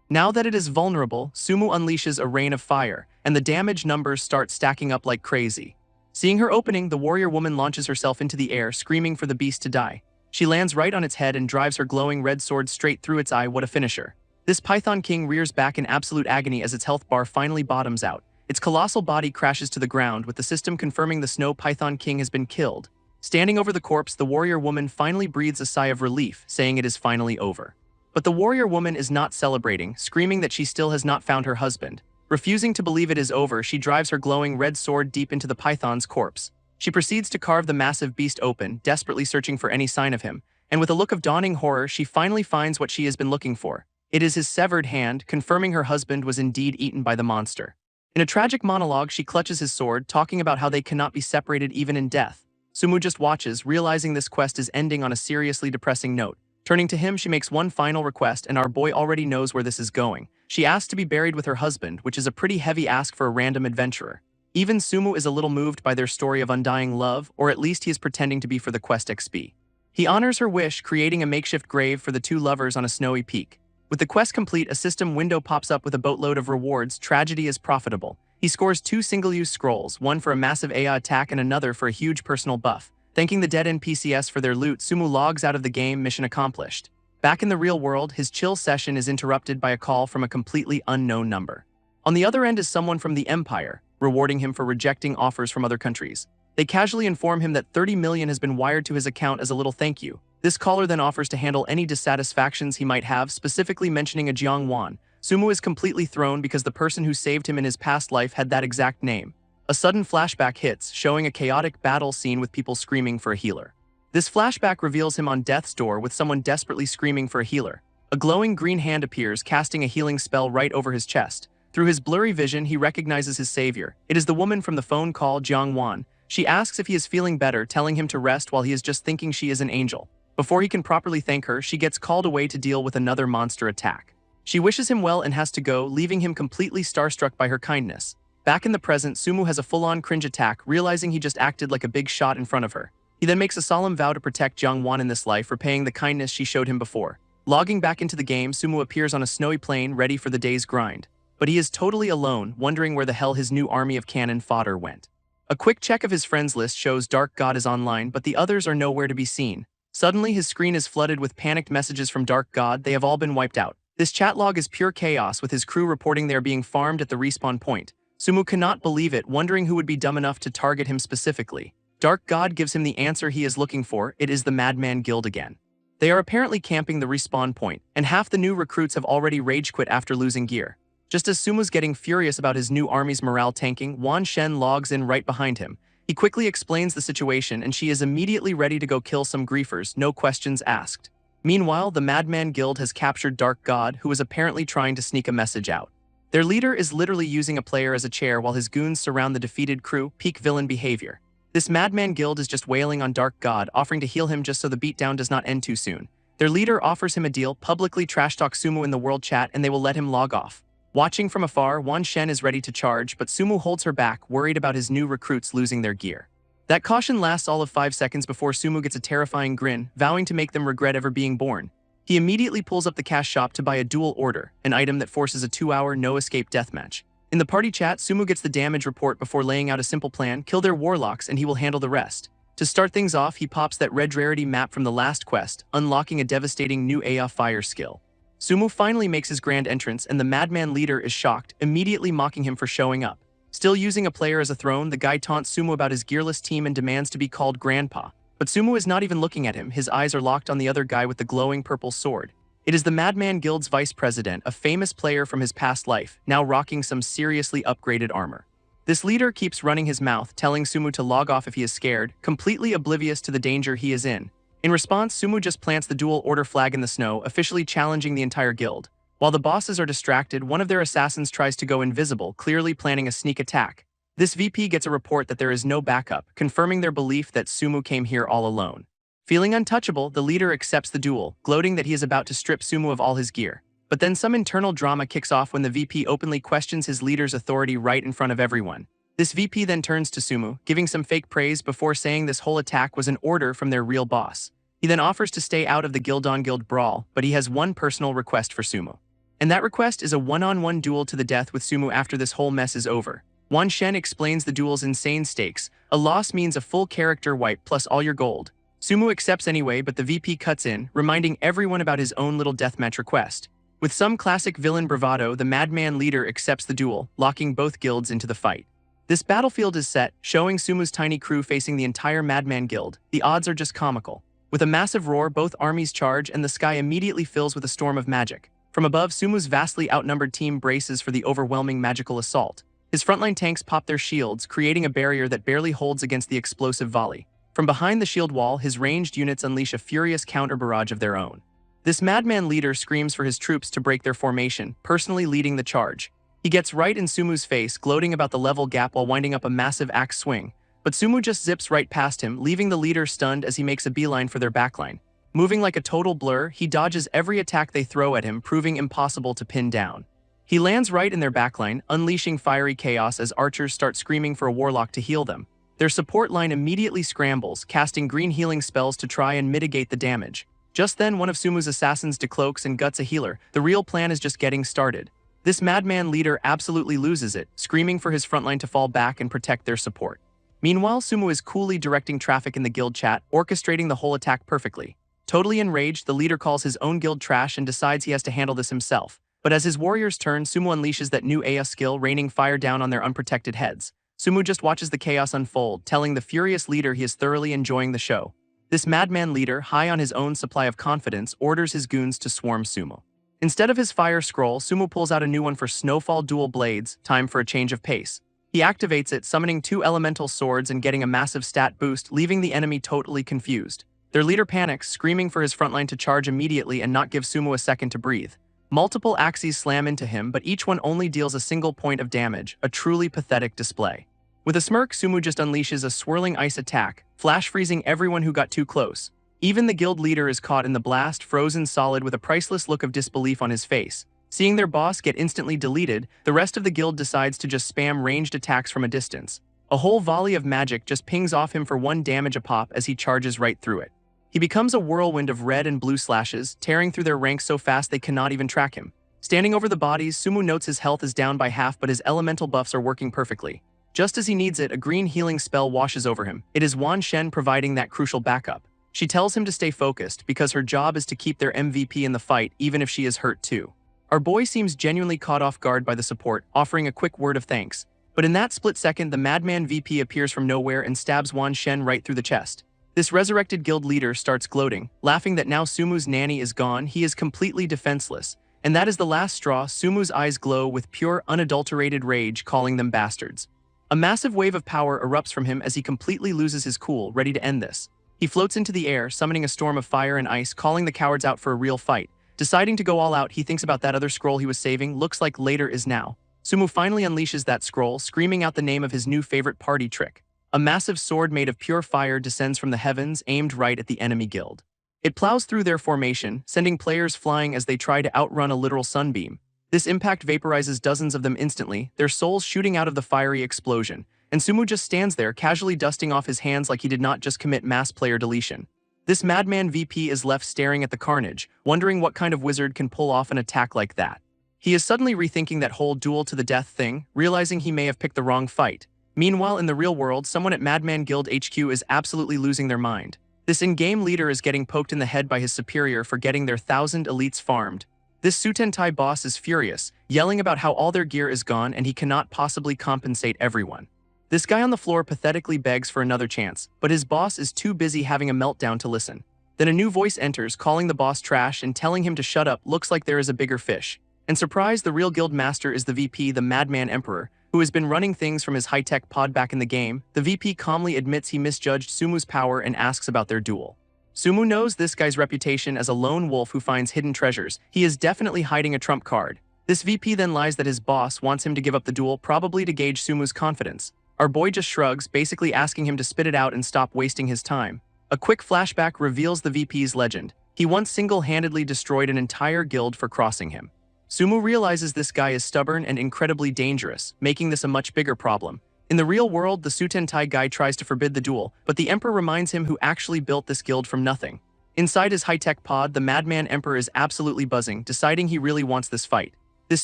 S1: Now that it is vulnerable, Sumu unleashes a rain of fire, and the damage numbers start stacking up like crazy. Seeing her opening, the warrior woman launches herself into the air, screaming for the beast to die. She lands right on its head and drives her glowing red sword straight through its eye. What a finisher. This Python King rears back in absolute agony as its health bar finally bottoms out. Its colossal body crashes to the ground, with the system confirming the Snow Python King has been killed. Standing over the corpse, the warrior woman finally breathes a sigh of relief, saying it is finally over. But the warrior woman is not celebrating, screaming that she still has not found her husband. Refusing to believe it is over, she drives her glowing red sword deep into the python's corpse. She proceeds to carve the massive beast open, desperately searching for any sign of him, and with a look of dawning horror, she finally finds what she has been looking for. It is his severed hand, confirming her husband was indeed eaten by the monster. In a tragic monologue, she clutches his sword, talking about how they cannot be separated even in death. Sumu just watches, realizing this quest is ending on a seriously depressing note. Turning to him, she makes one final request, and our boy already knows where this is going. She asks to be buried with her husband, which is a pretty heavy ask for a random adventurer. Even Sumu is a little moved by their story of undying love, or at least he is pretending to be for the quest XP. He honors her wish, creating a makeshift grave for the two lovers on a snowy peak. With the quest complete, a system window pops up with a boatload of rewards. Tragedy is profitable. He scores 2 single-use scrolls, one for a massive AI attack and another for a huge personal buff. Thanking the dead NPCs for their loot, Sumu logs out of the game, mission accomplished. Back in the real world, his chill session is interrupted by a call from a completely unknown number. On the other end is someone from the Empire, rewarding him for rejecting offers from other countries. They casually inform him that 30 million has been wired to his account as a little thank you. This caller then offers to handle any dissatisfactions he might have, specifically mentioning a Jiang Wan. Sumu is completely thrown because the person who saved him in his past life had that exact name. A sudden flashback hits, showing a chaotic battle scene with people screaming for a healer. This flashback reveals him on death's door with someone desperately screaming for a healer. A glowing green hand appears, casting a healing spell right over his chest. Through his blurry vision, he recognizes his savior. It is the woman from the phone call, Jiang Wan. She asks if he is feeling better, telling him to rest while he is just thinking she is an angel. Before he can properly thank her, she gets called away to deal with another monster attack. She wishes him well and has to go, leaving him completely starstruck by her kindness. Back in the present, Sumu has a full-on cringe attack, realizing he just acted like a big shot in front of her. He then makes a solemn vow to protect Jiang Wan in this life, repaying the kindness she showed him before. Logging back into the game, Sumu appears on a snowy plain, ready for the day's grind. But he is totally alone, wondering where the hell his new army of cannon fodder went. A quick check of his friends list shows Dark God is online, but the others are nowhere to be seen. Suddenly, his screen is flooded with panicked messages from Dark God. They have all been wiped out. This chat log is pure chaos, with his crew reporting they are being farmed at the respawn point. Sumu cannot believe it, wondering who would be dumb enough to target him specifically. Dark God gives him the answer he is looking for. It is the Madman Guild again. They are apparently camping the respawn point, and half the new recruits have already rage quit after losing gear. Just as Sumu's getting furious about his new army's morale tanking, Wan Shen logs in right behind him. He quickly explains the situation, and she is immediately ready to go kill some griefers, no questions asked. Meanwhile, the Madman Guild has captured Dark God, who is apparently trying to sneak a message out. Their leader is literally using a player as a chair while his goons surround the defeated crew, peak villain behavior. This Madman Guild is just wailing on Dark God, offering to heal him just so the beatdown does not end too soon. Their leader offers him a deal, publicly trash-talk Sumu in the world chat, and they will let him log off. Watching from afar, Wan Shen is ready to charge, but Sumu holds her back, worried about his new recruits losing their gear. That caution lasts all of 5 seconds before Sumu gets a terrifying grin, vowing to make them regret ever being born. He immediately pulls up the cash shop to buy a dual order, an item that forces a 2-hour no-escape deathmatch. In the party chat, Sumu gets the damage report before laying out a simple plan: kill their warlocks and he will handle the rest. To start things off, he pops that red rarity map from the last quest, unlocking a devastating new Aya fire skill. Sumu finally makes his grand entrance, and the madman leader is shocked, immediately mocking him for showing up. Still using a player as a throne, the guy taunts Sumu about his gearless team and demands to be called Grandpa. But Sumu is not even looking at him, his eyes are locked on the other guy with the glowing purple sword. It is the Madman Guild's vice president, a famous player from his past life, now rocking some seriously upgraded armor. This leader keeps running his mouth, telling Sumu to log off if he is scared, completely oblivious to the danger he is in. In response, Sumu just plants the dual order flag in the snow, officially challenging the entire guild. While the bosses are distracted, one of their assassins tries to go invisible, clearly planning a sneak attack. This VP gets a report that there is no backup, confirming their belief that Sumu came here all alone. Feeling untouchable, the leader accepts the duel, gloating that he is about to strip Sumu of all his gear. But then some internal drama kicks off when the VP openly questions his leader's authority right in front of everyone. This VP then turns to Sumu, giving some fake praise before saying this whole attack was an order from their real boss. He then offers to stay out of the guild-on-guild brawl, but he has one personal request for Sumu. And that request is a one-on-one duel to the death with Sumu after this whole mess is over. Wan Shen explains the duel's insane stakes. A loss means a full character wipe plus all your gold. Sumu accepts anyway, but the VP cuts in, reminding everyone about his own little deathmatch request. With some classic villain bravado, the madman leader accepts the duel, locking both guilds into the fight. This battlefield is set, showing Sumu's tiny crew facing the entire Madman Guild. The odds are just comical. With a massive roar, both armies charge and the sky immediately fills with a storm of magic. From above, Sumu's vastly outnumbered team braces for the overwhelming magical assault. His frontline tanks pop their shields, creating a barrier that barely holds against the explosive volley. From behind the shield wall, his ranged units unleash a furious counter-barrage of their own. This madman leader screams for his troops to break their formation, personally leading the charge. He gets right in Sumu's face, gloating about the level gap while winding up a massive axe swing. But Sumu just zips right past him, leaving the leader stunned as he makes a beeline for their backline. Moving like a total blur, he dodges every attack they throw at him, proving impossible to pin down. He lands right in their backline, unleashing fiery chaos as archers start screaming for a warlock to heal them. Their support line immediately scrambles, casting green healing spells to try and mitigate the damage. Just then, one of Sumu's assassins decloaks and guts a healer. The real plan is just getting started. This madman leader absolutely loses it, screaming for his frontline to fall back and protect their support. Meanwhile, Sumu is coolly directing traffic in the guild chat, orchestrating the whole attack perfectly. Totally enraged, the leader calls his own guild trash and decides he has to handle this himself. But as his warriors turn, Sumu unleashes that new Aya skill, raining fire down on their unprotected heads. Sumu just watches the chaos unfold, telling the furious leader he is thoroughly enjoying the show. This madman leader, high on his own supply of confidence, orders his goons to swarm Sumu. Instead of his fire scroll, Sumu pulls out a new one for Snowfall Dual Blades, time for a change of pace. He activates it, summoning 2 elemental swords and getting a massive stat boost, leaving the enemy totally confused. Their leader panics, screaming for his frontline to charge immediately and not give Sumu a second to breathe. Multiple axes slam into him, but each one only deals a single point of damage, a truly pathetic display. With a smirk, Sumu just unleashes a swirling ice attack, flash freezing everyone who got too close. Even the guild leader is caught in the blast, frozen solid with a priceless look of disbelief on his face. Seeing their boss get instantly deleted, the rest of the guild decides to just spam ranged attacks from a distance. A whole volley of magic just pings off him for 1 damage a pop as he charges right through it. He becomes a whirlwind of red and blue slashes, tearing through their ranks so fast they cannot even track him. Standing over the bodies, Sumu notes his health is down by half, but his elemental buffs are working perfectly. Just as he needs it, a green healing spell washes over him. It is Wan Shen providing that crucial backup. She tells him to stay focused because her job is to keep their MVP in the fight, even if she is hurt too. Our boy seems genuinely caught off guard by the support, offering a quick word of thanks. But in that split second, the madman VP appears from nowhere and stabs Wan Shen right through the chest. This resurrected guild leader starts gloating, laughing that now Sumu's nanny is gone, he is completely defenseless. And that is the last straw. Sumu's eyes glow with pure, unadulterated rage, calling them bastards. A massive wave of power erupts from him as he completely loses his cool, ready to end this. He floats into the air, summoning a storm of fire and ice, calling the cowards out for a real fight. Deciding to go all out, he thinks about that other scroll he was saving. Looks like later is now. Sumu finally unleashes that scroll, screaming out the name of his new favorite party trick. A massive sword made of pure fire descends from the heavens, aimed right at the enemy guild. It plows through their formation, sending players flying as they try to outrun a literal sunbeam. This impact vaporizes dozens of them instantly, their souls shooting out of the fiery explosion. And Sumu just stands there, casually dusting off his hands like he did not just commit mass player deletion. This madman VP is left staring at the carnage, wondering what kind of wizard can pull off an attack like that. He is suddenly rethinking that whole duel to the death thing, realizing he may have picked the wrong fight. Meanwhile, in the real world, someone at Madman Guild HQ is absolutely losing their mind. This in-game leader is getting poked in the head by his superior for getting their 1,000 elites farmed. This Sutentai boss is furious, yelling about how all their gear is gone and he cannot possibly compensate everyone. This guy on the floor pathetically begs for another chance, but his boss is too busy having a meltdown to listen. Then a new voice enters, calling the boss trash and telling him to shut up. Looks like there is a bigger fish. And surprise, the real guild master is the VP, the Madman Emperor, who has been running things from his high-tech pod back in the game. The VP calmly admits he misjudged Sumu's power and asks about their duel. Sumu knows this guy's reputation as a lone wolf who finds hidden treasures. He is definitely hiding a trump card. This VP then lies that his boss wants him to give up the duel, probably to gauge Sumu's confidence. Our boy just shrugs, basically asking him to spit it out and stop wasting his time. A quick flashback reveals the VP's legend. He once single-handedly destroyed an entire guild for crossing him. Sumu realizes this guy is stubborn and incredibly dangerous, making this a much bigger problem. In the real world, the Sutentai guy tries to forbid the duel, but the Emperor reminds him who actually built this guild from nothing. Inside his high-tech pod, the Madman Emperor is absolutely buzzing, deciding he really wants this fight. This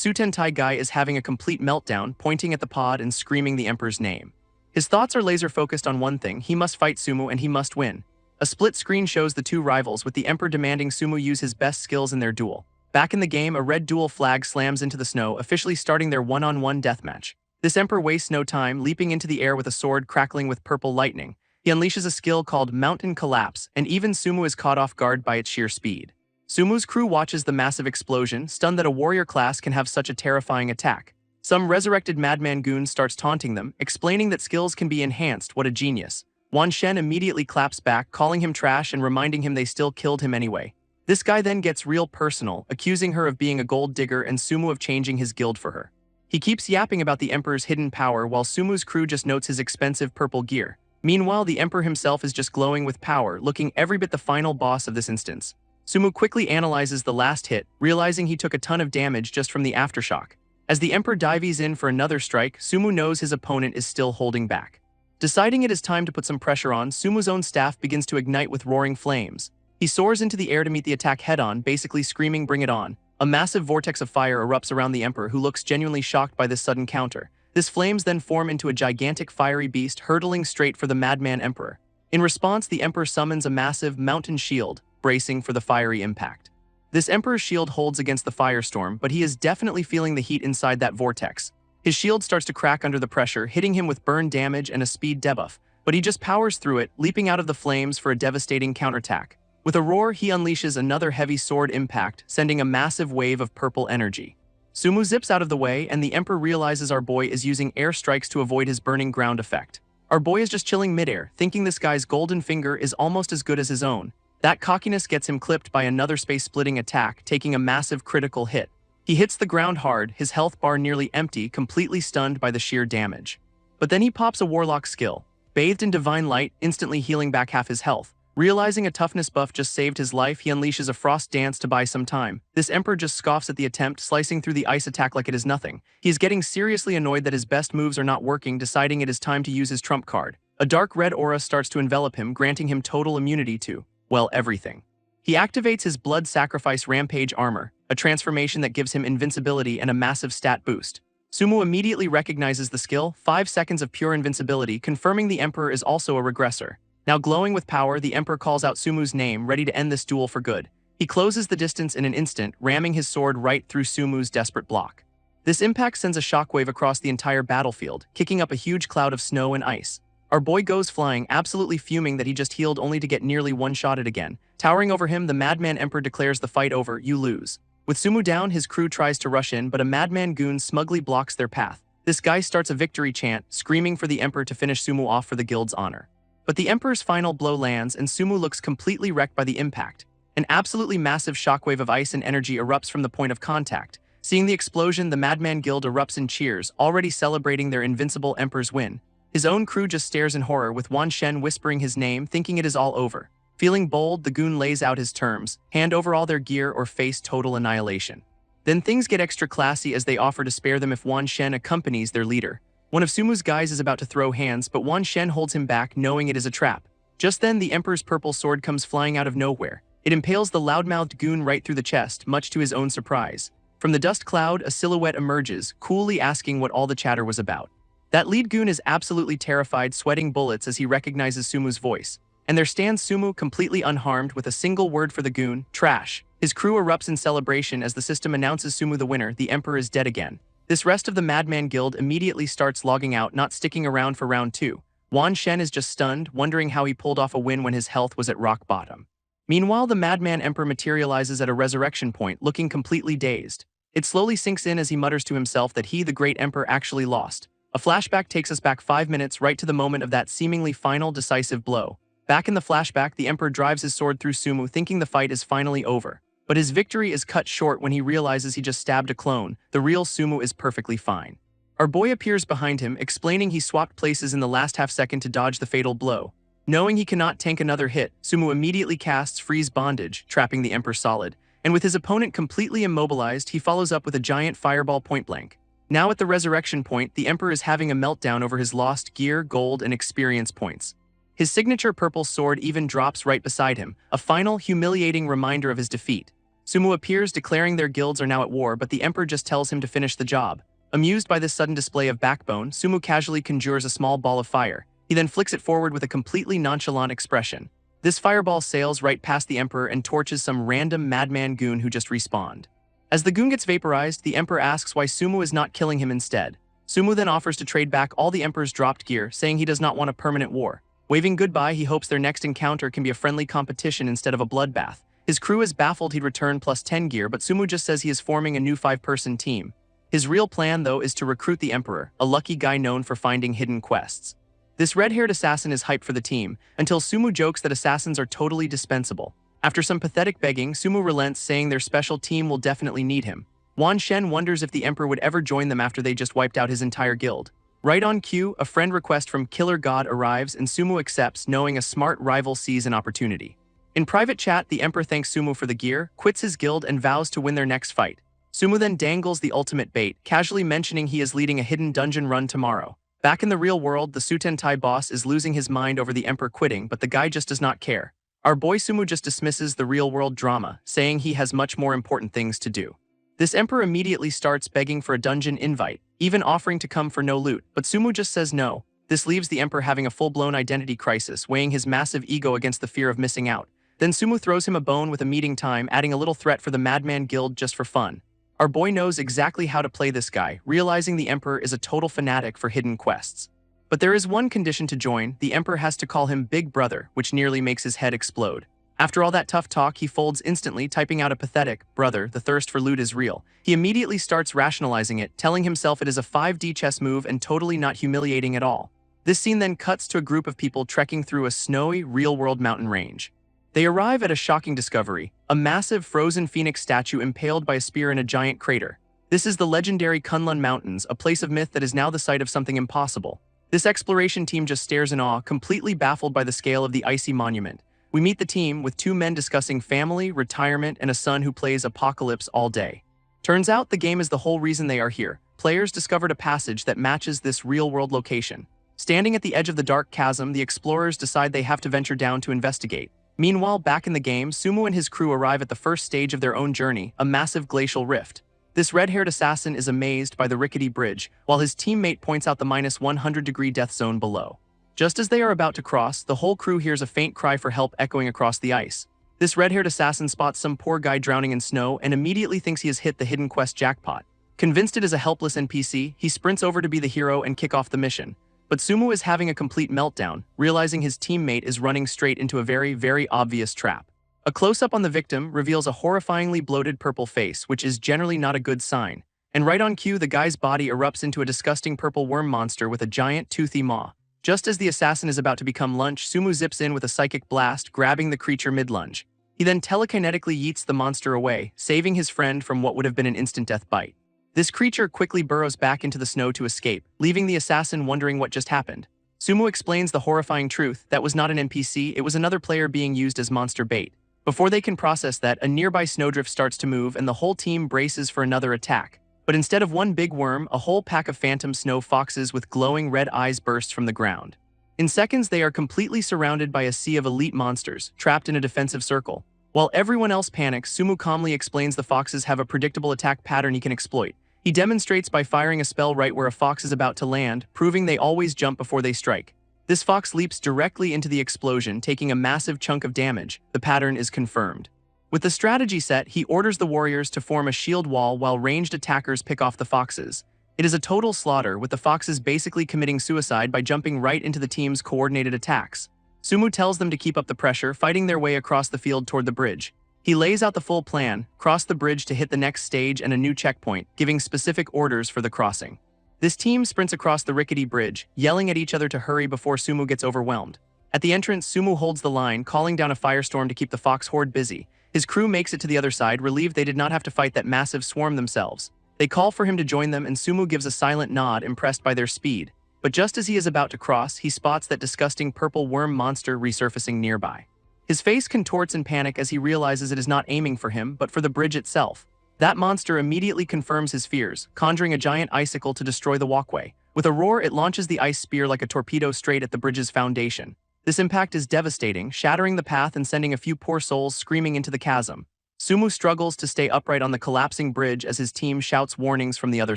S1: Sutentai guy is having a complete meltdown, pointing at the pod and screaming the Emperor's name. His thoughts are laser-focused on one thing: he must fight Sumu and he must win. A split screen shows the two rivals, with the Emperor demanding Sumu use his best skills in their duel. Back in the game, a red duel flag slams into the snow, officially starting their one-on-one deathmatch. This Emperor wastes no time, leaping into the air with a sword crackling with purple lightning. He unleashes a skill called Mountain Collapse, and even Sumu is caught off guard by its sheer speed. Sumu's crew watches the massive explosion, stunned that a warrior class can have such a terrifying attack. Some resurrected madman goon starts taunting them, explaining that skills can be enhanced. What a genius. Wan Shen immediately claps back, calling him trash and reminding him they still killed him anyway. This guy then gets real personal, accusing her of being a gold digger and Sumu of changing his guild for her. He keeps yapping about the Emperor's hidden power while Sumu's crew just notes his expensive purple gear. Meanwhile, the Emperor himself is just glowing with power, looking every bit the final boss of this instance. Sumu quickly analyzes the last hit, realizing he took a ton of damage just from the aftershock. As the Emperor dives in for another strike, Sumu knows his opponent is still holding back. Deciding it is time to put some pressure on, Sumu's own staff begins to ignite with roaring flames. He soars into the air to meet the attack head-on, basically screaming, "Bring it on." A massive vortex of fire erupts around the Emperor, who looks genuinely shocked by this sudden counter. This flames then form into a gigantic fiery beast hurtling straight for the Madman Emperor. In response, the Emperor summons a massive mountain shield, bracing for the fiery impact. This Emperor's shield holds against the firestorm, but he is definitely feeling the heat inside that vortex. His shield starts to crack under the pressure, hitting him with burn damage and a speed debuff, but he just powers through it, leaping out of the flames for a devastating counterattack. With a roar, he unleashes another heavy sword impact, sending a massive wave of purple energy. Sumu zips out of the way, and the Emperor realizes our boy is using air strikes to avoid his burning ground effect. Our boy is just chilling midair, thinking this guy's golden finger is almost as good as his own. That cockiness gets him clipped by another space-splitting attack, taking a massive critical hit. He hits the ground hard, his health bar nearly empty, completely stunned by the sheer damage. But then he pops a warlock skill. Bathed in divine light, instantly healing back half his health. Realizing a toughness buff just saved his life, he unleashes a frost dance to buy some time. This Emperor just scoffs at the attempt, slicing through the ice attack like it is nothing. He is getting seriously annoyed that his best moves are not working, deciding it is time to use his trump card. A dark red aura starts to envelop him, granting him total immunity to, well, everything. He activates his Blood Sacrifice Rampage armor, a transformation that gives him invincibility and a massive stat boost. Sumu immediately recognizes the skill, 5 seconds of pure invincibility, confirming the Emperor is also a regressor. Now glowing with power, the Emperor calls out Sumu's name, ready to end this duel for good. He closes the distance in an instant, ramming his sword right through Sumu's desperate block. This impact sends a shockwave across the entire battlefield, kicking up a huge cloud of snow and ice. Our boy goes flying, absolutely fuming that he just healed only to get nearly one-shotted again. Towering over him, the Madman Emperor declares the fight over. "You lose." With Sumu down, his crew tries to rush in, but a madman goon smugly blocks their path. This guy starts a victory chant, screaming for the Emperor to finish Sumu off for the guild's honor. But the Emperor's final blow lands, and Sumu looks completely wrecked by the impact. An absolutely massive shockwave of ice and energy erupts from the point of contact. Seeing the explosion, the Madman Guild erupts in cheers, already celebrating their invincible Emperor's win. His own crew just stares in horror, with Wan Shen whispering his name, thinking it is all over. Feeling bold, the goon lays out his terms: hand over all their gear or face total annihilation. Then things get extra classy as they offer to spare them if Wan Shen accompanies their leader. One of Sumu's guys is about to throw hands, but Wan Shen holds him back, knowing it is a trap. Just then, the Emperor's purple sword comes flying out of nowhere. It impales the loudmouthed goon right through the chest, much to his own surprise. From the dust cloud, a silhouette emerges, coolly asking what all the chatter was about. That lead goon is absolutely terrified, sweating bullets as he recognizes Sumu's voice. And there stands Sumu, completely unharmed, with a single word for the goon: trash. His crew erupts in celebration as the system announces Sumu the winner. The Emperor is dead again. This rest of the Madman Guild immediately starts logging out, not sticking around for round 2. Wan Shen is just stunned, wondering how he pulled off a win when his health was at rock bottom. Meanwhile, the madman emperor materializes at a resurrection point, looking completely dazed. It slowly sinks in as he mutters to himself that he, the great emperor, actually lost. A flashback takes us back 5 minutes right to the moment of that seemingly final decisive blow. Back in the flashback, the emperor drives his sword through Sumu, thinking the fight is finally over. But his victory is cut short when he realizes he just stabbed a clone. The real Sumu is perfectly fine. Our boy appears behind him, explaining he swapped places in the last half-second to dodge the fatal blow. Knowing he cannot tank another hit, Sumu immediately casts Freeze Bondage, trapping the emperor solid. And with his opponent completely immobilized, he follows up with a giant fireball point-blank. Now at the resurrection point, the emperor is having a meltdown over his lost gear, gold, and experience points. His signature purple sword even drops right beside him, a final, humiliating reminder of his defeat. Sumu appears, declaring their guilds are now at war, but the emperor just tells him to finish the job. Amused by this sudden display of backbone, Sumu casually conjures a small ball of fire. He then flicks it forward with a completely nonchalant expression. This fireball sails right past the emperor and torches some random madman goon who just respawned. As the goon gets vaporized, the emperor asks why Sumu is not killing him instead. Sumu then offers to trade back all the emperor's dropped gear, saying he does not want a permanent war. Waving goodbye, he hopes their next encounter can be a friendly competition instead of a bloodbath. His crew is baffled he'd return plus 10 gear, but Sumu just says he is forming a new 5-person team. His real plan, though, is to recruit the emperor, a lucky guy known for finding hidden quests. This red-haired assassin is hyped for the team, until Sumu jokes that assassins are totally dispensable. After some pathetic begging, Sumu relents, saying their special team will definitely need him. Wan Shen wonders if the emperor would ever join them after they just wiped out his entire guild. Right on cue, a friend request from Killer God arrives and Sumu accepts, knowing a smart rival sees an opportunity. In private chat, the emperor thanks Sumu for the gear, quits his guild, and vows to win their next fight. Sumu then dangles the ultimate bait, casually mentioning he is leading a hidden dungeon run tomorrow. Back in the real world, the Sutentai boss is losing his mind over the emperor quitting, but the guy just does not care. Our boy Sumu just dismisses the real-world drama, saying he has much more important things to do. This emperor immediately starts begging for a dungeon invite, even offering to come for no loot, but Sumu just says no. This leaves the emperor having a full-blown identity crisis, weighing his massive ego against the fear of missing out. Then Sumu throws him a bone with a meeting time, adding a little threat for the Madman Guild just for fun. Our boy knows exactly how to play this guy, realizing the emperor is a total fanatic for hidden quests. But there is one condition to join: the emperor has to call him Big Brother, which nearly makes his head explode. After all that tough talk, he folds instantly, typing out a pathetic, "Brother, the thirst for loot is real." He immediately starts rationalizing it, telling himself it is a 5D chess move and totally not humiliating at all. This scene then cuts to a group of people trekking through a snowy, real-world mountain range. They arrive at a shocking discovery: a massive frozen phoenix statue impaled by a spear in a giant crater. This is the legendary Kunlun Mountains, a place of myth that is now the site of something impossible. This exploration team just stares in awe, completely baffled by the scale of the icy monument. We meet the team, with 2 men discussing family, retirement, and a son who plays Apocalypse all day. Turns out the game is the whole reason they are here. Players discovered a passage that matches this real-world location. Standing at the edge of the dark chasm, the explorers decide they have to venture down to investigate. Meanwhile, back in the game, Sumu and his crew arrive at the first stage of their own journey, a massive glacial rift. This red-haired assassin is amazed by the rickety bridge, while his teammate points out the -100-degree death zone below. Just as they are about to cross, the whole crew hears a faint cry for help echoing across the ice. This red-haired assassin spots some poor guy drowning in snow and immediately thinks he has hit the hidden quest jackpot. Convinced it is a helpless NPC, he sprints over to be the hero and kick off the mission. But Sumu is having a complete meltdown, realizing his teammate is running straight into a very, very obvious trap. A close-up on the victim reveals a horrifyingly bloated purple face, which is generally not a good sign. And right on cue, the guy's body erupts into a disgusting purple worm monster with a giant, toothy maw. Just as the assassin is about to become lunch, Sumu zips in with a psychic blast, grabbing the creature mid-lunge. He then telekinetically yeets the monster away, saving his friend from what would have been an instant death bite. This creature quickly burrows back into the snow to escape, leaving the assassin wondering what just happened. Sumu explains the horrifying truth: that was not an NPC, it was another player being used as monster bait. Before they can process that, a nearby snowdrift starts to move and the whole team braces for another attack. But instead of one big worm, a whole pack of phantom snow foxes with glowing red eyes bursts from the ground. In seconds, they are completely surrounded by a sea of elite monsters, trapped in a defensive circle. While everyone else panics, Sumu calmly explains the foxes have a predictable attack pattern he can exploit. He demonstrates by firing a spell right where a fox is about to land, proving they always jump before they strike. This fox leaps directly into the explosion, taking a massive chunk of damage. The pattern is confirmed. With the strategy set, he orders the warriors to form a shield wall while ranged attackers pick off the foxes. It is a total slaughter, with the foxes basically committing suicide by jumping right into the team's coordinated attacks. Sumu tells them to keep up the pressure, fighting their way across the field toward the bridge. He lays out the full plan, cross the bridge to hit the next stage and a new checkpoint, giving specific orders for the crossing. This team sprints across the rickety bridge, yelling at each other to hurry before Sumu gets overwhelmed. At the entrance, Sumu holds the line, calling down a firestorm to keep the fox horde busy. His crew makes it to the other side, relieved they did not have to fight that massive swarm themselves. They call for him to join them and Sumu gives a silent nod, impressed by their speed. But just as he is about to cross, he spots that disgusting purple worm monster resurfacing nearby. His face contorts in panic as he realizes it is not aiming for him, but for the bridge itself. That monster immediately confirms his fears, conjuring a giant icicle to destroy the walkway. With a roar, it launches the ice spear like a torpedo straight at the bridge's foundation. This impact is devastating, shattering the path and sending a few poor souls screaming into the chasm. Sumu struggles to stay upright on the collapsing bridge as his team shouts warnings from the other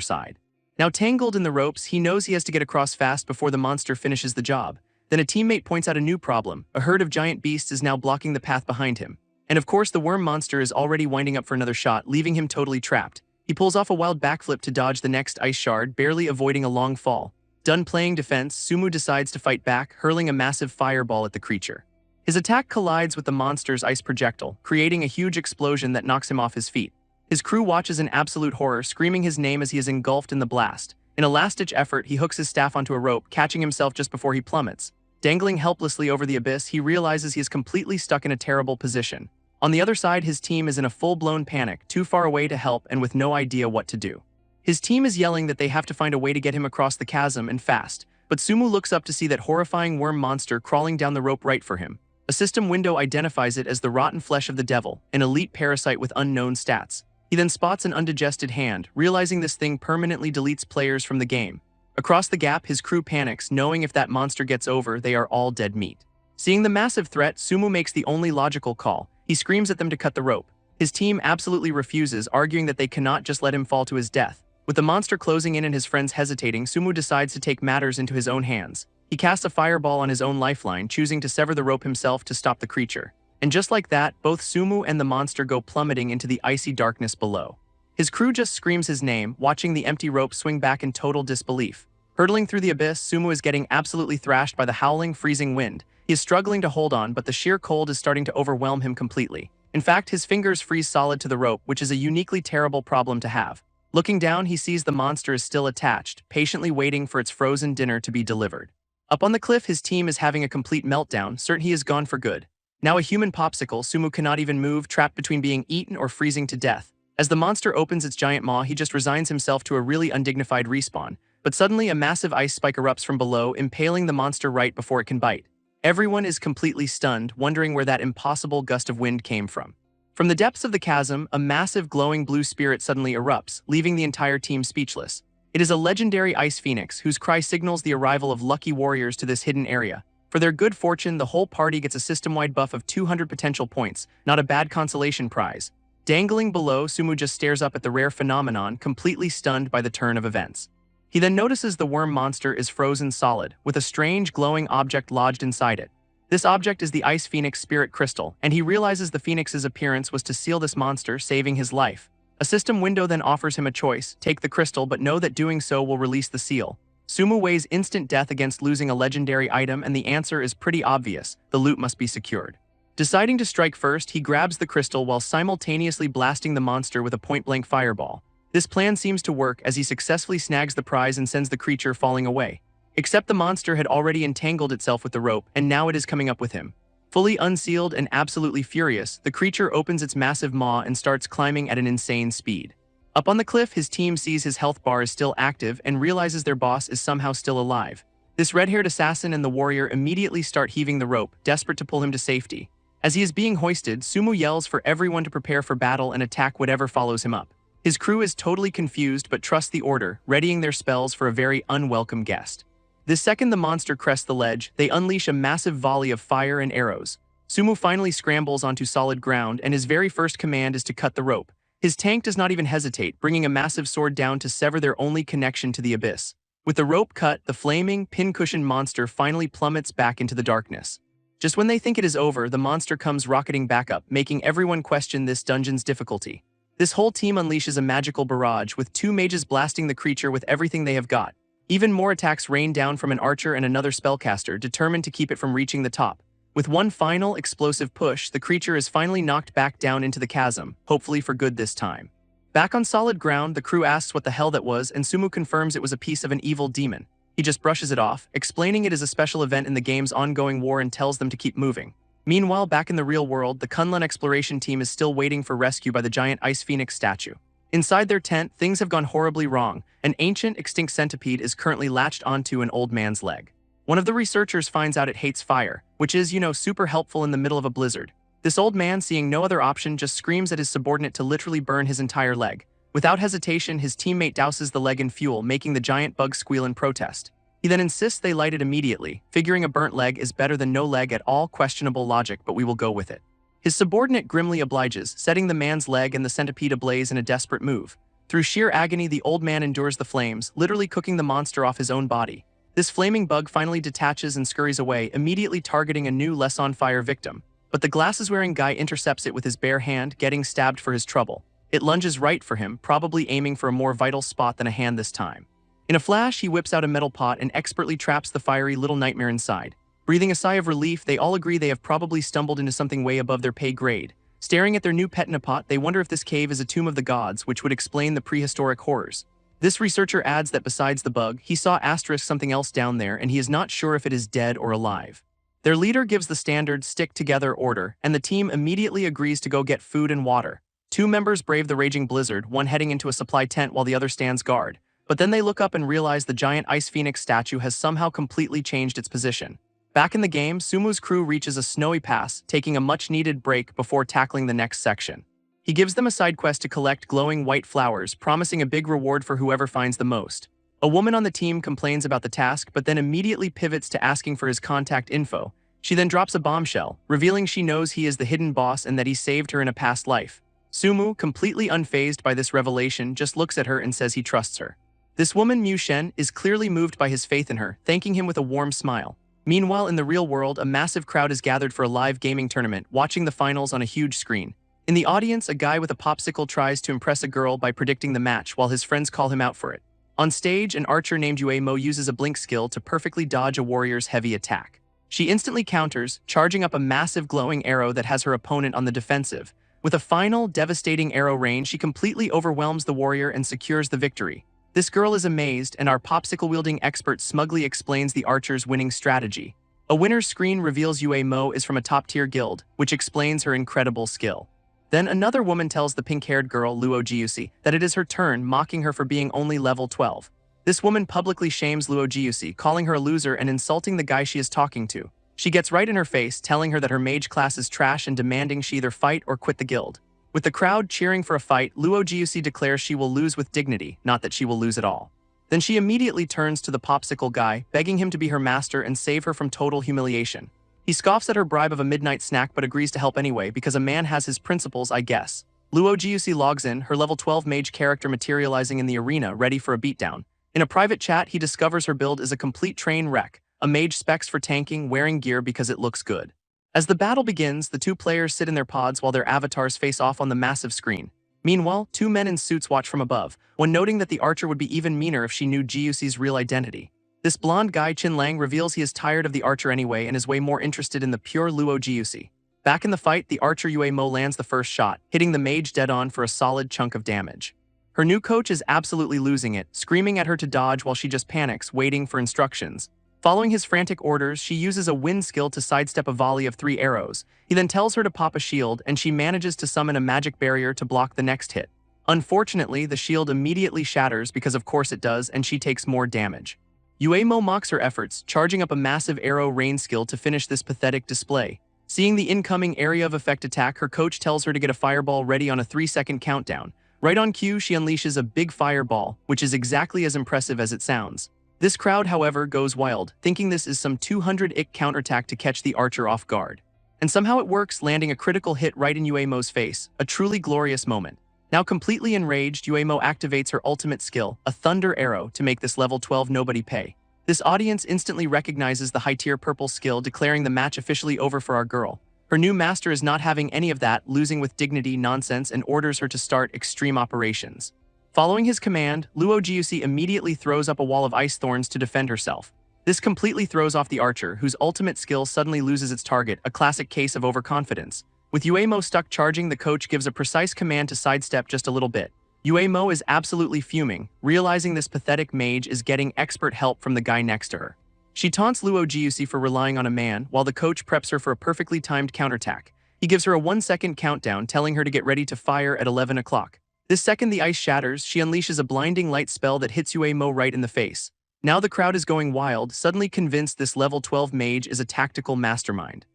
S1: side. Now tangled in the ropes, he knows he has to get across fast before the monster finishes the job. Then a teammate points out a new problem. A herd of giant beasts is now blocking the path behind him. And of course, the worm monster is already winding up for another shot, leaving him totally trapped. He pulls off a wild backflip to dodge the next ice shard, barely avoiding a long fall. Done playing defense, Sumu decides to fight back, hurling a massive fireball at the creature. His attack collides with the monster's ice projectile, creating a huge explosion that knocks him off his feet. His crew watches in absolute horror, screaming his name as he is engulfed in the blast. In a last-ditch effort, he hooks his staff onto a rope, catching himself just before he plummets. Dangling helplessly over the abyss, he realizes he is completely stuck in a terrible position. On the other side, his team is in a full-blown panic, too far away to help and with no idea what to do. His team is yelling that they have to find a way to get him across the chasm and fast, but Sumu looks up to see that horrifying worm monster crawling down the rope right for him. A system window identifies it as the rotten flesh of the devil, an elite parasite with unknown stats. He then spots an undigested hand, realizing this thing permanently deletes players from the game. Across the gap, his crew panics, knowing if that monster gets over, they are all dead meat. Seeing the massive threat, Sumu makes the only logical call. He screams at them to cut the rope. His team absolutely refuses, arguing that they cannot just let him fall to his death. With the monster closing in and his friends hesitating, Sumu decides to take matters into his own hands. He casts a fireball on his own lifeline, choosing to sever the rope himself to stop the creature. And just like that, both Sumu and the monster go plummeting into the icy darkness below. His crew just screams his name, watching the empty rope swing back in total disbelief. Hurtling through the abyss, Sumu is getting absolutely thrashed by the howling, freezing wind. He is struggling to hold on, but the sheer cold is starting to overwhelm him completely. In fact, his fingers freeze solid to the rope, which is a uniquely terrible problem to have. Looking down, he sees the monster is still attached, patiently waiting for its frozen dinner to be delivered. Up on the cliff, his team is having a complete meltdown, certain he is gone for good. Now a human popsicle, Sumu cannot even move, trapped between being eaten or freezing to death. As the monster opens its giant maw, he just resigns himself to a really undignified respawn. But suddenly, a massive ice spike erupts from below, impaling the monster right before it can bite. Everyone is completely stunned, wondering where that impossible gust of wind came from. From the depths of the chasm, a massive glowing blue spirit suddenly erupts, leaving the entire team speechless. It is a legendary ice phoenix, whose cry signals the arrival of lucky warriors to this hidden area. For their good fortune, the whole party gets a system-wide buff of 200 potential points, not a bad consolation prize. Dangling below, Sumu just stares up at the rare phenomenon, completely stunned by the turn of events. He then notices the worm monster is frozen solid, with a strange glowing object lodged inside it. This object is the Ice Phoenix Spirit Crystal, and he realizes the Phoenix's appearance was to seal this monster, saving his life. A system window then offers him a choice: take the crystal, but know that doing so will release the seal. Sumu weighs instant death against losing a legendary item, and the answer is pretty obvious: the loot must be secured. Deciding to strike first, he grabs the crystal while simultaneously blasting the monster with a point-blank fireball. This plan seems to work as he successfully snags the prize and sends the creature falling away. Except the monster had already entangled itself with the rope, and now it is coming up with him. Fully unsealed and absolutely furious, the creature opens its massive maw and starts climbing at an insane speed. Up on the cliff, his team sees his health bar is still active and realizes their boss is somehow still alive. This red-haired assassin and the warrior immediately start heaving the rope, desperate to pull him to safety. As he is being hoisted, Sumu yells for everyone to prepare for battle and attack whatever follows him up. His crew is totally confused but trusts the order, readying their spells for a very unwelcome guest. The second the monster crests the ledge, they unleash a massive volley of fire and arrows. Sumu finally scrambles onto solid ground, and his very first command is to cut the rope. His tank does not even hesitate, bringing a massive sword down to sever their only connection to the abyss. With the rope cut, the flaming, pin-cushioned monster finally plummets back into the darkness. Just when they think it is over, the monster comes rocketing back up, making everyone question this dungeon's difficulty. This whole team unleashes a magical barrage, with two mages blasting the creature with everything they have got. Even more attacks rain down from an archer and another spellcaster, determined to keep it from reaching the top. With one final explosive push, the creature is finally knocked back down into the chasm, hopefully for good this time. Back on solid ground, the crew asks what the hell that was, and Sumu confirms it was a piece of an evil demon. He just brushes it off, explaining it is a special event in the game's ongoing war and tells them to keep moving. Meanwhile, back in the real world, the Kunlun exploration team is still waiting for rescue by the giant Ice Phoenix statue. Inside their tent, things have gone horribly wrong. An ancient, extinct centipede is currently latched onto an old man's leg. One of the researchers finds out it hates fire, which is, super helpful in the middle of a blizzard. This old man, seeing no other option, just screams at his subordinate to literally burn his entire leg. Without hesitation, his teammate douses the leg in fuel, making the giant bug squeal in protest. He then insists they light it immediately, figuring a burnt leg is better than no leg at all. Questionable logic, but we will go with it. His subordinate grimly obliges, setting the man's leg and the centipede ablaze in a desperate move. Through sheer agony, the old man endures the flames, literally cooking the monster off his own body. This flaming bug finally detaches and scurries away, immediately targeting a new, less on fire victim. But the glasses-wearing guy intercepts it with his bare hand, getting stabbed for his trouble. It lunges right for him, probably aiming for a more vital spot than a hand this time. In a flash, he whips out a metal pot and expertly traps the fiery little nightmare inside. Breathing a sigh of relief, they all agree they have probably stumbled into something way above their pay grade. Staring at their new pet in a pot, they wonder if this cave is a tomb of the gods, which would explain the prehistoric horrors. This researcher adds that besides the bug, he saw something else down there, and he is not sure if it is dead or alive. Their leader gives the standard stick-together order, and the team immediately agrees to go get food and water. Two members brave the raging blizzard, one heading into a supply tent while the other stands guard. But then they look up and realize the giant Ice Phoenix statue has somehow completely changed its position. Back in the game, Sumu's crew reaches a snowy pass, taking a much-needed break before tackling the next section. He gives them a side quest to collect glowing white flowers, promising a big reward for whoever finds the most. A woman on the team complains about the task, but then immediately pivots to asking for his contact info. She then drops a bombshell, revealing she knows he is the hidden boss and that he saved her in a past life. Sumu, completely unfazed by this revelation, just looks at her and says he trusts her. This woman, Mu Shen, is clearly moved by his faith in her, thanking him with a warm smile. Meanwhile, in the real world, a massive crowd is gathered for a live gaming tournament, watching the finals on a huge screen. In the audience, a guy with a popsicle tries to impress a girl by predicting the match while his friends call him out for it. On stage, an archer named Yue Mo uses a blink skill to perfectly dodge a warrior's heavy attack. She instantly counters, charging up a massive glowing arrow that has her opponent on the defensive. With a final, devastating arrow rain, she completely overwhelms the warrior and secures the victory. This girl is amazed, and our popsicle-wielding expert smugly explains the archer's winning strategy. A winner's screen reveals Yue Mo is from a top-tier guild, which explains her incredible skill. Then another woman tells the pink-haired girl, Luo Jiusi, that it is her turn, mocking her for being only level 12. This woman publicly shames Luo Jiusi, calling her a loser and insulting the guy she is talking to. She gets right in her face, telling her that her mage class is trash and demanding she either fight or quit the guild. With the crowd cheering for a fight, Luo Jiusi declares she will lose with dignity, not that she will lose at all. Then she immediately turns to the popsicle guy, begging him to be her master and save her from total humiliation. He scoffs at her bribe of a midnight snack but agrees to help anyway because a man has his principles, I guess. Luo Jiusi logs in, her level 12 mage character materializing in the arena, ready for a beatdown. In a private chat, he discovers her build is a complete train wreck, a mage specs for tanking, wearing gear because it looks good. As the battle begins, the two players sit in their pods while their avatars face off on the massive screen. Meanwhile, two men in suits watch from above, one noting that the archer would be even meaner if she knew Jiusi's real identity. This blonde guy, Chin Lang, reveals he is tired of the archer anyway and is way more interested in the pure Luo Jiusi. Back in the fight, the archer Yue Mo lands the first shot, hitting the mage dead on for a solid chunk of damage. Her new coach is absolutely losing it, screaming at her to dodge while she just panics, waiting for instructions. Following his frantic orders, she uses a wind skill to sidestep a volley of 3 arrows. He then tells her to pop a shield, and she manages to summon a magic barrier to block the next hit. Unfortunately, the shield immediately shatters because of course it does, and she takes more damage. Yue Mo mocks her efforts, charging up a massive arrow rain skill to finish this pathetic display. Seeing the incoming area of effect attack, her coach tells her to get a fireball ready on a 3-second countdown. Right on cue, she unleashes a big fireball, which is exactly as impressive as it sounds. This crowd, however, goes wild, thinking this is some 200-ick counterattack to catch the archer off guard. And somehow it works, landing a critical hit right in Yue Mo's face, a truly glorious moment. Now completely enraged, Yue Mo activates her ultimate skill, a thunder arrow, to make this level 12 nobody pay. This audience instantly recognizes the high-tier purple skill, declaring the match officially over for our girl. Her new master is not having any of that losing with dignity nonsense and orders her to start extreme operations. Following his command, Luo Jiusi immediately throws up a wall of ice thorns to defend herself. This completely throws off the archer, whose ultimate skill suddenly loses its target, a classic case of overconfidence. With Uemo stuck charging, the coach gives a precise command to sidestep just a little bit. Uemo is absolutely fuming, realizing this pathetic mage is getting expert help from the guy next to her. She taunts Luo Jiusi for relying on a man, while the coach preps her for a perfectly timed counterattack. He gives her a 1-second countdown, telling her to get ready to fire at 11 o'clock. This second the ice shatters, she unleashes a blinding light spell that hits Uemo right in the face. Now the crowd is going wild, suddenly convinced this level 12 mage is a tactical mastermind.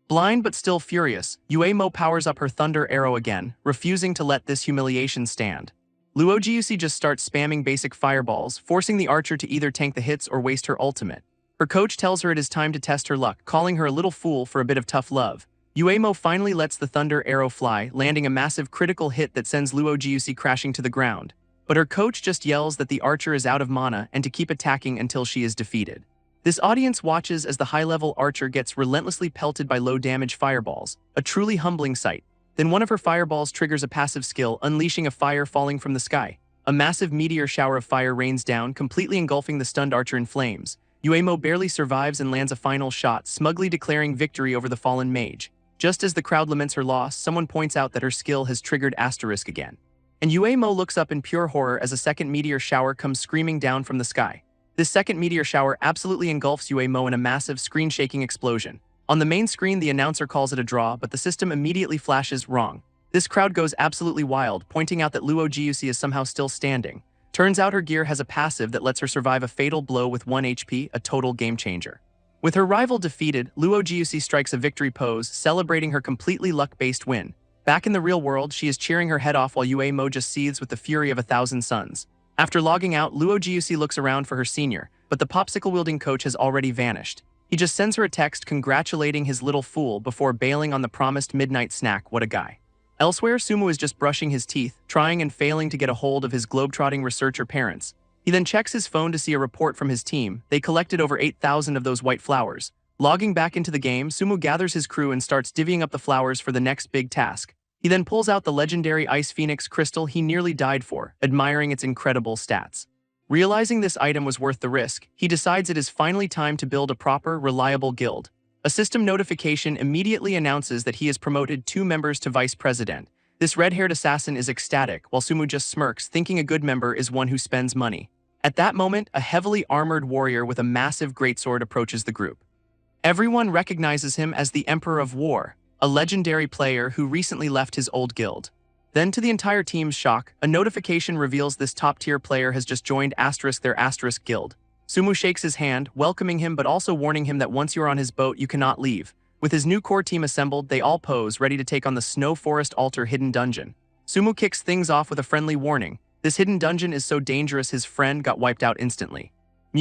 S1: Blind but still furious, Uemo powers up her thunder arrow again, refusing to let this humiliation stand. Luo Jiusi just starts spamming basic fireballs, forcing the archer to either tank the hits or waste her ultimate. Her coach tells her it is time to test her luck, calling her a little fool for a bit of tough love. Uemo finally lets the thunder arrow fly, landing a massive critical hit that sends Luo Jiusi crashing to the ground. But her coach just yells that the archer is out of mana and to keep attacking until she is defeated. This audience watches as the high-level archer gets relentlessly pelted by low-damage fireballs, a truly humbling sight. Then one of her fireballs triggers a passive skill, unleashing a fire falling from the sky. A massive meteor shower of fire rains down, completely engulfing the stunned archer in flames. Uemo barely survives and lands a final shot, smugly declaring victory over the fallen mage. Just as the crowd laments her loss, someone points out that her skill has triggered asterisk again. And Uemo looks up in pure horror as a second meteor shower comes screaming down from the sky. This second meteor shower absolutely engulfs Uemo in a massive, screen-shaking explosion. On the main screen, the announcer calls it a draw, but the system immediately flashes wrong. This crowd goes absolutely wild, pointing out that Luo Jiusi is somehow still standing. Turns out her gear has a passive that lets her survive a fatal blow with 1 HP, a total game changer. With her rival defeated, Luo Jiusi strikes a victory pose, celebrating her completely luck-based win. Back in the real world, she is cheering her head off while Uemo just seethes with the fury of 1,000 suns. After logging out, Luo Jiusi looks around for her senior, but the popsicle-wielding coach has already vanished. He just sends her a text congratulating his little fool before bailing on the promised midnight snack. What a guy. Elsewhere, Sumo is just brushing his teeth, trying and failing to get a hold of his globetrotting researcher parents. He then checks his phone to see a report from his team. They collected over 8,000 of those white flowers. Logging back into the game, Sumo gathers his crew and starts divvying up the flowers for the next big task. He then pulls out the legendary Ice Phoenix crystal he nearly died for, admiring its incredible stats. Realizing this item was worth the risk, he decides it is finally time to build a proper, reliable guild. A system notification immediately announces that he has promoted 2 members to vice president. This red-haired assassin is ecstatic, while Sumo just smirks, thinking a good member is one who spends money. At that moment, a heavily armored warrior with a massive greatsword approaches the group. Everyone recognizes him as the Emperor of War, a legendary player who recently left his old guild. Then, to the entire team's shock, a notification reveals this top-tier player has just joined their guild. Sumo shakes his hand, welcoming him but also warning him that once you are on his boat, you cannot leave. With his new core team assembled, they all pose, ready to take on the Snow Forest Altar hidden dungeon. Sumo kicks things off with a friendly warning. This hidden dungeon is so dangerous his friend got wiped out instantly.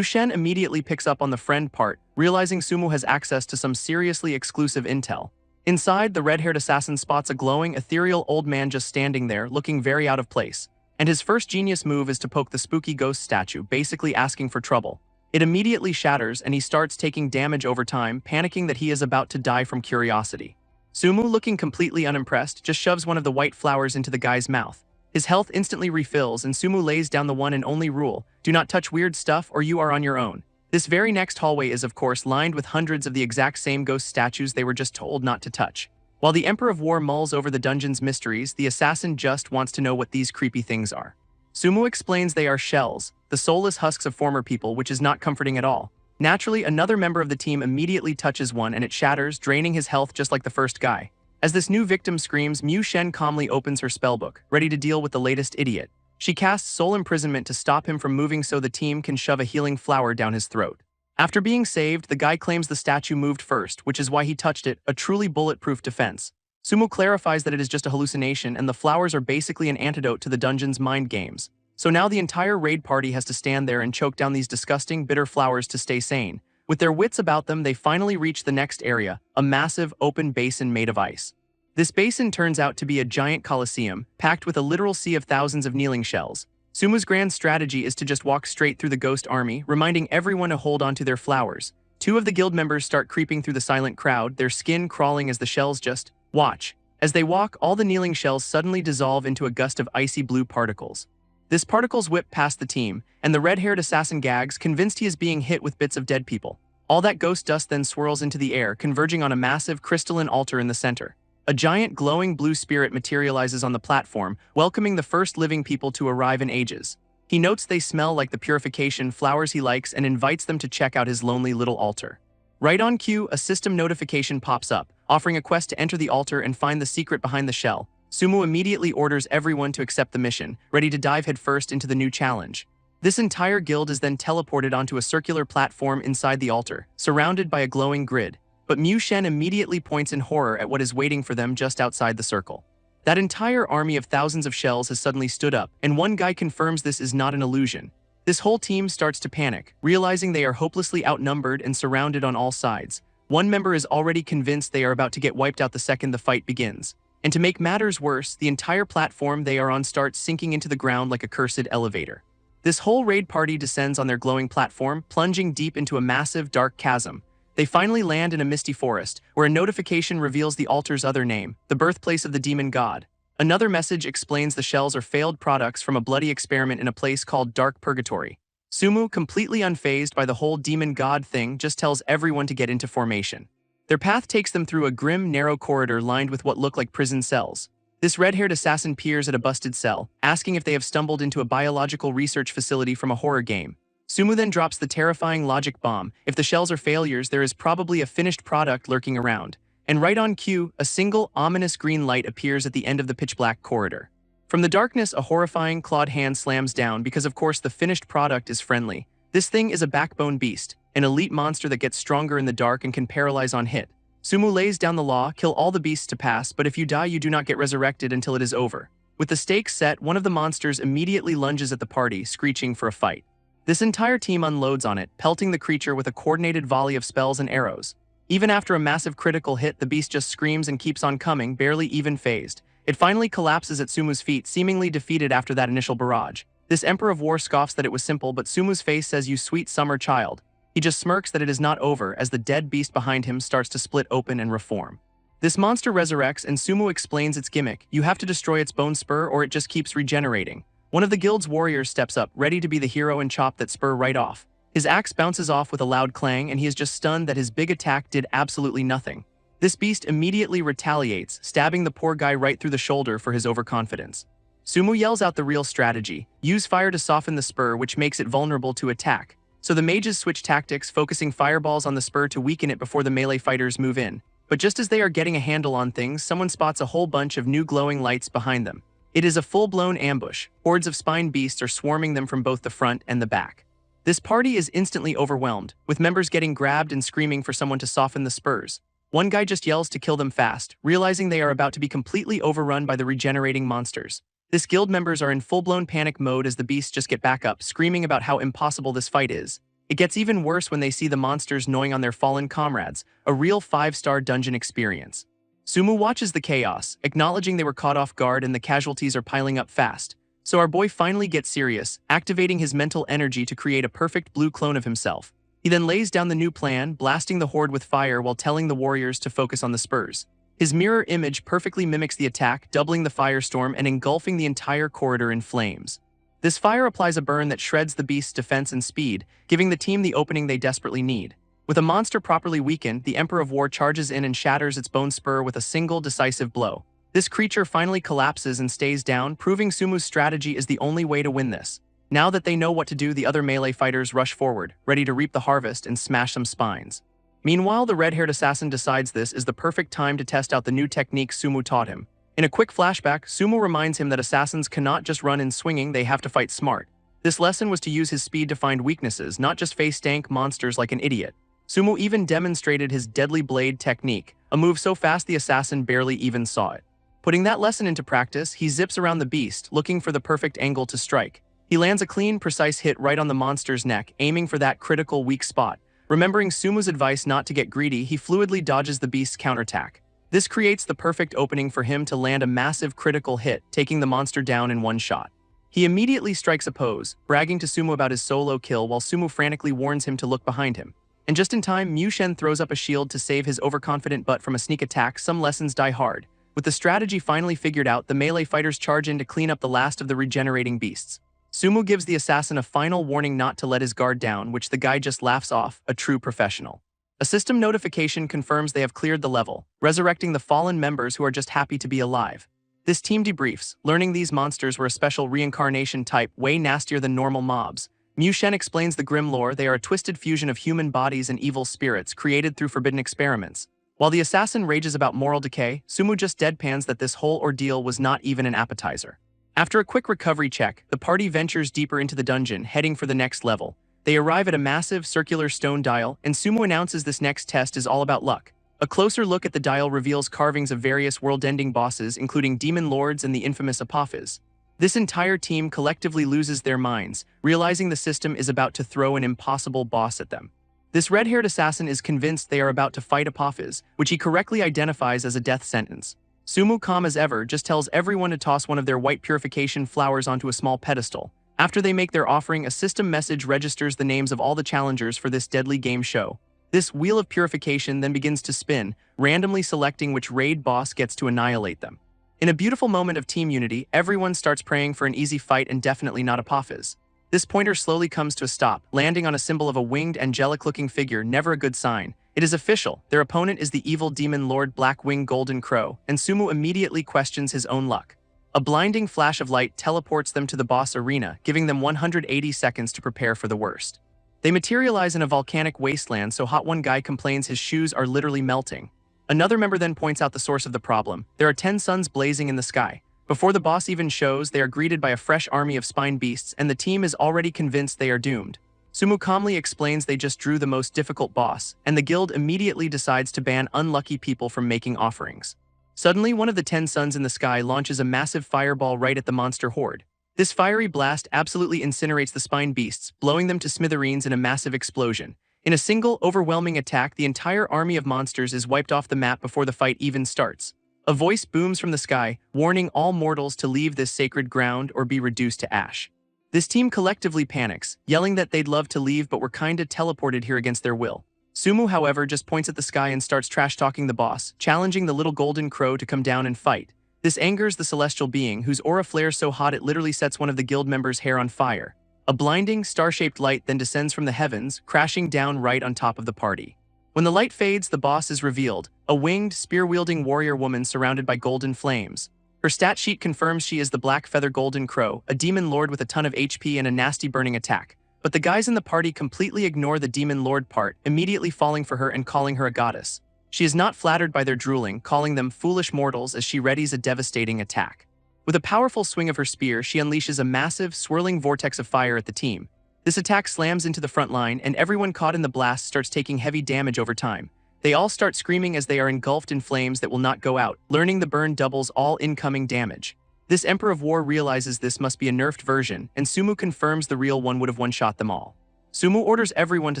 S1: Shen immediately picks up on the friend part, realizing Sumo has access to some seriously exclusive intel. Inside, the red-haired assassin spots a glowing, ethereal old man just standing there, looking very out of place. And his first genius move is to poke the spooky ghost statue, basically asking for trouble. It immediately shatters, and he starts taking damage over time, panicking that he is about to die from curiosity. Sumo, looking completely unimpressed, just shoves one of the white flowers into the guy's mouth. His health instantly refills, and Sumo lays down the one and only rule: do not touch weird stuff or you are on your own. This very next hallway is, of course, lined with hundreds of the exact same ghost statues they were just told not to touch. While the Emperor of War mulls over the dungeon's mysteries, the assassin just wants to know what these creepy things are. Sumo explains they are shells, the soulless husks of former people, which is not comforting at all. Naturally, another member of the team immediately touches one and it shatters, draining his health just like the first guy. As this new victim screams, Shen calmly opens her spellbook, ready to deal with the latest idiot. She casts soul imprisonment to stop him from moving so the team can shove a healing flower down his throat. After being saved, the guy claims the statue moved first, which is why he touched it, a truly bulletproof defense. Sumo clarifies that it is just a hallucination and the flowers are basically an antidote to the dungeon's mind games. So now the entire raid party has to stand there and choke down these disgusting, bitter flowers to stay sane. With their wits about them, they finally reach the next area, a massive, open basin made of ice. This basin turns out to be a giant coliseum, packed with a literal sea of thousands of kneeling shells. Sumo's grand strategy is to just walk straight through the ghost army, reminding everyone to hold on to their flowers. 2 of the guild members start creeping through the silent crowd, their skin crawling as the shells just watch. As they walk, all the kneeling shells suddenly dissolve into a gust of icy blue particles. This particles whip past the team, and the red-haired assassin gags, convinced he is being hit with bits of dead people. All that ghost dust then swirls into the air, converging on a massive crystalline altar in the center. A giant glowing blue spirit materializes on the platform, welcoming the first living people to arrive in ages. He notes they smell like the purification flowers he likes and invites them to check out his lonely little altar. Right on cue, a system notification pops up, offering a quest to enter the altar and find the secret behind the shell. Sumu immediately orders everyone to accept the mission, ready to dive headfirst into the new challenge. This entire guild is then teleported onto a circular platform inside the altar, surrounded by a glowing grid. But Mu Shen immediately points in horror at what is waiting for them just outside the circle. That entire army of thousands of shells has suddenly stood up, and one guy confirms this is not an illusion. This whole team starts to panic, realizing they are hopelessly outnumbered and surrounded on all sides. One member is already convinced they are about to get wiped out the second the fight begins. And to make matters worse, the entire platform they are on starts sinking into the ground like a cursed elevator. This whole raid party descends on their glowing platform, plunging deep into a massive, dark chasm. They finally land in a misty forest, where a notification reveals the altar's other name, the birthplace of the demon god. Another message explains the shells are failed products from a bloody experiment in a place called Dark Purgatory. Sumu, completely unfazed by the whole demon god thing, just tells everyone to get into formation. Their path takes them through a grim, narrow corridor lined with what look like prison cells. This red-haired assassin peers at a busted cell, asking if they have stumbled into a biological research facility from a horror game. Sumu then drops the terrifying logic bomb: if the shells are failures, there is probably a finished product lurking around. And right on cue, a single, ominous green light appears at the end of the pitch-black corridor. From the darkness, a horrifying, clawed hand slams down because of course the finished product is friendly. This thing is a backbone beast, an elite monster that gets stronger in the dark and can paralyze on hit. Sumu lays down the law: kill all the beasts to pass, but if you die you do not get resurrected until it is over. With the stakes set, one of the monsters immediately lunges at the party, screeching for a fight. This entire team unloads on it, pelting the creature with a coordinated volley of spells and arrows. Even after a massive critical hit, the beast just screams and keeps on coming, barely even phased. It finally collapses at Sumu's feet, seemingly defeated after that initial barrage. This Emperor of War scoffs that it was simple, but Sumu's face says, "You sweet summer child." He just smirks that it is not over as the dead beast behind him starts to split open and reform. This monster resurrects, and Sumu explains its gimmick: you have to destroy its bone spur or it just keeps regenerating. One of the guild's warriors steps up, ready to be the hero and chop that spur right off. His axe bounces off with a loud clang, and he is just stunned that his big attack did absolutely nothing. This beast immediately retaliates, stabbing the poor guy right through the shoulder for his overconfidence. Sumu yells out the real strategy: use fire to soften the spur, which makes it vulnerable to attack. So the mages switch tactics, focusing fireballs on the spur to weaken it before the melee fighters move in. But just as they are getting a handle on things, someone spots a whole bunch of new glowing lights behind them. It is a full-blown ambush. Hordes of spine beasts are swarming them from both the front and the back. This party is instantly overwhelmed, with members getting grabbed and screaming for someone to soften the spurs. One guy just yells to kill them fast, realizing they are about to be completely overrun by the regenerating monsters. This guild members are in full-blown panic mode as the beasts just get back up, screaming about how impossible this fight is. It gets even worse when they see the monsters gnawing on their fallen comrades, a real 5-star dungeon experience. Sumu watches the chaos, acknowledging they were caught off guard and the casualties are piling up fast. So our boy finally gets serious, activating his mental energy to create a perfect blue clone of himself. He then lays down the new plan, blasting the horde with fire while telling the warriors to focus on the spurs. His mirror image perfectly mimics the attack, doubling the firestorm and engulfing the entire corridor in flames. This fire applies a burn that shreds the beast's defense and speed, giving the team the opening they desperately need. With a monster properly weakened, the Emperor of War charges in and shatters its bone spur with a single decisive blow. This creature finally collapses and stays down, proving Sumu's strategy is the only way to win this. Now that they know what to do, the other melee fighters rush forward, ready to reap the harvest and smash some spines. Meanwhile, the red-haired assassin decides this is the perfect time to test out the new technique Sumu taught him. In a quick flashback, Sumu reminds him that assassins cannot just run in swinging, they have to fight smart. This lesson was to use his speed to find weaknesses, not just face dank monsters like an idiot. Sumu even demonstrated his deadly blade technique, a move so fast the assassin barely even saw it. Putting that lesson into practice, he zips around the beast, looking for the perfect angle to strike. He lands a clean, precise hit right on the monster's neck, aiming for that critical weak spot. Remembering Sumu's advice not to get greedy, he fluidly dodges the beast's counterattack. This creates the perfect opening for him to land a massive critical hit, taking the monster down in one shot. He immediately strikes a pose, bragging to Sumu about his solo kill while Sumu frantically warns him to look behind him. And just in time, Mu Shen throws up a shield to save his overconfident butt from a sneak attack. Some lessons die hard. With the strategy finally figured out, the melee fighters charge in to clean up the last of the regenerating beasts. Sumu gives the assassin a final warning not to let his guard down, which the guy just laughs off, a true professional. A system notification confirms they have cleared the level, resurrecting the fallen members who are just happy to be alive. This team debriefs, learning these monsters were a special reincarnation type way nastier than normal mobs. Mu Shen explains the grim lore. They are a twisted fusion of human bodies and evil spirits created through forbidden experiments. While the assassin rages about moral decay, Sumu just deadpans that this whole ordeal was not even an appetizer. After a quick recovery check, the party ventures deeper into the dungeon, heading for the next level. They arrive at a massive circular stone dial, and Sumu announces this next test is all about luck. A closer look at the dial reveals carvings of various world-ending bosses, including demon lords and the infamous Apophis. This entire team collectively loses their minds, realizing the system is about to throw an impossible boss at them. This red-haired assassin is convinced they are about to fight Apophis, which he correctly identifies as a death sentence. Sumu, calm as ever, just tells everyone to toss one of their white purification flowers onto a small pedestal. After they make their offering, a system message registers the names of all the challengers for this deadly game show. This wheel of purification then begins to spin, randomly selecting which raid boss gets to annihilate them. In a beautiful moment of team unity, everyone starts praying for an easy fight and definitely not Apophis. This pointer slowly comes to a stop, landing on a symbol of a winged, angelic-looking figure, never a good sign. It is official. Their opponent is the evil demon lord Blackwing Golden Crow, and Sumu immediately questions his own luck. A blinding flash of light teleports them to the boss arena, giving them 180 seconds to prepare for the worst. They materialize in a volcanic wasteland, so hot one guy complains his shoes are literally melting. Another member then points out the source of the problem. There are 10 suns blazing in the sky. Before the boss even shows, they are greeted by a fresh army of spine beasts, and the team is already convinced they are doomed. Sumu calmly explains they just drew the most difficult boss, and the guild immediately decides to ban unlucky people from making offerings. Suddenly, one of the 10 suns in the sky launches a massive fireball right at the monster horde. This fiery blast absolutely incinerates the spine beasts, blowing them to smithereens in a massive explosion. In a single, overwhelming attack, the entire army of monsters is wiped off the map before the fight even starts. A voice booms from the sky, warning all mortals to leave this sacred ground or be reduced to ash. This team collectively panics, yelling that they'd love to leave but were kinda teleported here against their will. Sumu, however, just points at the sky and starts trash-talking the boss, challenging the little golden crow to come down and fight. This angers the celestial being, whose aura flares so hot it literally sets one of the guild members' hair on fire. A blinding, star-shaped light then descends from the heavens, crashing down right on top of the party. When the light fades, the boss is revealed, a winged, spear-wielding warrior woman surrounded by golden flames. Her stat sheet confirms she is the Black Feather Golden Crow, a demon lord with a ton of HP and a nasty burning attack. But the guys in the party completely ignore the demon lord part, immediately falling for her and calling her a goddess. She is not flattered by their drooling, calling them foolish mortals as she readies a devastating attack. With a powerful swing of her spear, she unleashes a massive, swirling vortex of fire at the team. This attack slams into the front line, and everyone caught in the blast starts taking heavy damage over time. They all start screaming as they are engulfed in flames that will not go out, learning the burn doubles all incoming damage. This Emperor of War realizes this must be a nerfed version, and Sumu confirms the real one would have one-shot them all. Sumu orders everyone to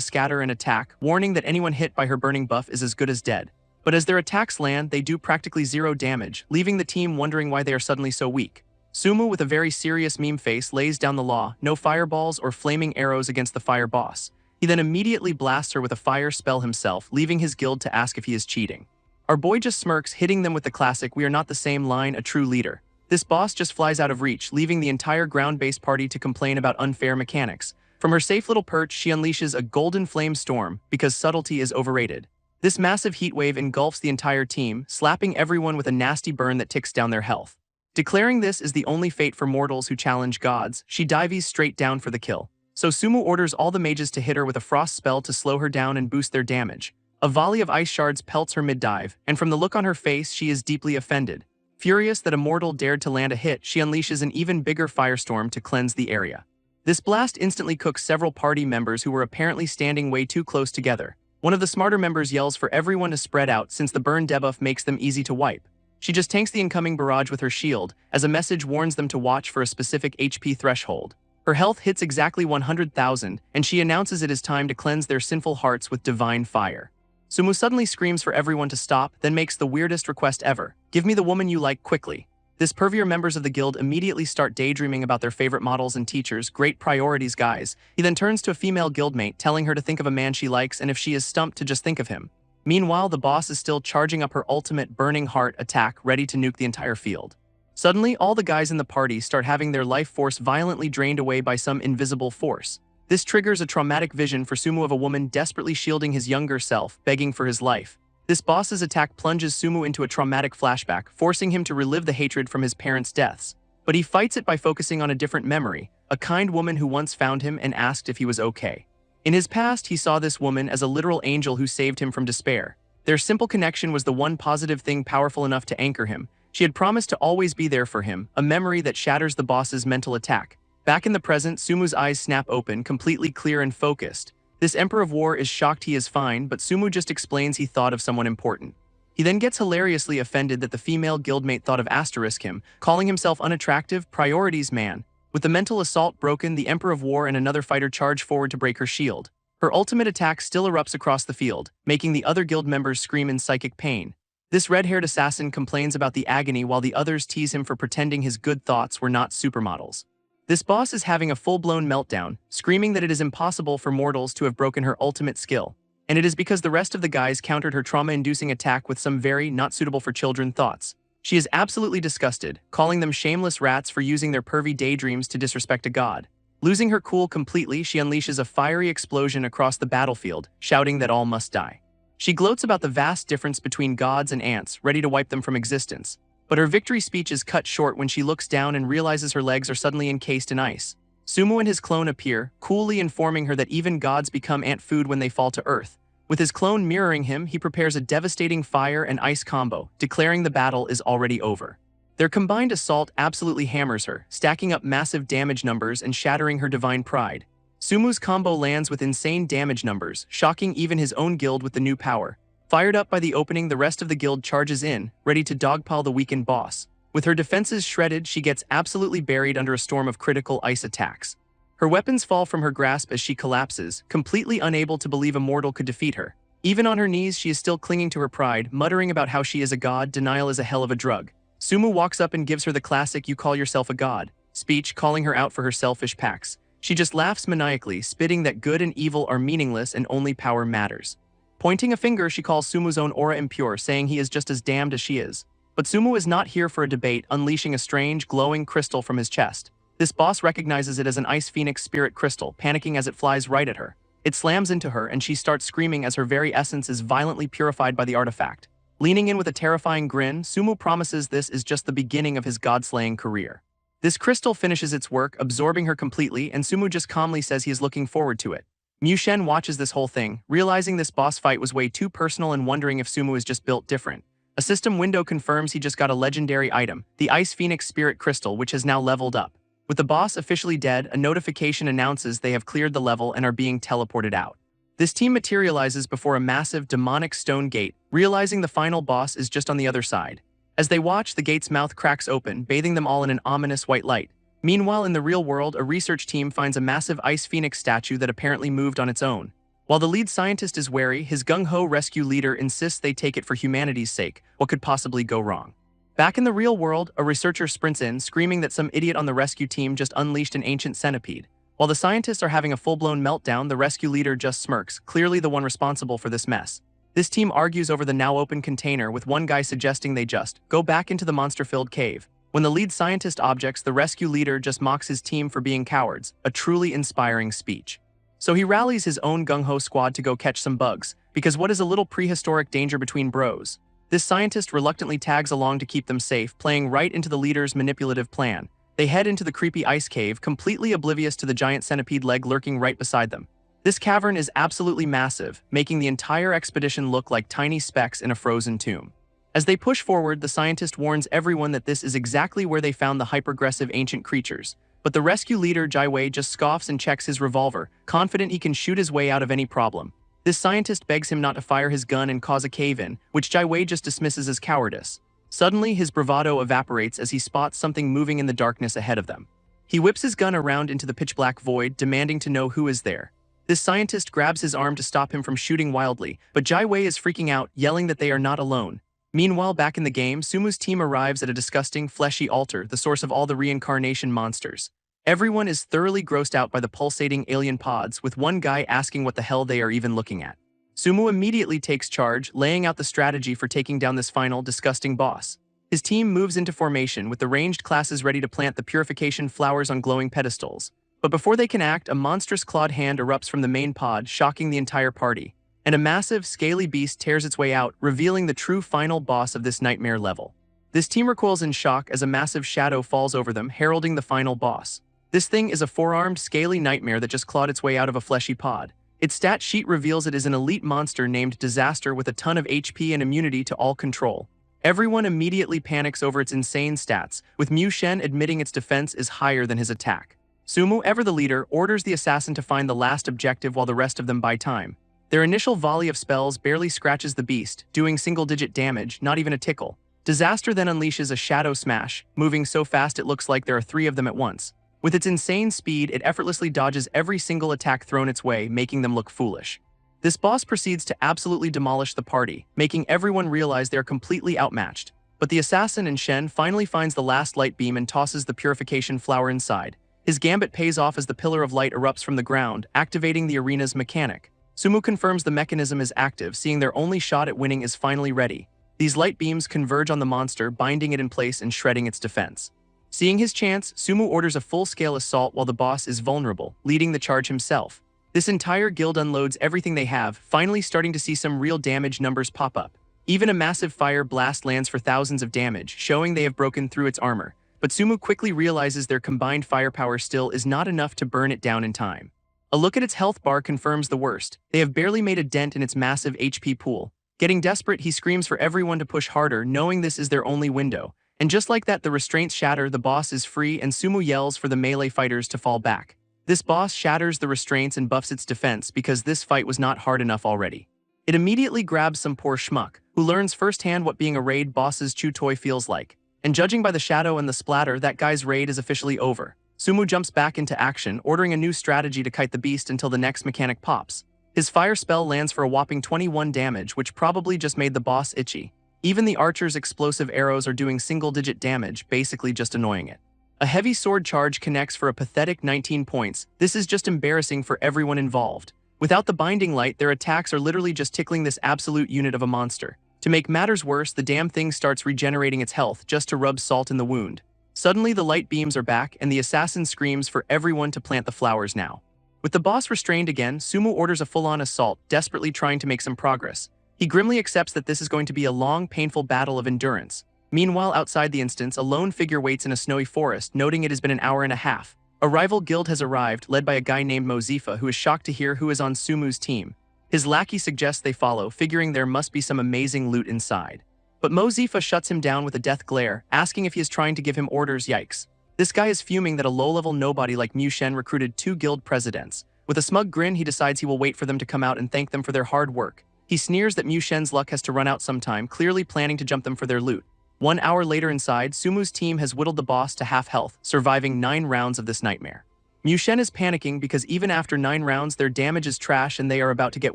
S1: scatter and attack, warning that anyone hit by her burning buff is as good as dead. But as their attacks land, they do practically zero damage, leaving the team wondering why they are suddenly so weak. Sumu, with a very serious meme face, lays down the law: no fireballs or flaming arrows against the fire boss. He then immediately blasts her with a fire spell himself, leaving his guild to ask if he is cheating. Our boy just smirks, hitting them with the classic "we are not the same" line, a true leader. This boss just flies out of reach, leaving the entire ground-based party to complain about unfair mechanics. From her safe little perch, she unleashes a golden flame storm, because subtlety is overrated. This massive heat wave engulfs the entire team, slapping everyone with a nasty burn that ticks down their health. Declaring this is the only fate for mortals who challenge gods, she dives straight down for the kill. So Sumu orders all the mages to hit her with a frost spell to slow her down and boost their damage. A volley of ice shards pelts her mid-dive, and from the look on her face, she is deeply offended. Furious that a mortal dared to land a hit, she unleashes an even bigger firestorm to cleanse the area. This blast instantly cooks several party members who were apparently standing way too close together. One of the smarter members yells for everyone to spread out since the burn debuff makes them easy to wipe. She just tanks the incoming barrage with her shield, as a message warns them to watch for a specific HP threshold. Her health hits exactly 100,000, and she announces it is time to cleanse their sinful hearts with divine fire. Sumu suddenly screams for everyone to stop, then makes the weirdest request ever: "Give me the woman you like, quickly." This pervier members of the guild immediately start daydreaming about their favorite models and teachers. Great priorities, guys. He then turns to a female guildmate, telling her to think of a man she likes, and if she is stumped, to just think of him. Meanwhile, the boss is still charging up her ultimate burning heart attack, ready to nuke the entire field. Suddenly, all the guys in the party start having their life force violently drained away by some invisible force. This triggers a traumatic vision for Sumu of a woman desperately shielding his younger self, begging for his life. This boss's attack plunges Sumu into a traumatic flashback, forcing him to relive the hatred from his parents' deaths. But he fights it by focusing on a different memory, a kind woman who once found him and asked if he was okay. In his past, he saw this woman as a literal angel who saved him from despair. Their simple connection was the one positive thing powerful enough to anchor him. She had promised to always be there for him, a memory that shatters the boss's mental attack. Back in the present, Sumu's eyes snap open, completely clear and focused. This Emperor of War is shocked he is fine, but Sumu just explains he thought of someone important. He then gets hilariously offended that the female guildmate thought of asterisk him, calling himself unattractive, priorities man. With the mental assault broken, the Emperor of War and another fighter charge forward to break her shield. Her ultimate attack still erupts across the field, making the other guild members scream in psychic pain. This red-haired assassin complains about the agony while the others tease him for pretending his good thoughts were not supermodels. This boss is having a full-blown meltdown, screaming that it is impossible for mortals to have broken her ultimate skill. And it is because the rest of the guys countered her trauma-inducing attack with some very not suitable for children thoughts. She is absolutely disgusted, calling them shameless rats for using their pervy daydreams to disrespect a god. Losing her cool completely, she unleashes a fiery explosion across the battlefield, shouting that all must die. She gloats about the vast difference between gods and ants, ready to wipe them from existence. But her victory speech is cut short when she looks down and realizes her legs are suddenly encased in ice. Sumu and his clone appear, coolly informing her that even gods become ant food when they fall to earth. With his clone mirroring him, he prepares a devastating fire and ice combo, declaring the battle is already over. Their combined assault absolutely hammers her, stacking up massive damage numbers and shattering her divine pride. Sumu's combo lands with insane damage numbers, shocking even his own guild with the new power. Fired up by the opening, the rest of the guild charges in, ready to dogpile the weakened boss. With her defenses shredded, she gets absolutely buried under a storm of critical ice attacks. Her weapons fall from her grasp as she collapses, completely unable to believe a mortal could defeat her. Even on her knees, she is still clinging to her pride, muttering about how she is a god. Denial is a hell of a drug. Sumu walks up and gives her the classic "you call yourself a god" speech, calling her out for her selfish packs. She just laughs maniacally, spitting that good and evil are meaningless and only power matters. Pointing a finger, she calls Sumu's own aura impure, saying he is just as damned as she is. But Sumu is not here for a debate, unleashing a strange, glowing crystal from his chest. This boss recognizes it as an Ice Phoenix spirit crystal, panicking as it flies right at her. It slams into her, and she starts screaming as her very essence is violently purified by the artifact. Leaning in with a terrifying grin, Sumu promises this is just the beginning of his god-slaying career. This crystal finishes its work, absorbing her completely, and Sumu just calmly says he is looking forward to it. Mu Shen watches this whole thing, realizing this boss fight was way too personal and wondering if Sumu is just built different. A system window confirms he just got a legendary item, the Ice Phoenix Spirit Crystal, which has now leveled up. With the boss officially dead, a notification announces they have cleared the level and are being teleported out. This team materializes before a massive demonic stone gate, realizing the final boss is just on the other side. As they watch, the gate's mouth cracks open, bathing them all in an ominous white light. Meanwhile, in the real world, a research team finds a massive Ice Phoenix statue that apparently moved on its own. While the lead scientist is wary, his gung-ho rescue leader insists they take it for humanity's sake. What could possibly go wrong? Back in the real world, a researcher sprints in, screaming that some idiot on the rescue team just unleashed an ancient centipede. While the scientists are having a full-blown meltdown, the rescue leader just smirks, clearly the one responsible for this mess. This team argues over the now-open container, with one guy suggesting they just go back into the monster-filled cave. When the lead scientist objects, the rescue leader just mocks his team for being cowards, a truly inspiring speech. So he rallies his own gung-ho squad to go catch some bugs, because what is a little prehistoric danger between bros? This scientist reluctantly tags along to keep them safe, playing right into the leader's manipulative plan. They head into the creepy ice cave, completely oblivious to the giant centipede leg lurking right beside them. This cavern is absolutely massive, making the entire expedition look like tiny specks in a frozen tomb. As they push forward, the scientist warns everyone that this is exactly where they found the hyperaggressive ancient creatures. But the rescue leader, Jai Wei, just scoffs and checks his revolver, confident he can shoot his way out of any problem. This scientist begs him not to fire his gun and cause a cave-in, which Jai Wei just dismisses as cowardice. Suddenly, his bravado evaporates as he spots something moving in the darkness ahead of them. He whips his gun around into the pitch-black void, demanding to know who is there. This scientist grabs his arm to stop him from shooting wildly, but Jai Wei is freaking out, yelling that they are not alone. Meanwhile, back in the game, Sumu's team arrives at a disgusting, fleshy altar, the source of all the Reincarnation monsters. Everyone is thoroughly grossed out by the pulsating alien pods, with one guy asking what the hell they are even looking at. Sumu immediately takes charge, laying out the strategy for taking down this final, disgusting boss. His team moves into formation with the ranged classes ready to plant the purification flowers on glowing pedestals. But before they can act, a monstrous clawed hand erupts from the main pod, shocking the entire party. And a massive, scaly beast tears its way out, revealing the true final boss of this nightmare level. This team recoils in shock as a massive shadow falls over them, heralding the final boss. This thing is a four-armed, scaly nightmare that just clawed its way out of a fleshy pod. Its stat sheet reveals it is an elite monster named Disaster with a ton of HP and immunity to all control. Everyone immediately panics over its insane stats, with Mu Shen admitting its defense is higher than his attack. Sumu, ever the leader, orders the assassin to find the last objective while the rest of them buy time. Their initial volley of spells barely scratches the beast, doing single-digit damage, not even a tickle. Disaster then unleashes a shadow smash, moving so fast it looks like there are 3 of them at once. With its insane speed, it effortlessly dodges every single attack thrown its way, making them look foolish. This boss proceeds to absolutely demolish the party, making everyone realize they are completely outmatched. But the assassin in Shen finally finds the last light beam and tosses the purification flower inside. His gambit pays off as the pillar of light erupts from the ground, activating the arena's mechanic. Sumu confirms the mechanism is active, seeing their only shot at winning is finally ready. These light beams converge on the monster, binding it in place and shredding its defense. Seeing his chance, Sumu orders a full-scale assault while the boss is vulnerable, leading the charge himself. This entire guild unloads everything they have, finally starting to see some real damage numbers pop up. Even a massive fire blast lands for thousands of damage, showing they have broken through its armor. But Sumu quickly realizes their combined firepower still is not enough to burn it down in time. A look at its health bar confirms the worst. They have barely made a dent in its massive HP pool. Getting desperate, he screams for everyone to push harder, knowing this is their only window. And just like that, the restraints shatter, the boss is free, and Sumu yells for the melee fighters to fall back. This boss shatters the restraints and buffs its defense because this fight was not hard enough already. It immediately grabs some poor schmuck, who learns firsthand what being a raid boss's chew toy feels like. And judging by the shadow and the splatter, that guy's raid is officially over. Sumu jumps back into action, ordering a new strategy to kite the beast until the next mechanic pops. His fire spell lands for a whopping 21 damage, which probably just made the boss itchy. Even the archer's explosive arrows are doing single-digit damage, basically just annoying it. A heavy sword charge connects for a pathetic 19 points. This is just embarrassing for everyone involved. Without the binding light, their attacks are literally just tickling this absolute unit of a monster. To make matters worse, the damn thing starts regenerating its health just to rub salt in the wound. Suddenly, the light beams are back, and the assassin screams for everyone to plant the flowers now. With the boss restrained again, Sumu orders a full-on assault, desperately trying to make some progress. He grimly accepts that this is going to be a long, painful battle of endurance. Meanwhile, outside the instance, a lone figure waits in a snowy forest, noting it has been an hour and a half. A rival guild has arrived, led by a guy named Mozifa, who is shocked to hear who is on Sumu's team. His lackey suggests they follow, figuring there must be some amazing loot inside. But Mozifa shuts him down with a death glare, asking if he is trying to give him orders. Yikes. This guy is fuming that a low-level nobody like Mu Shen recruited 2 guild presidents. With a smug grin, he decides he will wait for them to come out and thank them for their hard work. He sneers that Mu Shen's luck has to run out sometime, clearly planning to jump them for their loot. 1 hour later inside, Sumu's team has whittled the boss to half health, surviving 9 rounds of this nightmare. Mu Shen is panicking because even after 9 rounds, their damage is trash and they are about to get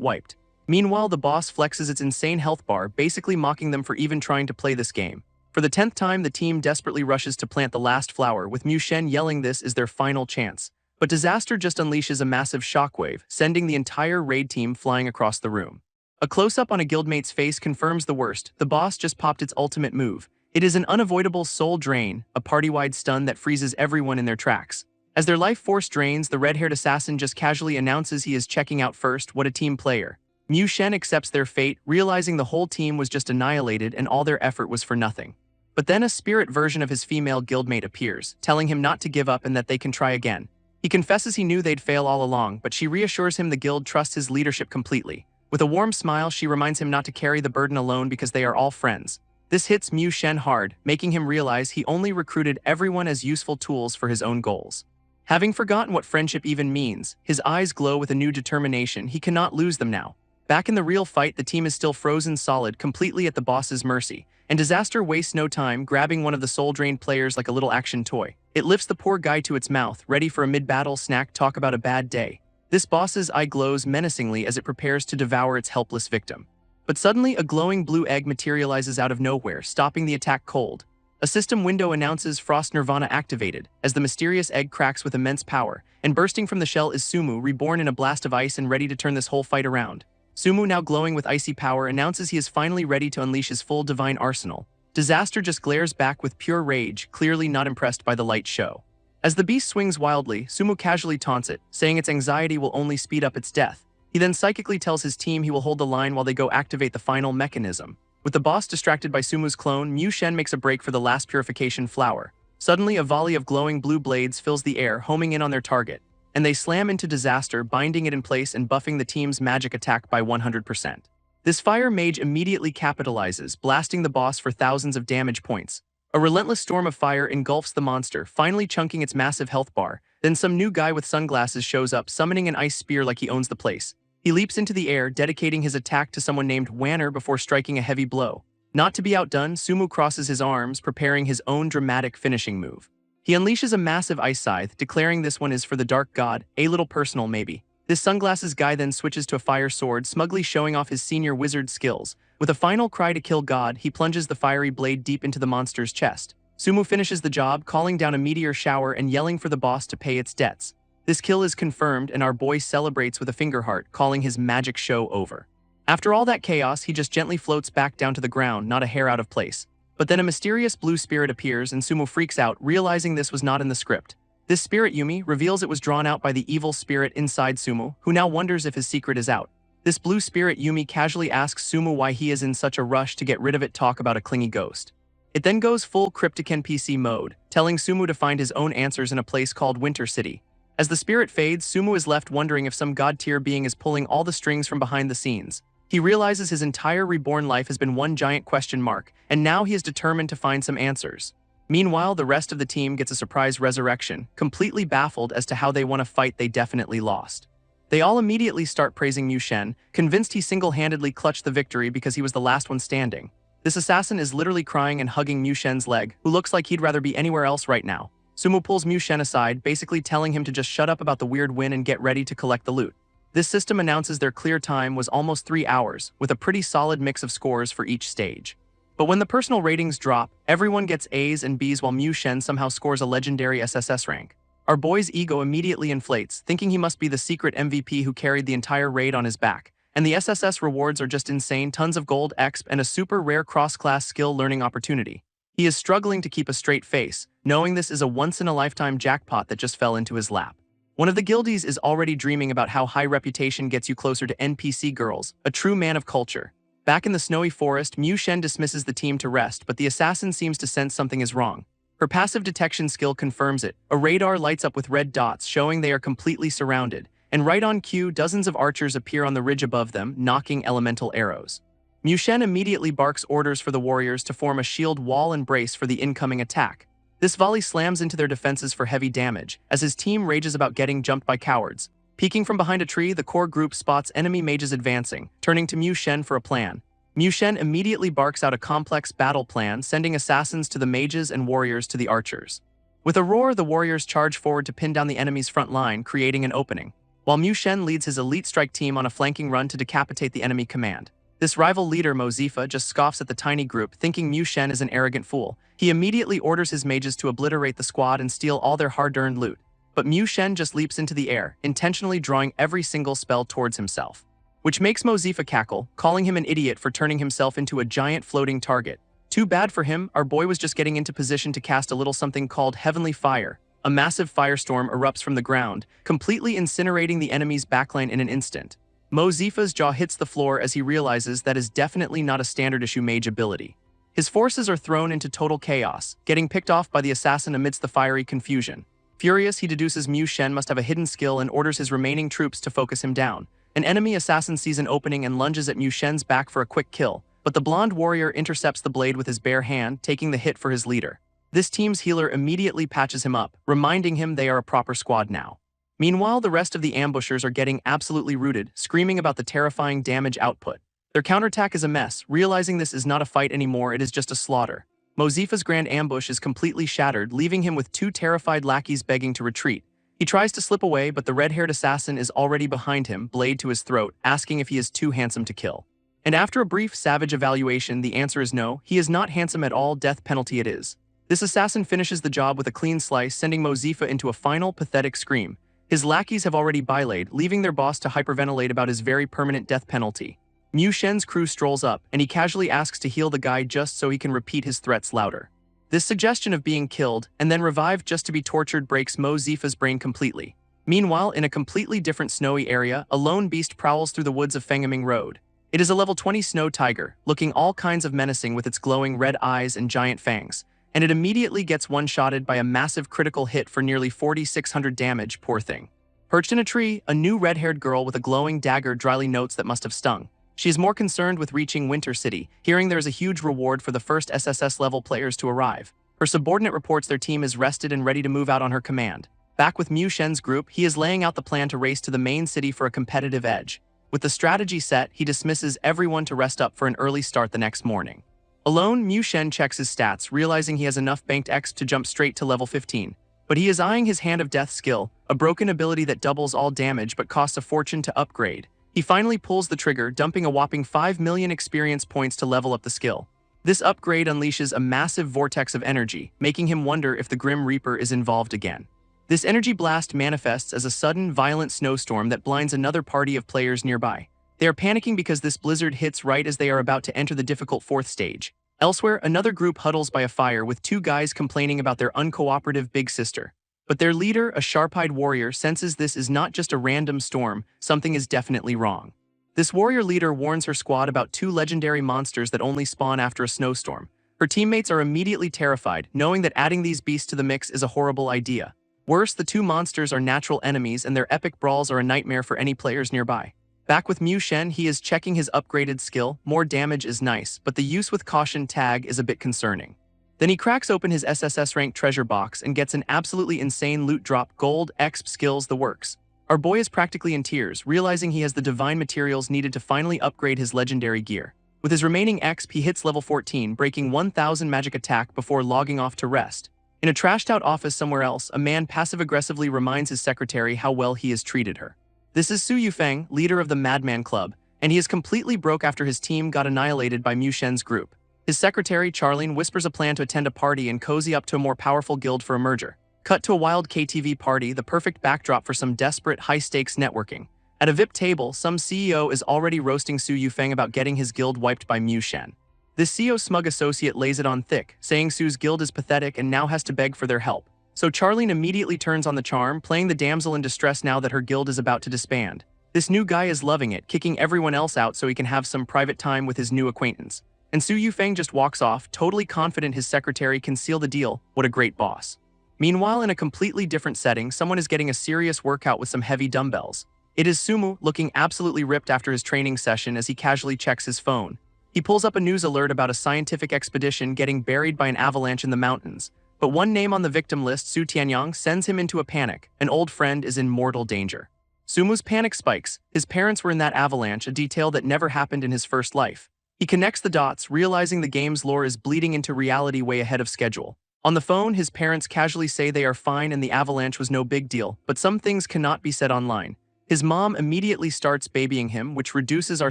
S1: wiped. Meanwhile, the boss flexes its insane health bar, basically mocking them for even trying to play this game. For the 10th time, the team desperately rushes to plant the last flower, with Mu Shen yelling this is their final chance. But Disaster just unleashes a massive shockwave, sending the entire raid team flying across the room. A close-up on a guildmate's face confirms the worst. The boss just popped its ultimate move. It is an unavoidable soul drain, a party-wide stun that freezes everyone in their tracks. As their life force drains, the red-haired assassin just casually announces he is checking out first. What a team player. Mu Shen accepts their fate, realizing the whole team was just annihilated and all their effort was for nothing. But then a spirit version of his female guildmate appears, telling him not to give up and that they can try again. He confesses he knew they'd fail all along, but she reassures him the guild trusts his leadership completely. With a warm smile, she reminds him not to carry the burden alone because they are all friends. This hits Mu Shen hard, making him realize he only recruited everyone as useful tools for his own goals. Having forgotten what friendship even means, his eyes glow with a new determination. He cannot lose them now. Back in the real fight, the team is still frozen solid, completely at the boss's mercy. And Disaster wastes no time, grabbing one of the soul-drained players like a little action toy. It lifts the poor guy to its mouth, ready for a mid-battle snack. Talk about a bad day. This boss's eye glows menacingly as it prepares to devour its helpless victim. But suddenly, a glowing blue egg materializes out of nowhere, stopping the attack cold. A system window announces Frost Nirvana activated, as the mysterious egg cracks with immense power, and bursting from the shell is Sumu, reborn in a blast of ice and ready to turn this whole fight around. Sumu, now glowing with icy power, announces he is finally ready to unleash his full divine arsenal. Disaster just glares back with pure rage, clearly not impressed by the light show. As the beast swings wildly, Sumu casually taunts it, saying its anxiety will only speed up its death. He then psychically tells his team he will hold the line while they go activate the final mechanism. With the boss distracted by Sumu's clone, Mu Shen makes a break for the last purification flower. Suddenly, a volley of glowing blue blades fills the air, homing in on their target, and they slam into Disaster, binding it in place and buffing the team's magic attack by 100%. This fire mage immediately capitalizes, blasting the boss for thousands of damage points. A relentless storm of fire engulfs the monster, finally chunking its massive health bar. Then some new guy with sunglasses shows up, summoning an ice spear like he owns the place. He leaps into the air, dedicating his attack to someone named Wanner before striking a heavy blow. Not to be outdone, Sumu crosses his arms, preparing his own dramatic finishing move. He unleashes a massive ice scythe, declaring this one is for the dark god, a little personal maybe. This sunglasses guy then switches to a fire sword, smugly showing off his senior wizard skills. With a final cry to kill God, he plunges the fiery blade deep into the monster's chest. Sumu finishes the job, calling down a meteor shower and yelling for the boss to pay its debts. This kill is confirmed, and our boy celebrates with a finger heart, calling his magic show over. After all that chaos, he just gently floats back down to the ground, not a hair out of place. But then a mysterious blue spirit appears, and Sumu freaks out, realizing this was not in the script. This spirit, Yumi, reveals it was drawn out by the evil spirit inside Sumu, who now wonders if his secret is out. This blue spirit, Yumi, casually asks Sumu why he is in such a rush to get rid of it, talk about a clingy ghost. It then goes full cryptic NPC mode, telling Sumu to find his own answers in a place called Winter City. As the spirit fades, Sumu is left wondering if some god-tier being is pulling all the strings from behind the scenes. He realizes his entire reborn life has been one giant question mark, and now he is determined to find some answers. Meanwhile, the rest of the team gets a surprise resurrection, completely baffled as to how they won a fight they definitely lost. They all immediately start praising Mu Shen, convinced he single-handedly clutched the victory because he was the last one standing. This assassin is literally crying and hugging Mu Shen's leg, who looks like he'd rather be anywhere else right now. Sumu pulls Mu Shen aside, basically telling him to just shut up about the weird win and get ready to collect the loot. This system announces their clear time was almost 3 hours, with a pretty solid mix of scores for each stage. But when the personal ratings drop, everyone gets A's and B's while Mu Shen somehow scores a legendary SSS rank. Our boy's ego immediately inflates, thinking he must be the secret MVP who carried the entire raid on his back. And the SSS rewards are just insane, tons of gold, exp, and a super rare cross-class skill learning opportunity. He is struggling to keep a straight face, knowing this is a once-in-a-lifetime jackpot that just fell into his lap. One of the guildies is already dreaming about how high reputation gets you closer to NPC girls, a true man of culture. Back in the snowy forest, Mu Shen dismisses the team to rest, but the assassin seems to sense something is wrong. Her passive detection skill confirms it. A radar lights up with red dots, showing they are completely surrounded. And right on cue, dozens of archers appear on the ridge above them, knocking elemental arrows. Mu Shen immediately barks orders for the warriors to form a shield wall and brace for the incoming attack. This volley slams into their defenses for heavy damage, as his team rages about getting jumped by cowards. Peeking from behind a tree, the core group spots enemy mages advancing, turning to Mu Shen for a plan. Mu Shen immediately barks out a complex battle plan, sending assassins to the mages and warriors to the archers. With a roar, the warriors charge forward to pin down the enemy's front line, creating an opening, while Mu Shen leads his elite strike team on a flanking run to decapitate the enemy command. This rival leader, Mozifa, just scoffs at the tiny group, thinking Mu Shen is an arrogant fool. He immediately orders his mages to obliterate the squad and steal all their hard-earned loot. But Mu Shen just leaps into the air, intentionally drawing every single spell towards himself, which makes Mozifa cackle, calling him an idiot for turning himself into a giant floating target. Too bad for him, our boy was just getting into position to cast a little something called Heavenly Fire. A massive firestorm erupts from the ground, completely incinerating the enemy's backline in an instant. Mozifa's jaw hits the floor as he realizes that is definitely not a standard issue mage ability. His forces are thrown into total chaos, getting picked off by the assassin amidst the fiery confusion. Furious, he deduces Mu Shen must have a hidden skill and orders his remaining troops to focus him down. An enemy assassin sees an opening and lunges at Mu Shen's back for a quick kill, but the blonde warrior intercepts the blade with his bare hand, taking the hit for his leader. This team's healer immediately patches him up, reminding him they are a proper squad now. Meanwhile, the rest of the ambushers are getting absolutely rooted, screaming about the terrifying damage output. Their counterattack is a mess, realizing this is not a fight anymore, it is just a slaughter. Mozifa's grand ambush is completely shattered, leaving him with 2 terrified lackeys begging to retreat. He tries to slip away, but the red-haired assassin is already behind him, blade to his throat, asking if he is too handsome to kill. And after a brief savage evaluation, the answer is no, he is not handsome at all, death penalty it is. This assassin finishes the job with a clean slice, sending Mozifa into a final, pathetic scream. His lackeys have already bylaid, leaving their boss to hyperventilate about his very permanent death penalty. Mu Shen's crew strolls up, and he casually asks to heal the guy just so he can repeat his threats louder. This suggestion of being killed and then revived just to be tortured breaks Mo Zifa's brain completely. Meanwhile, in a completely different snowy area, a lone beast prowls through the woods of Fengaming Road. It is a level 20 snow tiger, looking all kinds of menacing with its glowing red eyes and giant fangs, and it immediately gets one-shotted by a massive critical hit for nearly 4,600 damage, poor thing. Perched in a tree, a new red-haired girl with a glowing dagger dryly notes that must have stung. She is more concerned with reaching Winter City, hearing there is a huge reward for the first SSS-level players to arrive. Her subordinate reports their team is rested and ready to move out on her command. Back with Mu Shen's group, he is laying out the plan to race to the main city for a competitive edge. With the strategy set, he dismisses everyone to rest up for an early start the next morning. Alone, Mu Shen checks his stats, realizing he has enough banked X to jump straight to level 15. But he is eyeing his Hand of Death skill, a broken ability that doubles all damage but costs a fortune to upgrade. He finally pulls the trigger, dumping a whopping 5 million experience points to level up the skill. This upgrade unleashes a massive vortex of energy, making him wonder if the Grim Reaper is involved again. This energy blast manifests as a sudden, violent snowstorm that blinds another party of players nearby. They are panicking because this blizzard hits right as they are about to enter the difficult 4th stage. Elsewhere, another group huddles by a fire with 2 guys complaining about their uncooperative big sister. But their leader, a sharp-eyed warrior, senses this is not just a random storm, something is definitely wrong. This warrior leader warns her squad about 2 legendary monsters that only spawn after a snowstorm. Her teammates are immediately terrified, knowing that adding these beasts to the mix is a horrible idea. Worse, the 2 monsters are natural enemies and their epic brawls are a nightmare for any players nearby. Back with Mu Shen, he is checking his upgraded skill. More damage is nice, but the use with caution tag is a bit concerning. Then he cracks open his SSS rank treasure box and gets an absolutely insane loot drop, gold, exp skills, the works. Our boy is practically in tears, realizing he has the divine materials needed to finally upgrade his legendary gear. With his remaining exp, he hits level 14, breaking 1000 magic attack before logging off to rest. In a trashed-out office somewhere else, a man passive-aggressively reminds his secretary how well he has treated her. This is Su Yufeng, leader of the Madman Club, and he is completely broke after his team got annihilated by Mu Shen's group. His secretary, Charlene, whispers a plan to attend a party and cozy up to a more powerful guild for a merger. Cut to a wild KTV party, the perfect backdrop for some desperate, high-stakes networking. At a VIP table, some CEO is already roasting Su Yufeng about getting his guild wiped by Mu Shen. This CEO's smug associate lays it on thick, saying Su's guild is pathetic and now has to beg for their help. So Charlene immediately turns on the charm, playing the damsel in distress now that her guild is about to disband. This new guy is loving it, kicking everyone else out so he can have some private time with his new acquaintance. And Su Yufeng just walks off, totally confident his secretary can seal the deal. What a great boss. Meanwhile, in a completely different setting, someone is getting a serious workout with some heavy dumbbells. It is Sumu, looking absolutely ripped after his training session as he casually checks his phone. He pulls up a news alert about a scientific expedition getting buried by an avalanche in the mountains. But one name on the victim list, Su Tianyang, sends him into a panic. An old friend is in mortal danger. Sumu's panic spikes. His parents were in that avalanche, a detail that never happened in his first life. He connects the dots, realizing the game's lore is bleeding into reality way ahead of schedule. On the phone, his parents casually say they are fine and the avalanche was no big deal, but some things cannot be said online. His mom immediately starts babying him, which reduces our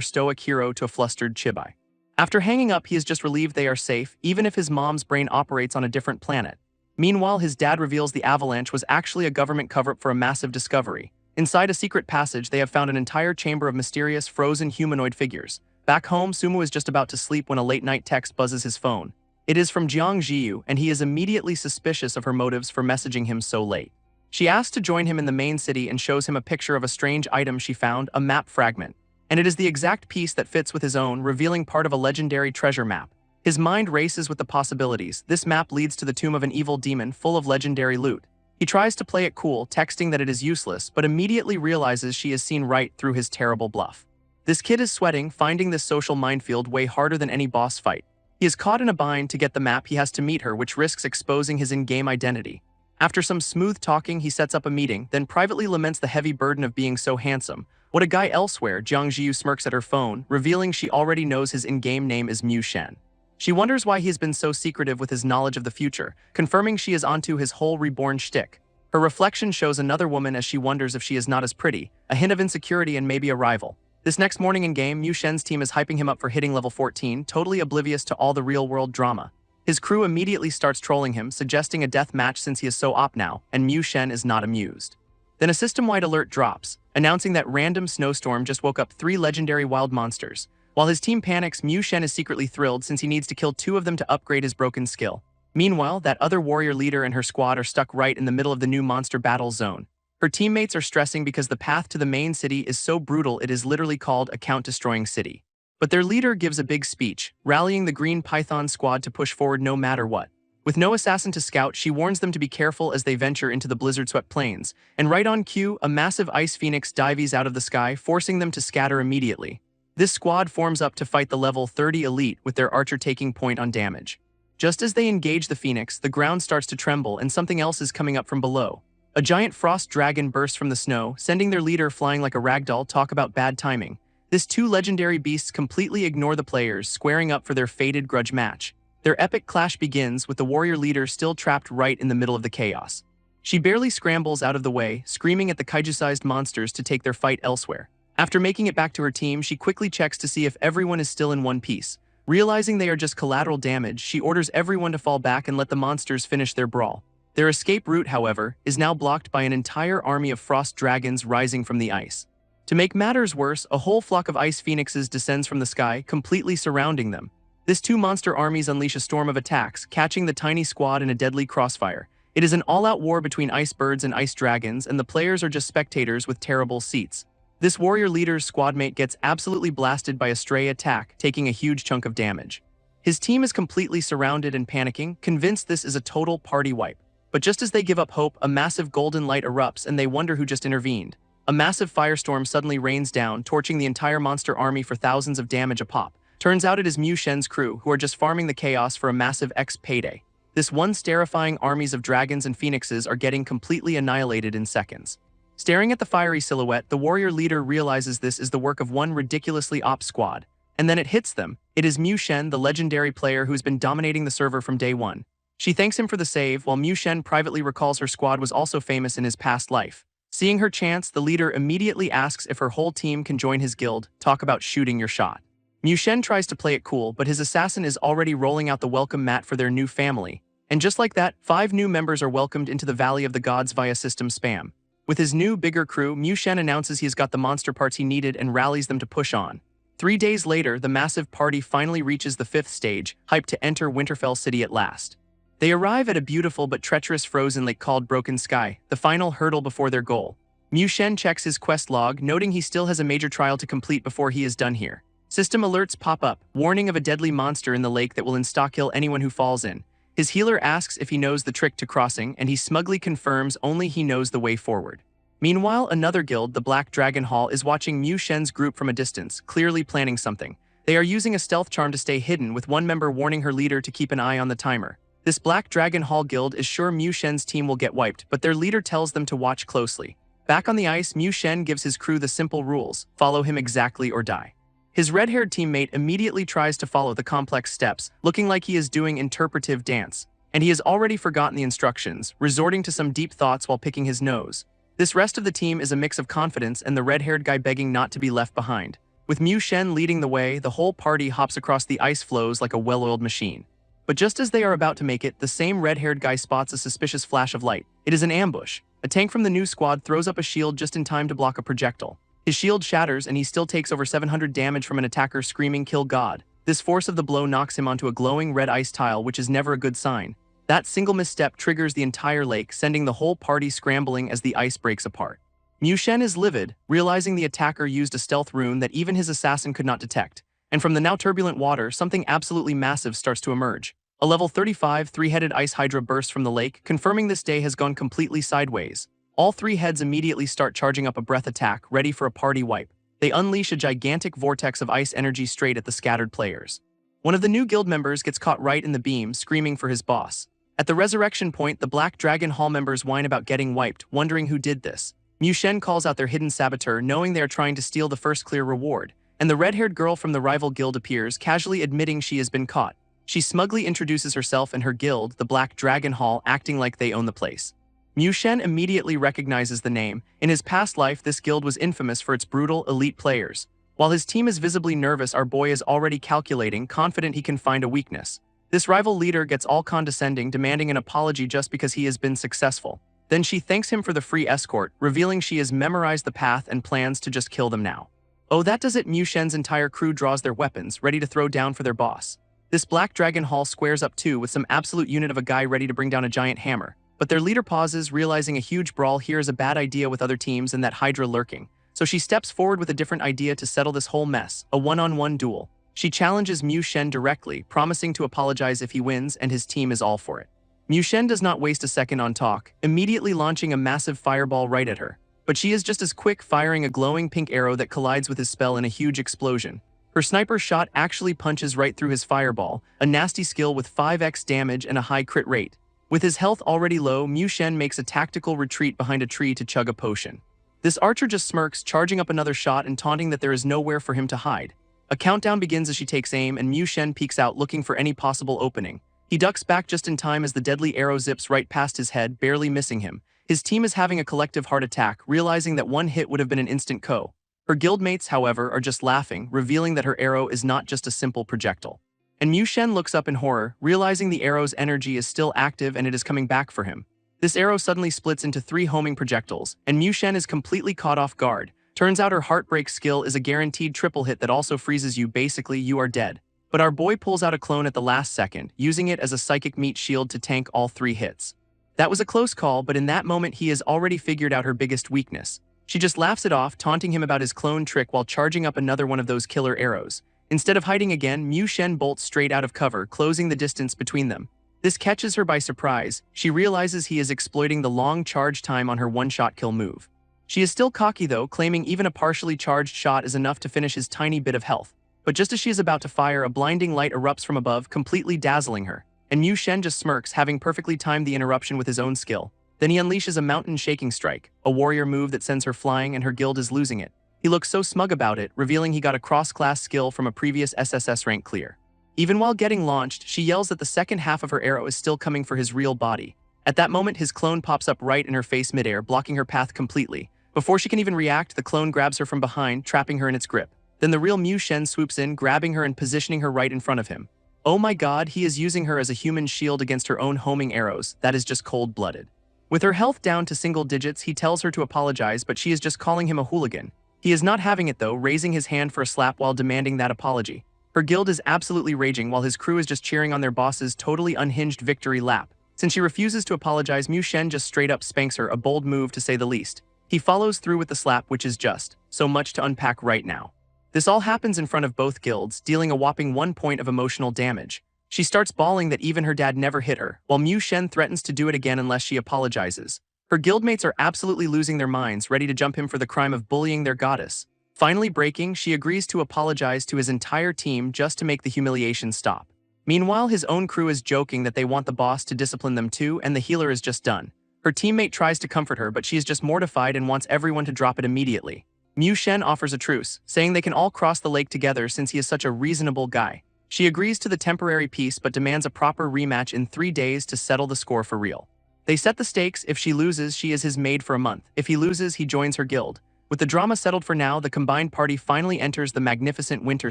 S1: stoic hero to a flustered chibai. After hanging up, he is just relieved they are safe, even if his mom's brain operates on a different planet. Meanwhile, his dad reveals the avalanche was actually a government cover-up for a massive discovery. Inside a secret passage, they have found an entire chamber of mysterious, frozen humanoid figures. Back home, Sumu is just about to sleep when a late-night text buzzes his phone. It is from Jiang Jiyu, and he is immediately suspicious of her motives for messaging him so late. She asks to join him in the main city and shows him a picture of a strange item she found, a map fragment. And it is the exact piece that fits with his own, revealing part of a legendary treasure map. His mind races with the possibilities. This map leads to the tomb of an evil demon full of legendary loot. He tries to play it cool, texting that it is useless, but immediately realizes she has seen right through his terrible bluff. This kid is sweating, finding this social minefield way harder than any boss fight. He is caught in a bind. To get the map, he has to meet her, which risks exposing his in-game identity. After some smooth talking, he sets up a meeting, then privately laments the heavy burden of being so handsome. What a guy. Elsewhere, Jiang Jiyu smirks at her phone, revealing she already knows his in-game name is Mu Shen. She wonders why he has been so secretive with his knowledge of the future, confirming she is onto his whole reborn shtick. Her reflection shows another woman as she wonders if she is not as pretty, a hint of insecurity and maybe a rival. This next morning in-game, Mu Shen's team is hyping him up for hitting level 14, totally oblivious to all the real-world drama. His crew immediately starts trolling him, suggesting a death match since he is so op now, and Mu Shen is not amused. Then a system-wide alert drops, announcing that random snowstorm just woke up 3 legendary wild monsters. While his team panics, Mu Shen is secretly thrilled since he needs to kill 2 of them to upgrade his broken skill. Meanwhile, that other warrior leader and her squad are stuck right in the middle of the new monster battle zone. Her teammates are stressing because the path to the main city is so brutal it is literally called a count-destroying city. But their leader gives a big speech, rallying the Green Python squad to push forward no matter what. With no assassin to scout, she warns them to be careful as they venture into the blizzard-swept plains. And right on cue, a massive ice phoenix dives out of the sky, forcing them to scatter immediately. This squad forms up to fight the level 30 elite, with their archer taking point on damage. Just as they engage the phoenix, the ground starts to tremble and something else is coming up from below. A giant frost dragon bursts from the snow, sending their leader flying like a ragdoll. Talk about bad timing. This 2 legendary beasts completely ignore the players, squaring up for their fated grudge match. Their epic clash begins with the warrior leader still trapped right in the middle of the chaos. She barely scrambles out of the way, screaming at the kaiju-sized monsters to take their fight elsewhere. After making it back to her team, she quickly checks to see if everyone is still in one piece. Realizing they are just collateral damage, she orders everyone to fall back and let the monsters finish their brawl. Their escape route, however, is now blocked by an entire army of frost dragons rising from the ice. To make matters worse, a whole flock of ice phoenixes descends from the sky, completely surrounding them. These 2 monster armies unleash a storm of attacks, catching the tiny squad in a deadly crossfire. It is an all-out war between ice birds and ice dragons, and the players are just spectators with terrible seats. This warrior leader's squadmate gets absolutely blasted by a stray attack, taking a huge chunk of damage. His team is completely surrounded and panicking, convinced this is a total party wipe. But just as they give up hope, a massive golden light erupts and they wonder who just intervened. A massive firestorm suddenly rains down, torching the entire monster army for thousands of damage a pop. Turns out it is Mu Shen's crew, who are just farming the chaos for a massive payday. This once terrifying armies of dragons and phoenixes are getting completely annihilated in seconds. Staring at the fiery silhouette, the warrior leader realizes this is the work of one ridiculously OP squad. And then it hits them. It is Mu Shen, the legendary player who's been dominating the server from day one. She thanks him for the save, while Mu Shen privately recalls her squad was also famous in his past life. Seeing her chance, the leader immediately asks if her whole team can join his guild. Talk about shooting your shot. Mu Shen tries to play it cool, but his assassin is already rolling out the welcome mat for their new family. And just like that, 5 new members are welcomed into the Valley of the Gods via system spam. With his new, bigger crew, Mu Shen announces he's got the monster parts he needed and rallies them to push on. 3 days later, the massive party finally reaches the 5th stage, hyped to enter Winterfell City at last. They arrive at a beautiful but treacherous frozen lake called Broken Sky, the final hurdle before their goal. Mu Shen checks his quest log, noting he still has a major trial to complete before he is done here. System alerts pop up, warning of a deadly monster in the lake that will insta-kill anyone who falls in. His healer asks if he knows the trick to crossing, and he smugly confirms only he knows the way forward. Meanwhile, another guild, the Black Dragon Hall, is watching Mu Shen's group from a distance, clearly planning something. They are using a stealth charm to stay hidden, with one member warning her leader to keep an eye on the timer. This Black Dragon Hall guild is sure Mu Shen's team will get wiped, but their leader tells them to watch closely. Back on the ice, Mu Shen gives his crew the simple rules: follow him exactly or die. His red-haired teammate immediately tries to follow the complex steps, looking like he is doing interpretive dance. And he has already forgotten the instructions, resorting to some deep thoughts while picking his nose. This rest of the team is a mix of confidence and the red-haired guy begging not to be left behind. With Mu Shen leading the way, the whole party hops across the ice floes like a well-oiled machine. But just as they are about to make it, the same red-haired guy spots a suspicious flash of light. It is an ambush. A tank from the new squad throws up a shield just in time to block a projectile. His shield shatters and he still takes over 700 damage from an attacker screaming "Kill God." This force of the blow knocks him onto a glowing red ice tile, which is never a good sign. That single misstep triggers the entire lake, sending the whole party scrambling as the ice breaks apart. Mu Shen is livid, realizing the attacker used a stealth rune that even his assassin could not detect. And from the now turbulent water, something absolutely massive starts to emerge. A level 35 three-headed ice hydra bursts from the lake, confirming this day has gone completely sideways. All 3 heads immediately start charging up a breath attack, ready for a party wipe. They unleash a gigantic vortex of ice energy straight at the scattered players. One of the new guild members gets caught right in the beam, screaming for his boss. At the resurrection point, the Black Dragon Hall members whine about getting wiped, wondering who did this. Mu Shen calls out their hidden saboteur, knowing they are trying to steal the first clear reward. And the red-haired girl from the rival guild appears, casually admitting she has been caught. She smugly introduces herself and her guild, the Black Dragon Hall, acting like they own the place. Mu Shen immediately recognizes the name. In his past life, this guild was infamous for its brutal, elite players. While his team is visibly nervous, our boy is already calculating, confident he can find a weakness. This rival leader gets all condescending, demanding an apology just because he has been successful. Then she thanks him for the free escort, revealing she has memorized the path and plans to just kill them now. Oh, that does it. Mu Shen's entire crew draws their weapons, ready to throw down for their boss. This Black Dragon Hall squares up too with some absolute unit of a guy ready to bring down a giant hammer. But their leader pauses, realizing a huge brawl here is a bad idea with other teams and that Hydra lurking. So she steps forward with a different idea to settle this whole mess, a one-on-one duel. She challenges Mu Shen directly, promising to apologize if he wins, and his team is all for it. Mu Shen does not waste a second on talk, immediately launching a massive fireball right at her. But she is just as quick, firing a glowing pink arrow that collides with his spell in a huge explosion. Her sniper shot actually punches right through his fireball, a nasty skill with 5x damage and a high crit rate. With his health already low, Mu Shen makes a tactical retreat behind a tree to chug a potion. This archer just smirks, charging up another shot and taunting that there is nowhere for him to hide. A countdown begins as she takes aim, and Mu Shen peeks out looking for any possible opening. He ducks back just in time as the deadly arrow zips right past his head, barely missing him. His team is having a collective heart attack, realizing that one hit would have been an instant KO. Her guildmates, however, are just laughing, revealing that her arrow is not just a simple projectile. And Mu Shen looks up in horror, realizing the arrow's energy is still active and it is coming back for him. This arrow suddenly splits into 3 homing projectiles, and Mu Shen is completely caught off guard. Turns out her Heartbreak skill is a guaranteed triple hit that also freezes you. Basically, you are dead. But our boy pulls out a clone at the last second, using it as a psychic meat shield to tank all 3 hits. That was a close call, but in that moment he has already figured out her biggest weakness. She just laughs it off, taunting him about his clone trick while charging up another one of those killer arrows. Instead of hiding again, Mu Shen bolts straight out of cover, closing the distance between them. This catches her by surprise. She realizes he is exploiting the long charge time on her one-shot kill move. She is still cocky though, claiming even a partially charged shot is enough to finish his tiny bit of health. But just as she is about to fire, a blinding light erupts from above, completely dazzling her. And Mu Shen just smirks, having perfectly timed the interruption with his own skill. Then he unleashes a mountain shaking strike, a warrior move that sends her flying, and her guild is losing it. He looks so smug about it, revealing he got a cross-class skill from a previous SSS rank clear. Even while getting launched, she yells that the second half of her arrow is still coming for his real body. At that moment, his clone pops up right in her face midair, blocking her path completely. Before she can even react, the clone grabs her from behind, trapping her in its grip. Then the real Mu Shen swoops in, grabbing her and positioning her right in front of him. Oh my god, he is using her as a human shield against her own homing arrows. That is just cold-blooded. With her health down to single digits, he tells her to apologize, but she is just calling him a hooligan. He is not having it though, raising his hand for a slap while demanding that apology. Her guild is absolutely raging while his crew is just cheering on their boss's totally unhinged victory lap. Since she refuses to apologize, Mu Shen just straight up spanks her, a bold move to say the least. He follows through with the slap, which is just so much to unpack right now. This all happens in front of both guilds, dealing a whopping 1 point of emotional damage. She starts bawling that even her dad never hit her, while Mu Shen threatens to do it again unless she apologizes. Her guildmates are absolutely losing their minds, ready to jump him for the crime of bullying their goddess. Finally breaking, she agrees to apologize to his entire team just to make the humiliation stop. Meanwhile, his own crew is joking that they want the boss to discipline them too, and the healer is just done. Her teammate tries to comfort her, but she is just mortified and wants everyone to drop it immediately. Mu Shen offers a truce, saying they can all cross the lake together since he is such a reasonable guy. She agrees to the temporary peace but demands a proper rematch in 3 days to settle the score for real. They set the stakes. If she loses, she is his maid for a month. If he loses, he joins her guild. With the drama settled for now, the combined party finally enters the magnificent Winter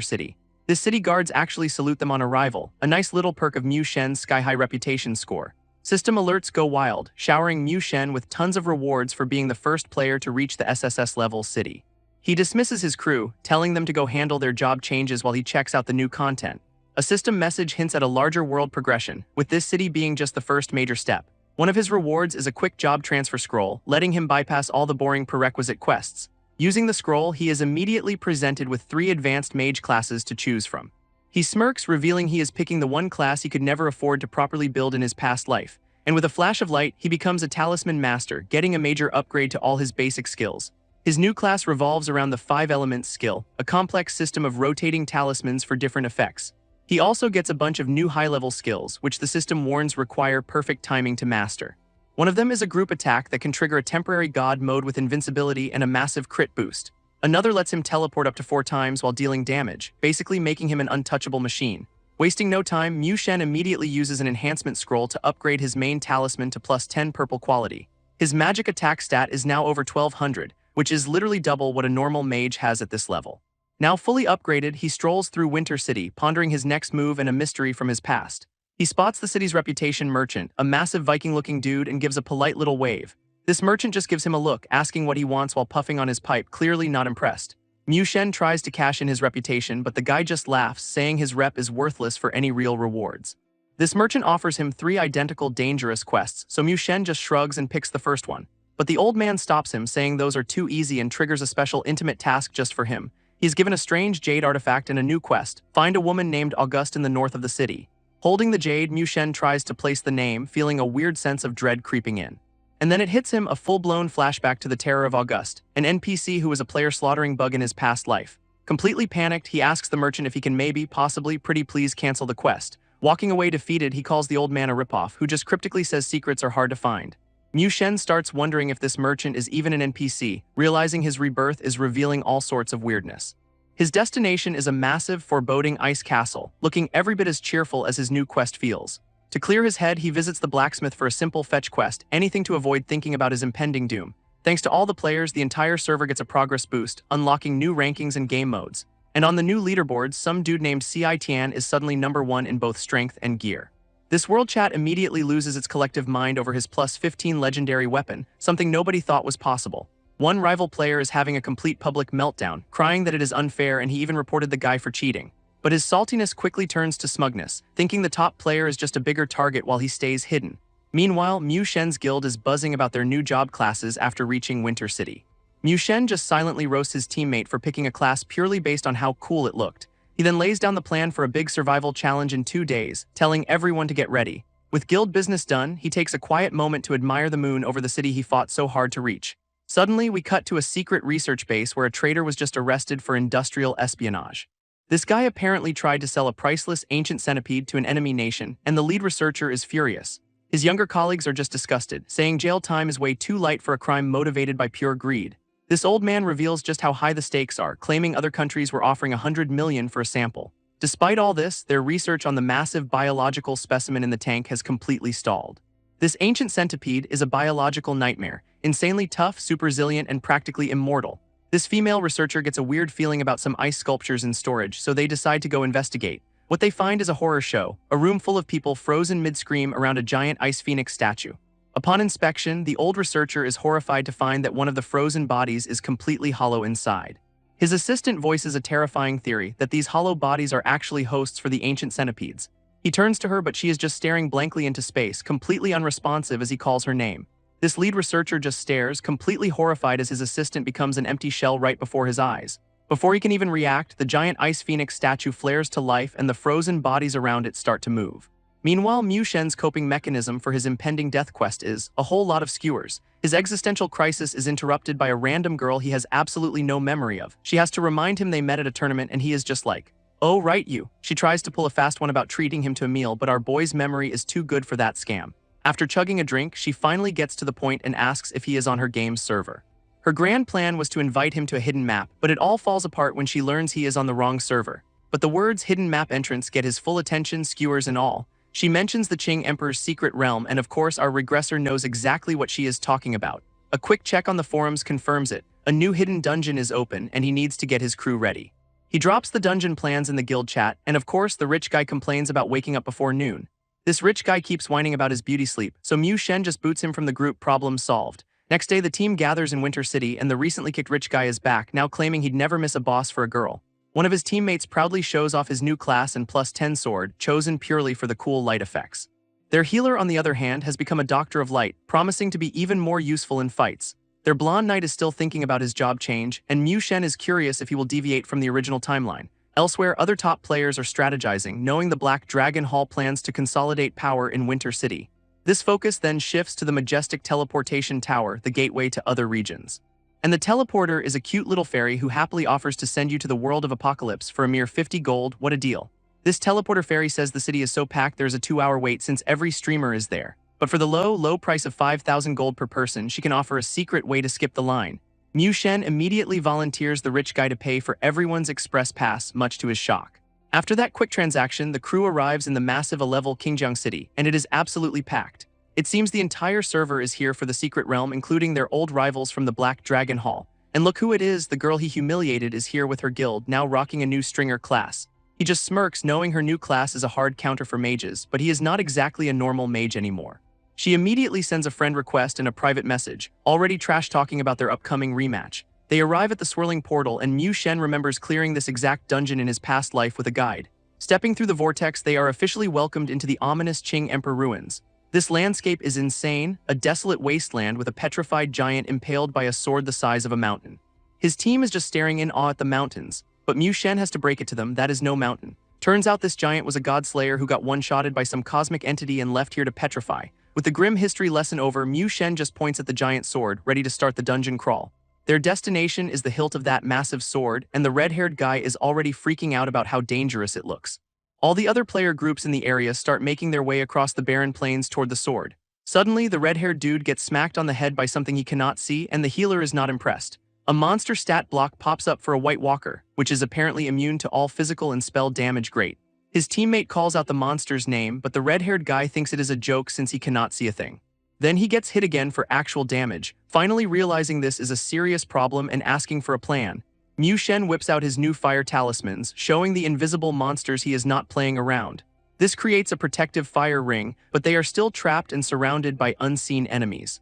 S1: City. This city guards actually salute them on arrival, a nice little perk of Mu Shen's sky-high reputation score. System alerts go wild, showering Mu Shen with tons of rewards for being the first player to reach the SSS level city. He dismisses his crew, telling them to go handle their job changes while he checks out the new content. A system message hints at a larger world progression, with this city being just the first major step. One of his rewards is a quick job transfer scroll, letting him bypass all the boring prerequisite quests. Using the scroll, he is immediately presented with 3 advanced mage classes to choose from. He smirks, revealing he is picking the one class he could never afford to properly build in his past life. And with a flash of light, he becomes a talisman master, getting a major upgrade to all his basic skills. His new class revolves around the 5 elements skill, a complex system of rotating talismans for different effects. He also gets a bunch of new high-level skills, which the system warns require perfect timing to master. One of them is a group attack that can trigger a temporary god mode with invincibility and a massive crit boost. Another lets him teleport up to 4 times while dealing damage, basically making him an untouchable machine. Wasting no time, Mu Shen immediately uses an enhancement scroll to upgrade his main talisman to +10 purple quality. His magic attack stat is now over 1200, which is literally double what a normal mage has at this level. Now fully upgraded, he strolls through Winter City, pondering his next move and a mystery from his past. He spots the city's reputation merchant, a massive Viking-looking dude, and gives a polite little wave. This merchant just gives him a look, asking what he wants while puffing on his pipe, clearly not impressed. Mu Shen tries to cash in his reputation, but the guy just laughs, saying his rep is worthless for any real rewards. This merchant offers him 3 identical dangerous quests, so Mu Shen just shrugs and picks the first one. But the old man stops him, saying those are too easy and triggers a special intimate task just for him. He's given a strange jade artifact and a new quest: find a woman named Auguste in the north of the city. Holding the jade, Mu Shen tries to place the name, feeling a weird sense of dread creeping in. And then it hits him, a full-blown flashback to the terror of Auguste, an NPC who was a player slaughtering bug in his past life. Completely panicked, he asks the merchant if he can possibly, pretty please cancel the quest. Walking away defeated, he calls the old man a ripoff, who just cryptically says secrets are hard to find. Mu Shen starts wondering if this merchant is even an NPC, realizing his rebirth is revealing all sorts of weirdness. His destination is a massive, foreboding ice castle, looking every bit as cheerful as his new quest feels. To clear his head, he visits the blacksmith for a simple fetch quest, anything to avoid thinking about his impending doom. Thanks to all the players, the entire server gets a progress boost, unlocking new rankings and game modes. And on the new leaderboards, some dude named Ci Tian is suddenly #1 in both strength and gear. This world chat immediately loses its collective mind over his +15 legendary weapon, something nobody thought was possible. One rival player is having a complete public meltdown, crying that it is unfair, and he even reported the guy for cheating. But his saltiness quickly turns to smugness, thinking the top player is just a bigger target while he stays hidden. Meanwhile, Mu Shen's guild is buzzing about their new job classes after reaching Winter City. Mu Shen just silently roasts his teammate for picking a class purely based on how cool it looked. He then lays down the plan for a big survival challenge in 2 days, telling everyone to get ready. With guild business done, he takes a quiet moment to admire the moon over the city he fought so hard to reach. Suddenly, we cut to a secret research base where a traitor was just arrested for industrial espionage. This guy apparently tried to sell a priceless ancient centipede to an enemy nation, and the lead researcher is furious. His younger colleagues are just disgusted, saying jail time is way too light for a crime motivated by pure greed. This old man reveals just how high the stakes are, claiming other countries were offering 100 million for a sample. Despite all this, their research on the massive biological specimen in the tank has completely stalled. This ancient centipede is a biological nightmare, insanely tough, super resilient, and practically immortal. This female researcher gets a weird feeling about some ice sculptures in storage, so they decide to go investigate. What they find is a horror show, a room full of people frozen mid-scream around a giant ice phoenix statue. Upon inspection, the old researcher is horrified to find that one of the frozen bodies is completely hollow inside. His assistant voices a terrifying theory that these hollow bodies are actually hosts for the ancient centipedes. He turns to her, but she is just staring blankly into space, completely unresponsive as he calls her name. This lead researcher just stares, completely horrified as his assistant becomes an empty shell right before his eyes. Before he can even react, the giant ice phoenix statue flares to life and the frozen bodies around it start to move. Meanwhile, Mu Shen's coping mechanism for his impending death quest is a whole lot of skewers. His existential crisis is interrupted by a random girl he has absolutely no memory of. She has to remind him they met at a tournament, and he is just like, "Oh, right, you." She tries to pull a fast one about treating him to a meal, but our boy's memory is too good for that scam. After chugging a drink, she finally gets to the point and asks if he is on her game's server. Her grand plan was to invite him to a hidden map, but it all falls apart when she learns he is on the wrong server. But the words hidden map entrance get his full attention, skewers and all. She mentions the Qing Emperor's secret realm, and of course our regressor knows exactly what she is talking about. A quick check on the forums confirms it. A new hidden dungeon is open, and he needs to get his crew ready. He drops the dungeon plans in the guild chat, and of course the rich guy complains about waking up before noon. This rich guy keeps whining about his beauty sleep, so Mu Shen just boots him from the group. Problem solved. Next day, the team gathers in Winter City, and the recently kicked rich guy is back, now claiming he'd never miss a boss for a girl. One of his teammates proudly shows off his new class and +10 sword, chosen purely for the cool light effects. Their healer, on the other hand, has become a Doctor of Light, promising to be even more useful in fights. Their blonde knight is still thinking about his job change, and Mu Shen is curious if he will deviate from the original timeline. Elsewhere, other top players are strategizing, knowing the Black Dragon Hall plans to consolidate power in Winter City. This focus then shifts to the majestic teleportation tower, the gateway to other regions. And the teleporter is a cute little fairy who happily offers to send you to the world of Apocalypse for a mere 50 gold. What a deal. This teleporter fairy says the city is so packed there's a 2-hour wait since every streamer is there. But for the low price of 5,000 gold per person, she can offer a secret way to skip the line. Mu Shen immediately volunteers the rich guy to pay for everyone's express pass, much to his shock. After that quick transaction, the crew arrives in the massive A-level Qingjiang city, and it is absolutely packed. It seems the entire server is here for the secret realm, including their old rivals from the Black Dragon Hall. And look who it is, the girl he humiliated is here with her guild, now rocking a new stringer class. He just smirks, knowing her new class is a hard counter for mages, but he is not exactly a normal mage anymore. She immediately sends a friend request and a private message, already trash-talking about their upcoming rematch. They arrive at the swirling portal, and Mu Shen remembers clearing this exact dungeon in his past life with a guide. Stepping through the vortex, they are officially welcomed into the ominous Qing Emperor ruins. This landscape is insane, a desolate wasteland with a petrified giant impaled by a sword the size of a mountain. His team is just staring in awe at the mountains, but Mu Shen has to break it to them that is no mountain. Turns out this giant was a godslayer who got one-shotted by some cosmic entity and left here to petrify. With the grim history lesson over, Mu Shen just points at the giant sword, ready to start the dungeon crawl. Their destination is the hilt of that massive sword, and the red-haired guy is already freaking out about how dangerous it looks. All the other player groups in the area start making their way across the barren plains toward the sword. Suddenly, the red-haired dude gets smacked on the head by something he cannot see, and the healer is not impressed. A monster stat block pops up for a White Walker, which is apparently immune to all physical and spell damage. Great. His teammate calls out the monster's name, but the red-haired guy thinks it is a joke since he cannot see a thing. Then he gets hit again for actual damage, finally realizing this is a serious problem and asking for a plan. Mu Shen whips out his new fire talismans, showing the invisible monsters he is not playing around. This creates a protective fire ring, but they are still trapped and surrounded by unseen enemies.